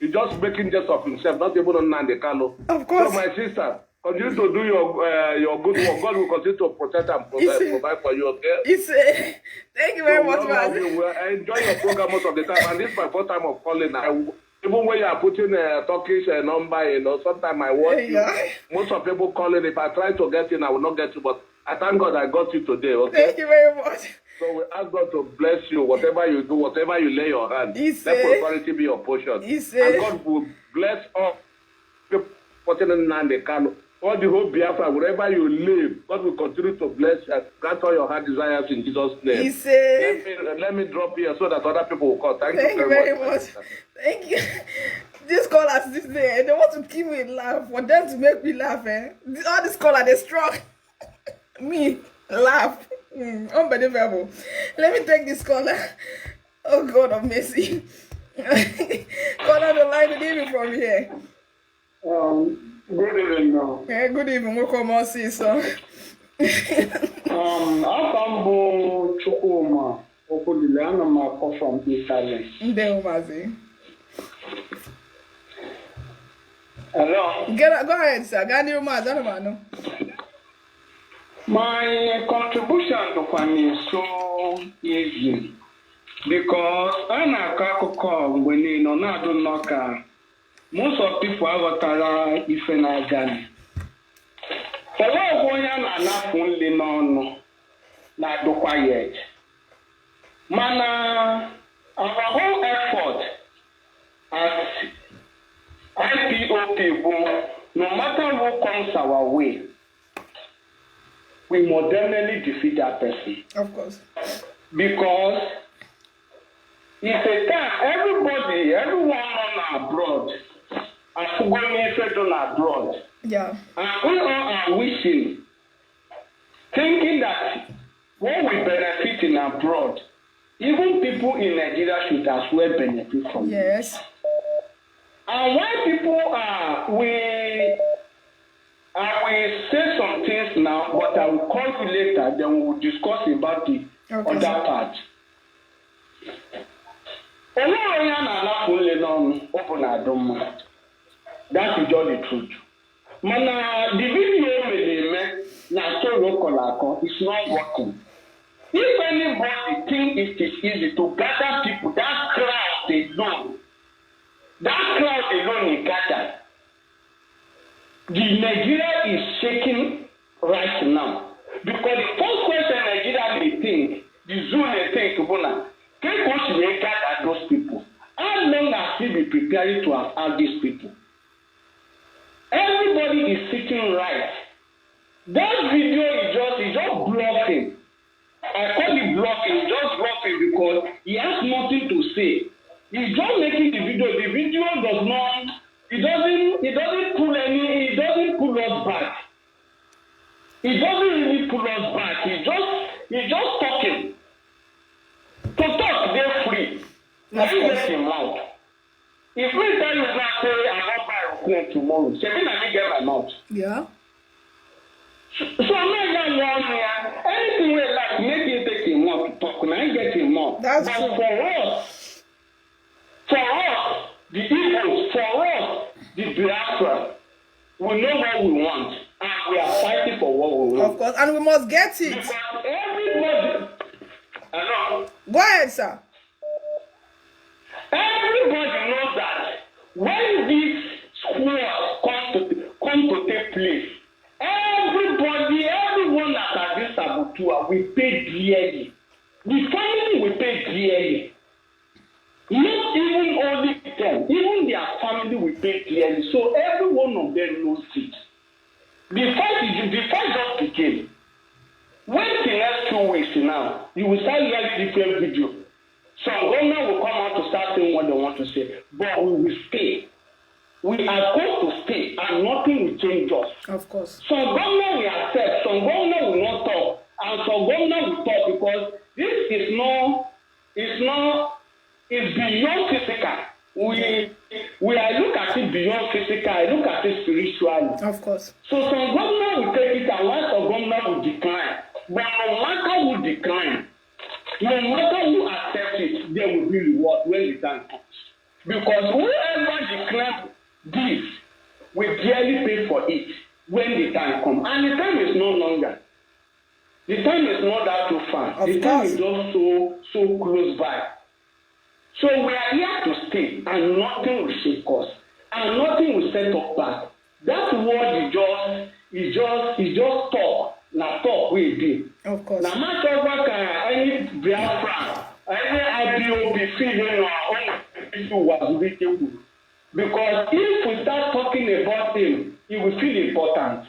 he's just making jest of himself, not even on Nande Kalo. Of course. So my sister, continue to do your good work. God will continue to protect and provide for you, okay? Thank you very much, man. I enjoy your program most of the time, and this is my first time of calling. Even when you are putting a Turkish number, you know, sometimes I watch you. Most of people calling. If I try to get in, I will not get you, but I thank God I got you today, okay? Thank you very much. So we ask God to bless you, whatever you do, whatever you lay your hand. Let prosperity be your portion. And God will bless all the all the whole Biafra, wherever you live, God will continue to bless and grant all your heart desires in Jesus' name. Let me drop here so that other people will call. Thank you very much. Thank you. These callers this day, they want to keep me laugh. For them to make me laugh, all these callers, they strong. Me, laugh. Unbelievable. Let me take this caller. Oh, God of mercy. Caller the line, good evening from here. Good evening now. Yeah, good evening. Welcome on, see so. Akambo Chukuma, Okulilana Marco from Italy. Hello. Go ahead, sir. My contribution to Kwame is so easy because I'm a Kakoko when you know not do knock. Most of people have a Ifenagani. For what one and not only no, not do quiet. Mana, our whole effort as IPO people, no matter what comes our way, we must definitely defeat that person. Of course. Because it's a time, everyone on abroad, are going abroad. Yeah. And we all are wishing, thinking that when we benefit in abroad, even people in Nigeria should as well benefit from it. Yes. And why people are, we say some things now, but I will call you later, then we will discuss about the other part. That is just the truth. Mana, the video na so local is not working. If anybody think it is easy to gather people, that crowd alone is gathered. The Nigeria is shaking right now. Because the first question Nigeria may think, the zoo may think, people should gather those people. How long has he been preparing to have these people? Everybody is sitting right. That video is just bluffing. I call it bluffing, just bluffing because he has nothing to say. He's just making the video. The video does not, it doesn't pull us back. It doesn't really pull us back. He's just talking. To talk, they're free. Now you get him out. If we tell you not say I'm not buy a plane tomorrow, say me let me get my mouth. Yeah. So I'm not young one here. Anything we like, make him take him more to talk. Now I get him more. That's but true. For us, the Igbos, for us, the Biafra, we know what we want, and we are fighting for what we want. Of course, and we must get it. Because everybody, hello. Go ahead, sir. Everybody knows that when this squad come to take place, everyone that has this saboteur will pay dearly. The family will pay dearly. Not even only them, even their family will pay dearly. So every one of them knows it. The fight just began. When the next 2 weeks now, you will start hearing different videos. Some government will come out to start saying what they want to say, but we will stay. We are going to stay, and nothing will change us. Of course. Some government will accept, some government will not talk, and some government will talk because this is beyond physical. We are look at it beyond physical. I look at it spiritually. Of course. So some government will take it, and while some government will decline. But no matter who decline, no matter who accepts it, there will be reward when the time comes. Because whoever declares this will dearly pay for it when the time comes. And the time is no longer. The time is not that too far. The time is just so close by. So we are here to stay, and nothing will shake us, and nothing will set us back. That word is just talk. na talk we dey. Of course. Na much over any Biafra, any IPOB feeling our own issue was reachable. Because if we start talking about him, he will feel important.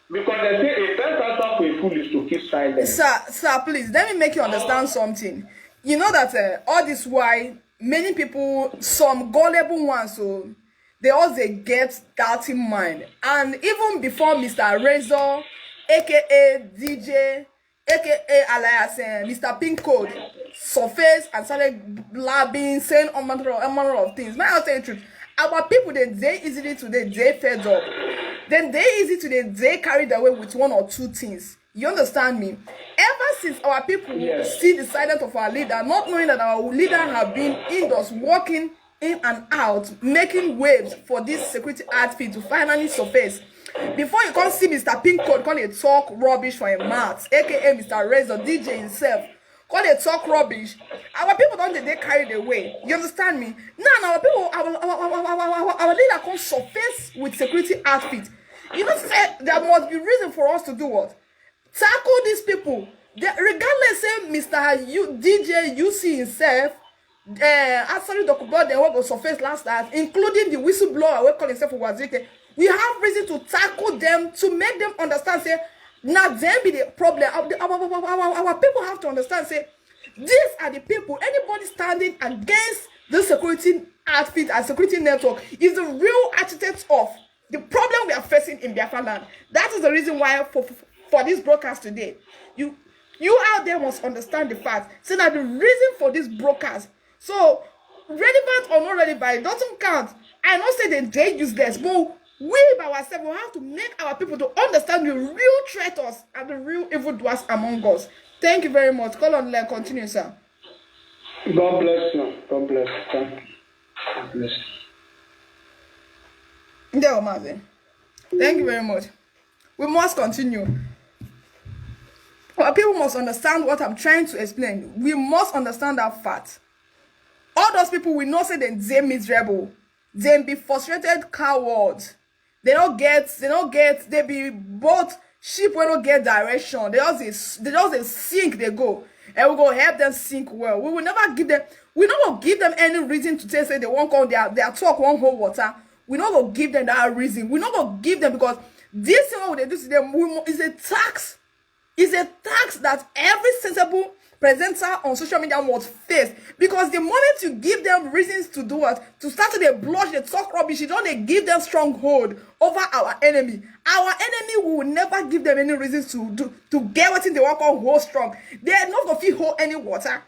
Because they say a best answer for a fool is to keep silent. Sir, please, let me make you understand something. You know that all this why many people, some gullible ones, so they also get dirty mind. And even before Mr. Razor, aka DJ, aka alias Mr. Pink Code, surfaced and started blabbing, saying a manner of things. May I tell you the truth? Our people, they easily today, they fed up. Then they easy today, they carried away with one or two things. You understand me? Ever since our people see the silence of our leader, not knowing that our leader have been indoors, walking in and out, making waves for this security outfit to finally surface. Before you come see Mr. Pink Code, come they talk rubbish for a mouth, aka Mr. Razor, DJ himself. Call they talk rubbish. Our people don't they carried away. You understand me? Now our people, our leader can't surface with security outfit. You know, say there must be reason for us to do what? Tackle these people. Regardless, say Mr. DJ UC himself, actually the about the work was surface last night, including the whistleblower we call himself Wazirike. We have reason to tackle them to make them understand. Say, not them be the problem. Our people have to understand. Say, these are the people. Anybody standing against the security outfit and security network is the real architect of the problem we are facing in Biafra land. That is the reason why for this broadcast today, you out there must understand the fact. So that the reason for this broadcast, so relevant or not relevant, it doesn't count. I not say that they useless, but we by ourselves will have to make our people to understand the real traitors and the real evildoers among us. Thank you very much. Call on line, continue, sir. God bless you. God bless you. Thank you. God bless you. Thank you very much. We must continue. Our people must understand what I'm trying to explain. We must understand that fact. All those people we know say they're miserable. They be frustrated cowards. They be both sheep when don't get direction. They just sink, they go. And we go help them sink well. We will never give them any reason to say they won't come, their talk won't hold water. We not gonna give them that reason. We not gonna give them because this thing what they do to them is a tax. It's a tax that every sensible presenter on social media must face. Because the moment you give them reasons to do what, to start to they blush, they talk rubbish, you don't give them stronghold over our enemy. Our enemy will never give them any reasons to get what they want to hold strong. They are not gonna feel hold any water.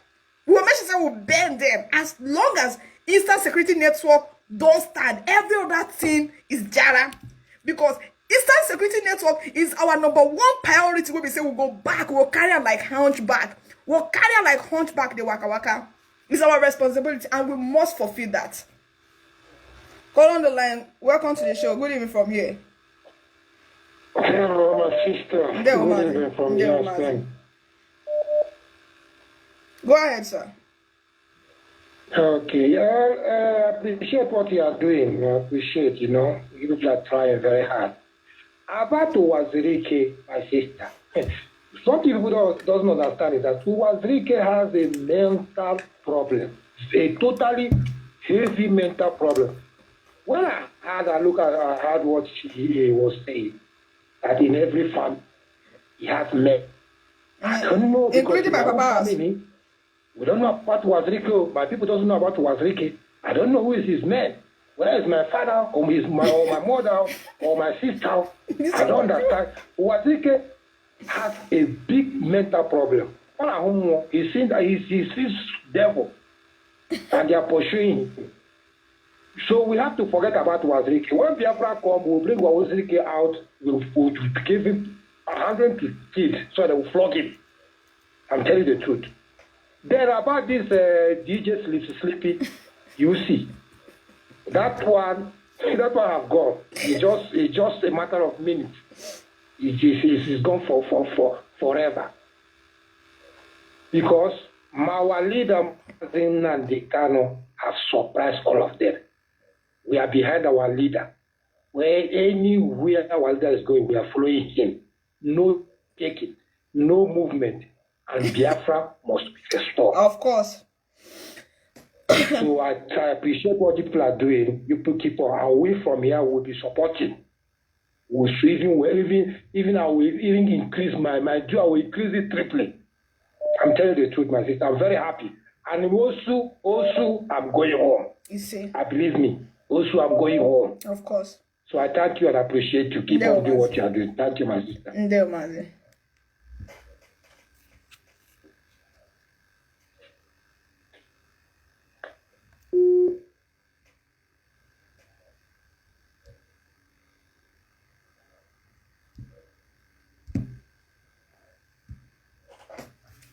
We will make sure we burn them as long as Eastern Security Network don't stand. Every other thing is jara. Because Eastern Security Network is our number one priority. When we say we'll go back, we'll carry on like hunchback. We'll carry on like hunchback the waka waka. It's our responsibility and we must fulfill that. Call on the line. Welcome to the show. Good evening from here. Hello, my sister. Good evening from here. Go ahead, sir. Okay, I appreciate what you are doing. I appreciate, you look like trying very hard. About Wazirike, my sister. Some people doesn't understand is that Wazirike has a mental problem, a totally heavy mental problem. When I heard what he was saying, that in every family he has men. I don't know because in my family, we don't know about Wazirike. My people doesn't know about Wazirike. I don't know who is his man. Whether it's my father or my mother or my sister, I don't understand. Wazirike has a big mental problem. He sees that he sees devil and they are pursuing him. So we have to forget about Wazirike. When Biafra come, we'll bring Wazirike out, we'll give him 100 kids so they will flog him. I'm telling you the truth. Then about this DJ Sleepy, you see, that one have gone. It's just a matter of minutes. It's gone for forever. Because our leader, Nnamdi Kanu, has surprised all of them. We are behind our leader. Where anywhere our leader is going, we are following him. No taken. No movement. And Biafra must be restored. Of course. So I appreciate what you people are doing. You people keep on. And we from here will be supporting. We should even I will even increase my due. I will increase it triply. I'm telling you the truth, my sister. I'm very happy. And also, I'm going home. You see? I believe me. Also, I'm going home. Of course. So I thank you and appreciate you. Keep on doing what you are doing. Thank you, my sister.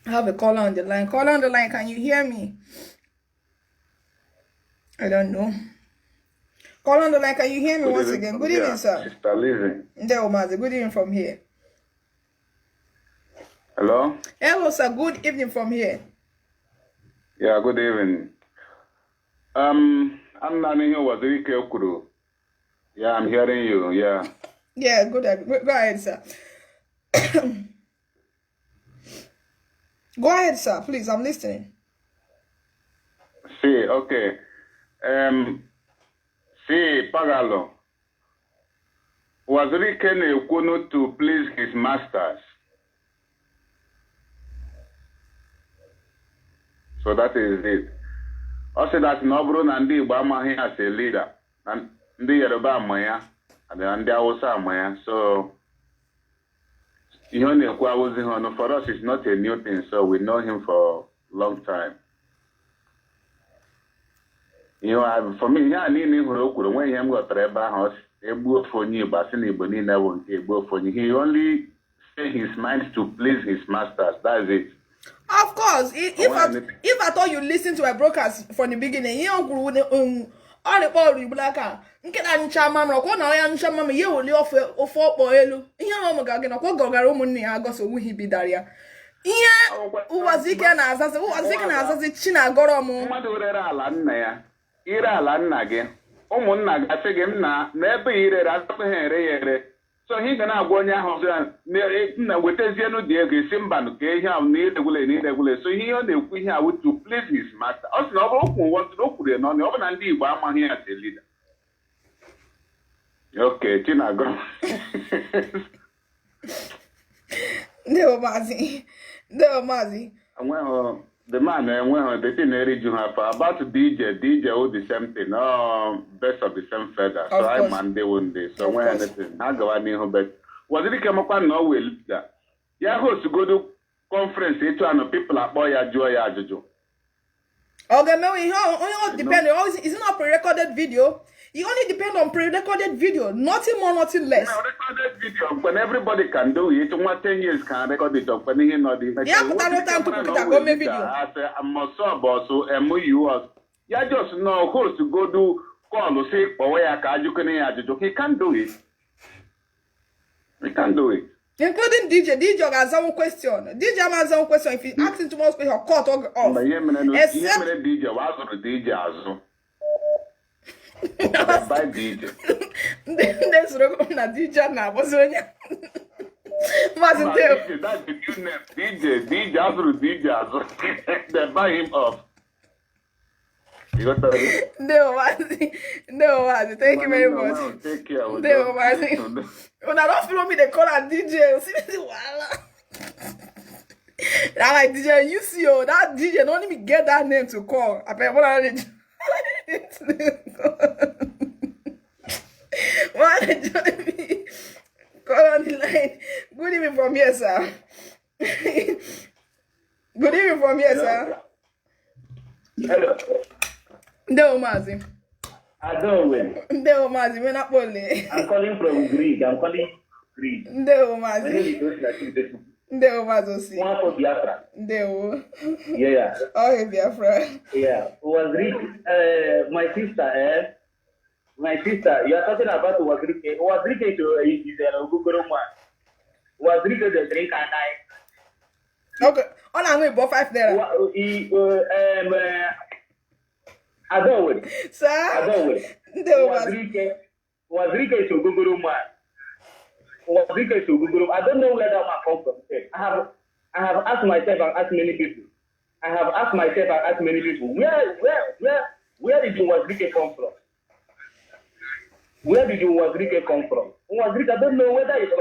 I have a caller on the line. Caller on the line, can you hear me? I don't know. Caller on the line, can you hear me once again? Good evening, sir. Sister Lizzy. Good evening from here. Hello? Hello, sir. Good evening from here. Yeah, good evening. I'm not here. Was it Yeah, I'm hearing you. Yeah. Yeah, good. Go ahead, sir. Go ahead, sir. Please, I'm listening. See, okay. See, Pagalo. Was Riken to please his masters? So that is it. Also, that's Nobro Nandi Bama here as a leader. And the Yoruba Maya and the Hausa Maya. So, for us, it's not a new thing. So, we know him for a long time. You know, for me, I need him when he got a house, a book for you, but in Iboni never a book for you. He only say his mind to please his masters. That's it. Of course, if I thought you listened to my broadcast from the beginning, you know, all the ball you black out. You can't chama, or one I am chama, you will offer or for boilu. You know, Magagan, or Gogaromuni, I got so we be Daria. Yeah, who was he can as who was he can as a China Goromo. Ira Lana again. Omona, I say him now, never eat it as a so he can have 1 year house with his Yano Diego, Simban, okay, need the will. So he only we have to please his master. Also, no one wants to look at on the open and leave Bama here as a leader. Okay, Tina go. No, Mazi. Well, the man, well, the thing you have about DJ all the same thing. No, best of the same feather. So I Monday one day. So when anything, I go on here, but was it come up and no will that? Yeah, host to go to conference, it and people are boy, joy, jojo. Okay, no, it all depends. It's not pre-recorded video. You only depend on pre-recorded video, nothing more, nothing less. No, recorded video, when everybody can do it, 10 years can record it up, when he not the yeah, but I don't time to put it on video. I say, I'm a sub also, MOU. Yeah, just know who's to go do call or say, or where you can he can't do it. He can't do it. Including DJ. DJ has some question. DJ has some question. If he asks him tomorrow's question, cut off. Except DJ, what's the DJ also? By DJ. That's what DJ now. What's on you? What's it? That's the new name. DJ also DJ. They buy him off. You got that? No, thank you very much. Take care. No, when I don't follow me, they call her DJ. See, I like DJ. You see, that DJ don't even get that name to call. I bet what I did. Why did you join me? Call on the line. Good evening from here, sir. Good evening from here, sir. Hello. No, Mazi. I don't win. No, Mazi, we're not only. I'm calling from Greek. No, Mazi. No, Mazi. One for Biafra. No. Yeah. Oh, Biafra. Yeah. Was my sister, you are talking about Wazrike. Wazrike is a Google one. Wazrike the drink and I. Okay. On I'm going to 5 there. I don't win. Sir? I don't win. No, Wazrike is a Google man. Wazirike to Google. I don't know where that man comes from. I have asked myself and asked many people. Where did Wazirike come from? Where did Wazirike come from? Wazirike, I don't know whether it's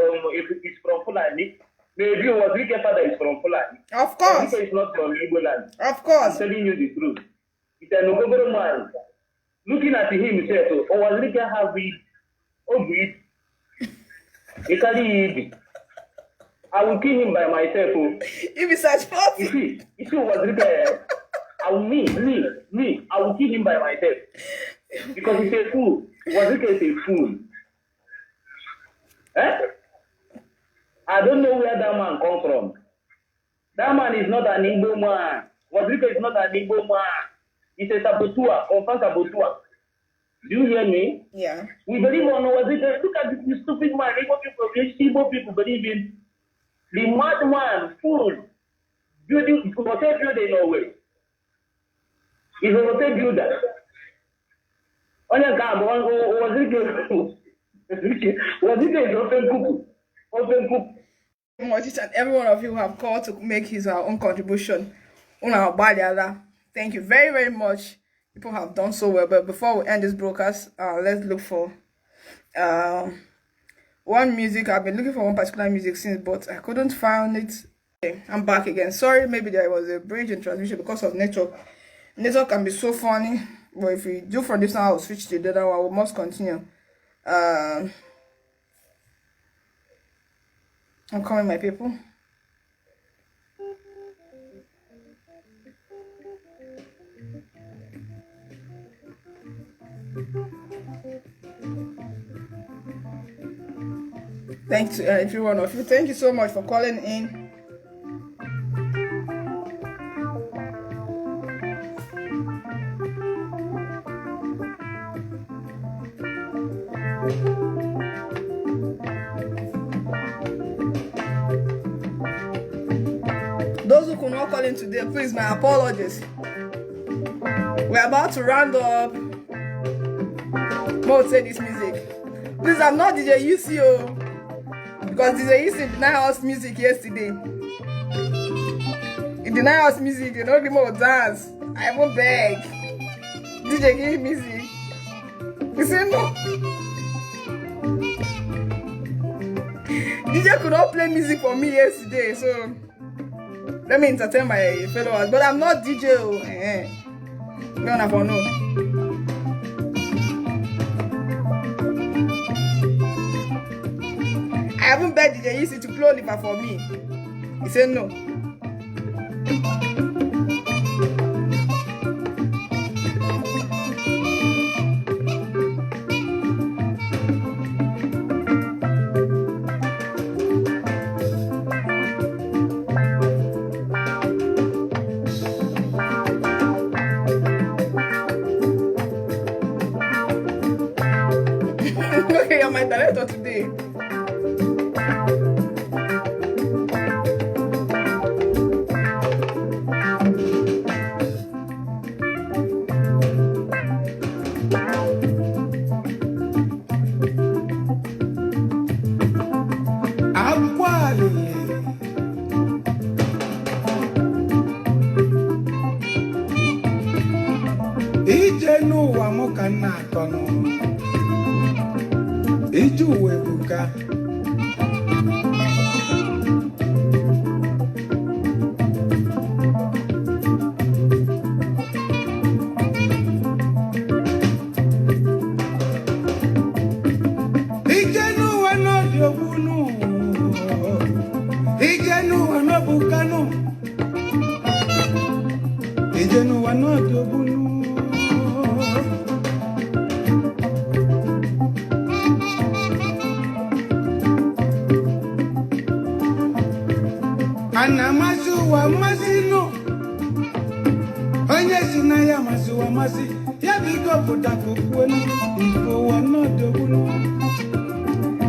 from Fulani. Maybe Wazirike's father is from Fulani. Of course. Wazirike is not from Igbo land. Of course. I'm telling you the truth. It's an Ogogoro man. Looking at him, he said, Wazirike have it. Oh, it. He carry it. I will kill him by myself. If he's such fault. You see Wazirike, I will kill him by myself. Because he's a fool. Wazirike is a fool. I don't know where that man comes from. That man is not an Igbo man. Wazirike is not an Igbo man. He's a saboteur, confirmed saboteur. Do you hear me? Yeah. We believe on Wazirike. Look at this stupid man. Igbo people believe in the madman, fool. Building, hotel building in Norway. He's a hotel builder. Wazirike is open cook. Each and every one of you have called to make his own contribution. Thank you very, very much. People have done so well. But before we end this broadcast, let's look for one music. I've been looking for one particular music since, but I couldn't find it. Okay, I'm back again. Sorry, maybe there was a bridge in transmission because of network. Network can be so funny. But if we do from this now, I'll switch to the other one. We must continue. I'm coming, my people. Thanks to every one of you. Thank you so much for calling in. Those who could not call in today, please, my apologies. We're about to round up. Mo say this music. Please, I'm not DJ UCO. Because DJ UC denied us music yesterday. He denied us music. They don't give me dance. I won't beg. DJ give me music. He said no. DJ could not play music for me yesterday, so let me entertain my followers. But I'm not DJ. No, no, for no. I haven't begged DJ Easy to play Oliver for me. He said no. Okay, you're my director today.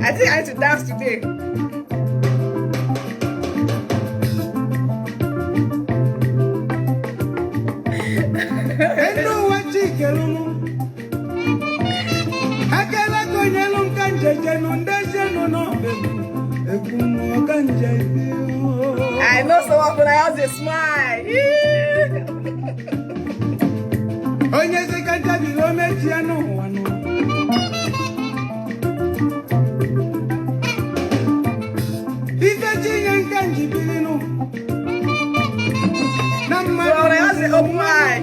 I think I had to dance today. I know someone when I have a smile. Onye se kanja bi o meji anu wanu. Ika jinye kanji bilinu. Namma So when I have a open eye.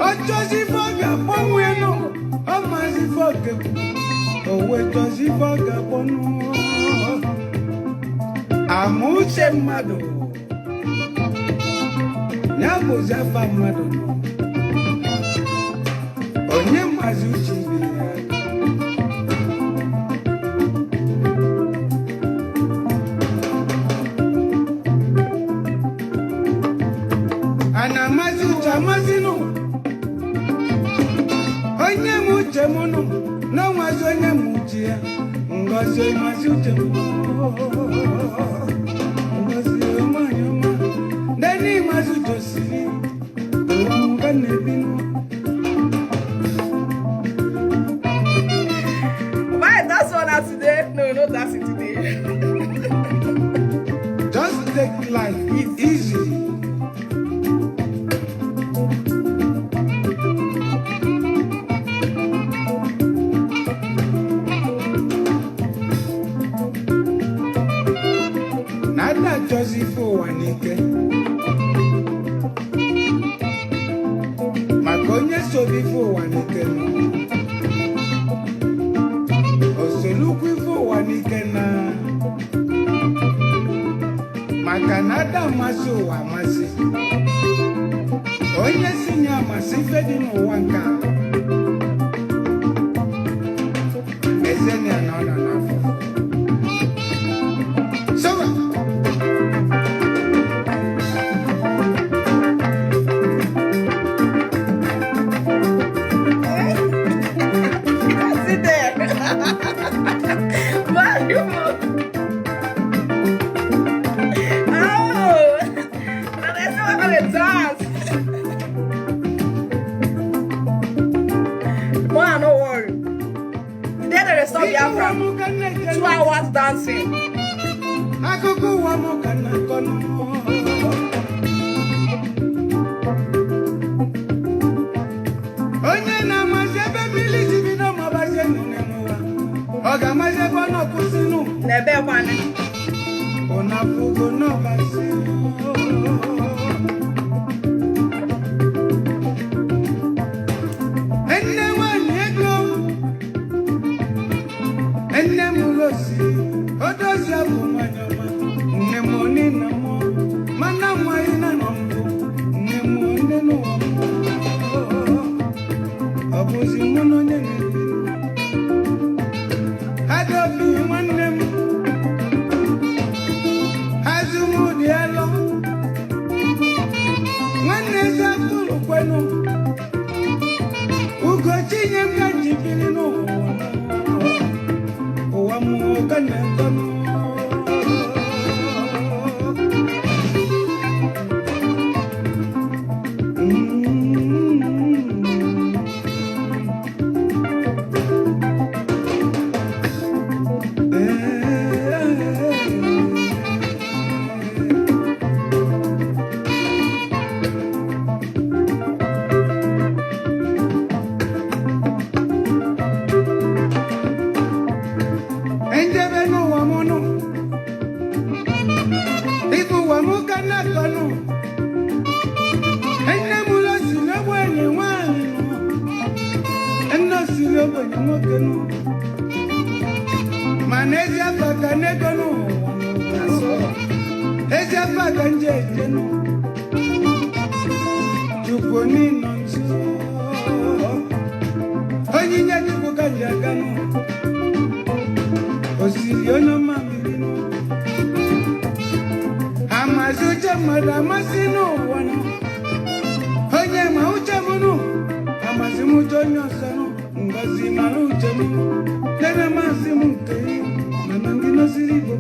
Ojo si foga ponu eno. Oma si foga. Owe to si foga ponu. Amuche mmadu. Nyabo zafa mmadu no. Onye mazi uche ibe ya. Ana mazi uche amazi no. Onye muche mono. No mazi onye muche ya. Ngozi mazi uche mono. Ngozi omanyoma. Deni mazi uche siri. Ngane binu. That's one out today. No, not that's it today. Just take life easy. Nada Joseph Wanike. Makonye Sobifo Wanike no. Oselukifo Wanike na. Makanada maso wa masi. Onye sinya masi fedi no wanka. Ezeni anona nafo. So Sit there. Mario. Oh, now let's talk about the dance. Boy, no worry. Today they stop Biafra. 2 hours dancing. Akoko wa mo kana kono. Onye na mazebe biliji bino mabaje nunemuwa. Oga mazebe no kusinu. Nebe kwane. Ona fugo no basinu. Enne wanyego. Enne mulosi. Odozi abu manyoma. Nne moni namo. Mana mwaina nambu. Nne mwone no wamu. Obuzi muno nyene. Adobi mwanem. Azumu dielo. Mwane zakulu kwenu. Ugo chinye mkanji pilino. Owamu kanekono. Enjebe no wamono. Ifu wamuka na kono. Enne mulo sile bwenye wani no. Enne sile bwenye mokeno. Manezi apaka nekono. Ezi apaka njeje no. Juponi nonso. Onyinya chukuka njagano. Osiliona mamilino. Amazuche madamasino wano. Onye mauche munu. Amazimu jonyo sano. Ngazi mauche munu. Nene masimu kei. Manangino sirigo.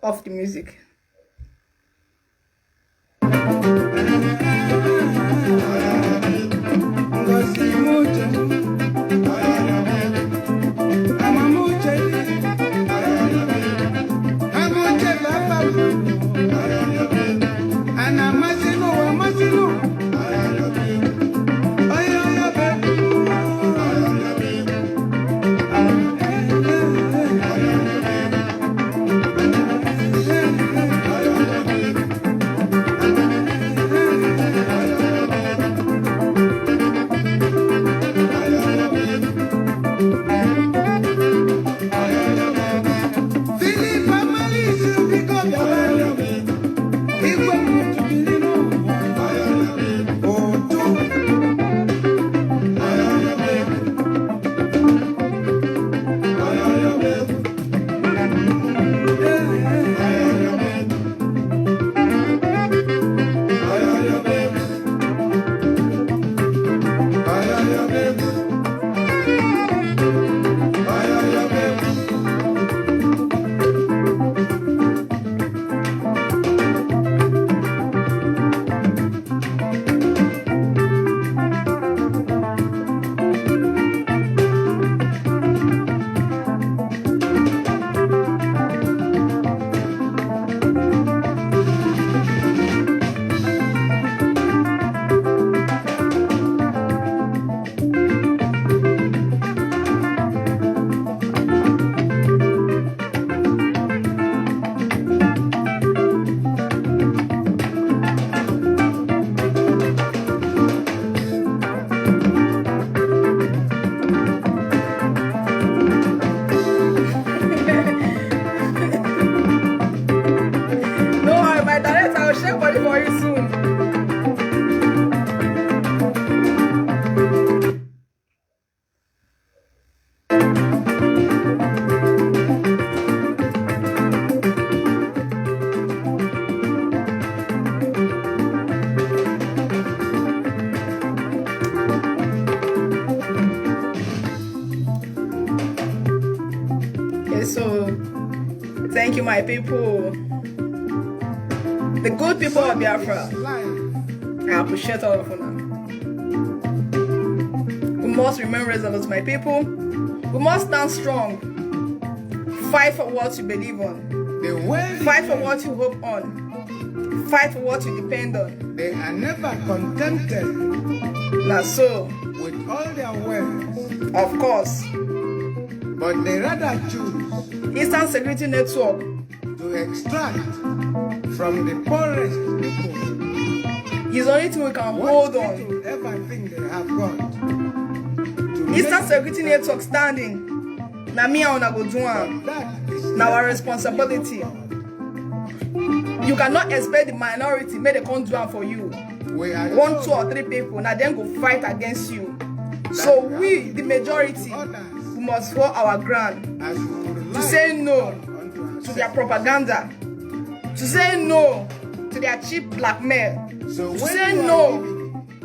Off the music. So thank you, my people, the good people of Biafra. I appreciate all of you now. We must remain resolute, my people. We must stand strong. Fight for what you believe on. Fight for what you hope on. Fight for what you depend on. They are never contented Now so, with all their wealth, of course, but they rather choose Eastern Security Network to extract from the poorest people is the only thing we can hold what on. people ever think they have got. Eastern Security Network standing. Now me and una go do am. Now our responsibility. You cannot expect the minority make they come do am for you. 1, 2, or 3 people, now then go fight against you. So we, the majority, we must hold our ground to say no to their propaganda, to say no to their cheap blackmail, to say no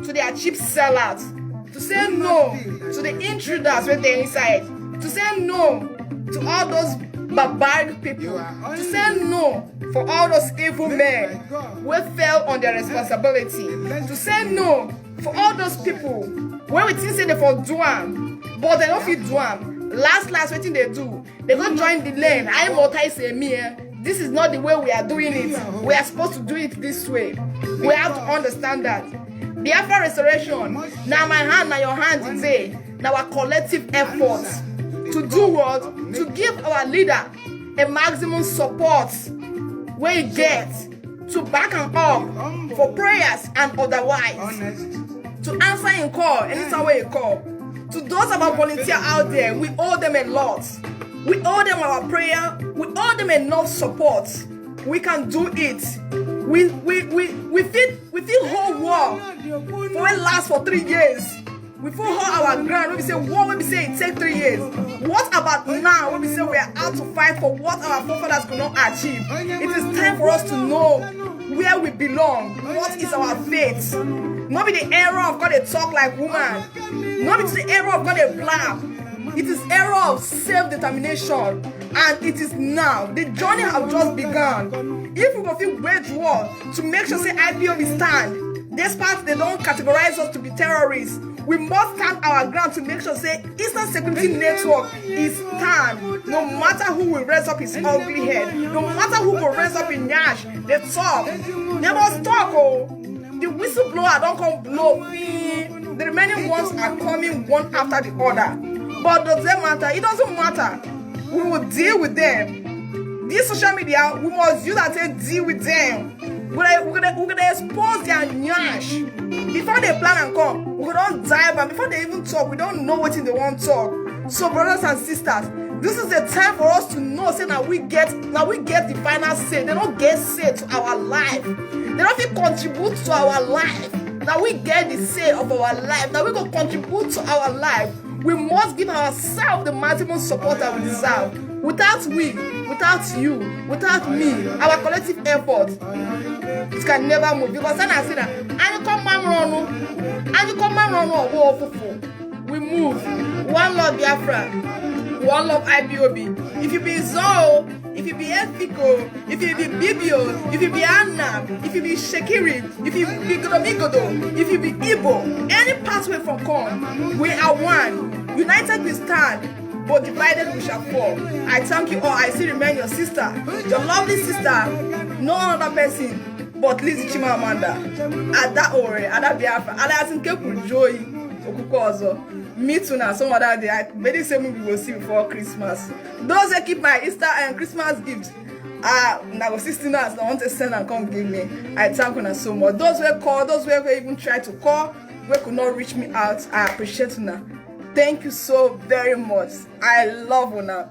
to their cheap sellouts, to say no to the intruders with the inside, to say no to all those barbaric people, to say no for all those evil men who fell on their responsibility, to say no for all those people when we think say they for do am, but they don't fit do am. Last wetin they do, they go join the lane. I multi say me. This is not the way we are doing it. We are supposed to do it this way. We have to understand that. Biafra restoration, now my hand, now your hand today. Now our collective efforts to do what? To give our leader a maximum support where he gets to back him up for prayers and otherwise. To answer in call, anytime where you call. To those of our volunteers out there, we owe them a lot. We owe them our prayer. We owe them enough support. We can do it. We feel whole war for it last for 3 years. We feel hold our ground when we say war, when we say it take 3 years. What about now when we say we are out to fight for what our forefathers could not achieve? It is time for us to know where we belong. What is our fate? Not be the era of God they talk like woman. Not be the era of God they blab. It is era of self-determination, and it is now. The journey has just begun. If we go feel wage war to make sure say IPOB stand, despite they don't categorize us to be terrorists, we must stand our ground to make sure say Eastern Security Network is stand. No matter who will raise up his ugly head, no matter who will raise up in Yash, they talk. They must talk. Oh, the whistleblower don't come blow. The remaining ones are coming one after the other. But does that matter? It doesn't matter. We will deal with them. This social media, we must use that to deal with them. We're gonna expose their nyash. Before they plan and come, we don't dive, and before they even talk, we don't know what they want to talk. So brothers and sisters, this is the time for us to know say now we get the final say. They don't get say to our life. They don't even contribute to our life. Now we get the say of our life. Now we go contribute to our life. We must give ourselves the maximum support that we deserve. Without we, without you, without me, our collective effort, it can never move. Because then I say that, we move. One love Biafra, one love IPOB. If you be Zo, if you be Efiko, if you be Bibio, if you be Anna, if you be Shekiri, if you be Godomigodo, if you be Igbo, any pathway from come, we are one. United we stand, but divided we shall fall. I thank you all. I still remain your sister, your lovely sister, no other person but Lizzy Chimamanda. Ada Ore, Ada Biafra, Ada Asinkepu Joy, Okukozo. Me too now, some other day. I very same we will see before Christmas. Those that keep my Easter and Christmas gifts, now 16 hours, I want to send and come give me. I thank you so much. Those who call, those who even try to call, we could not reach me out. I appreciate you now. Thank you so very much. I love you now.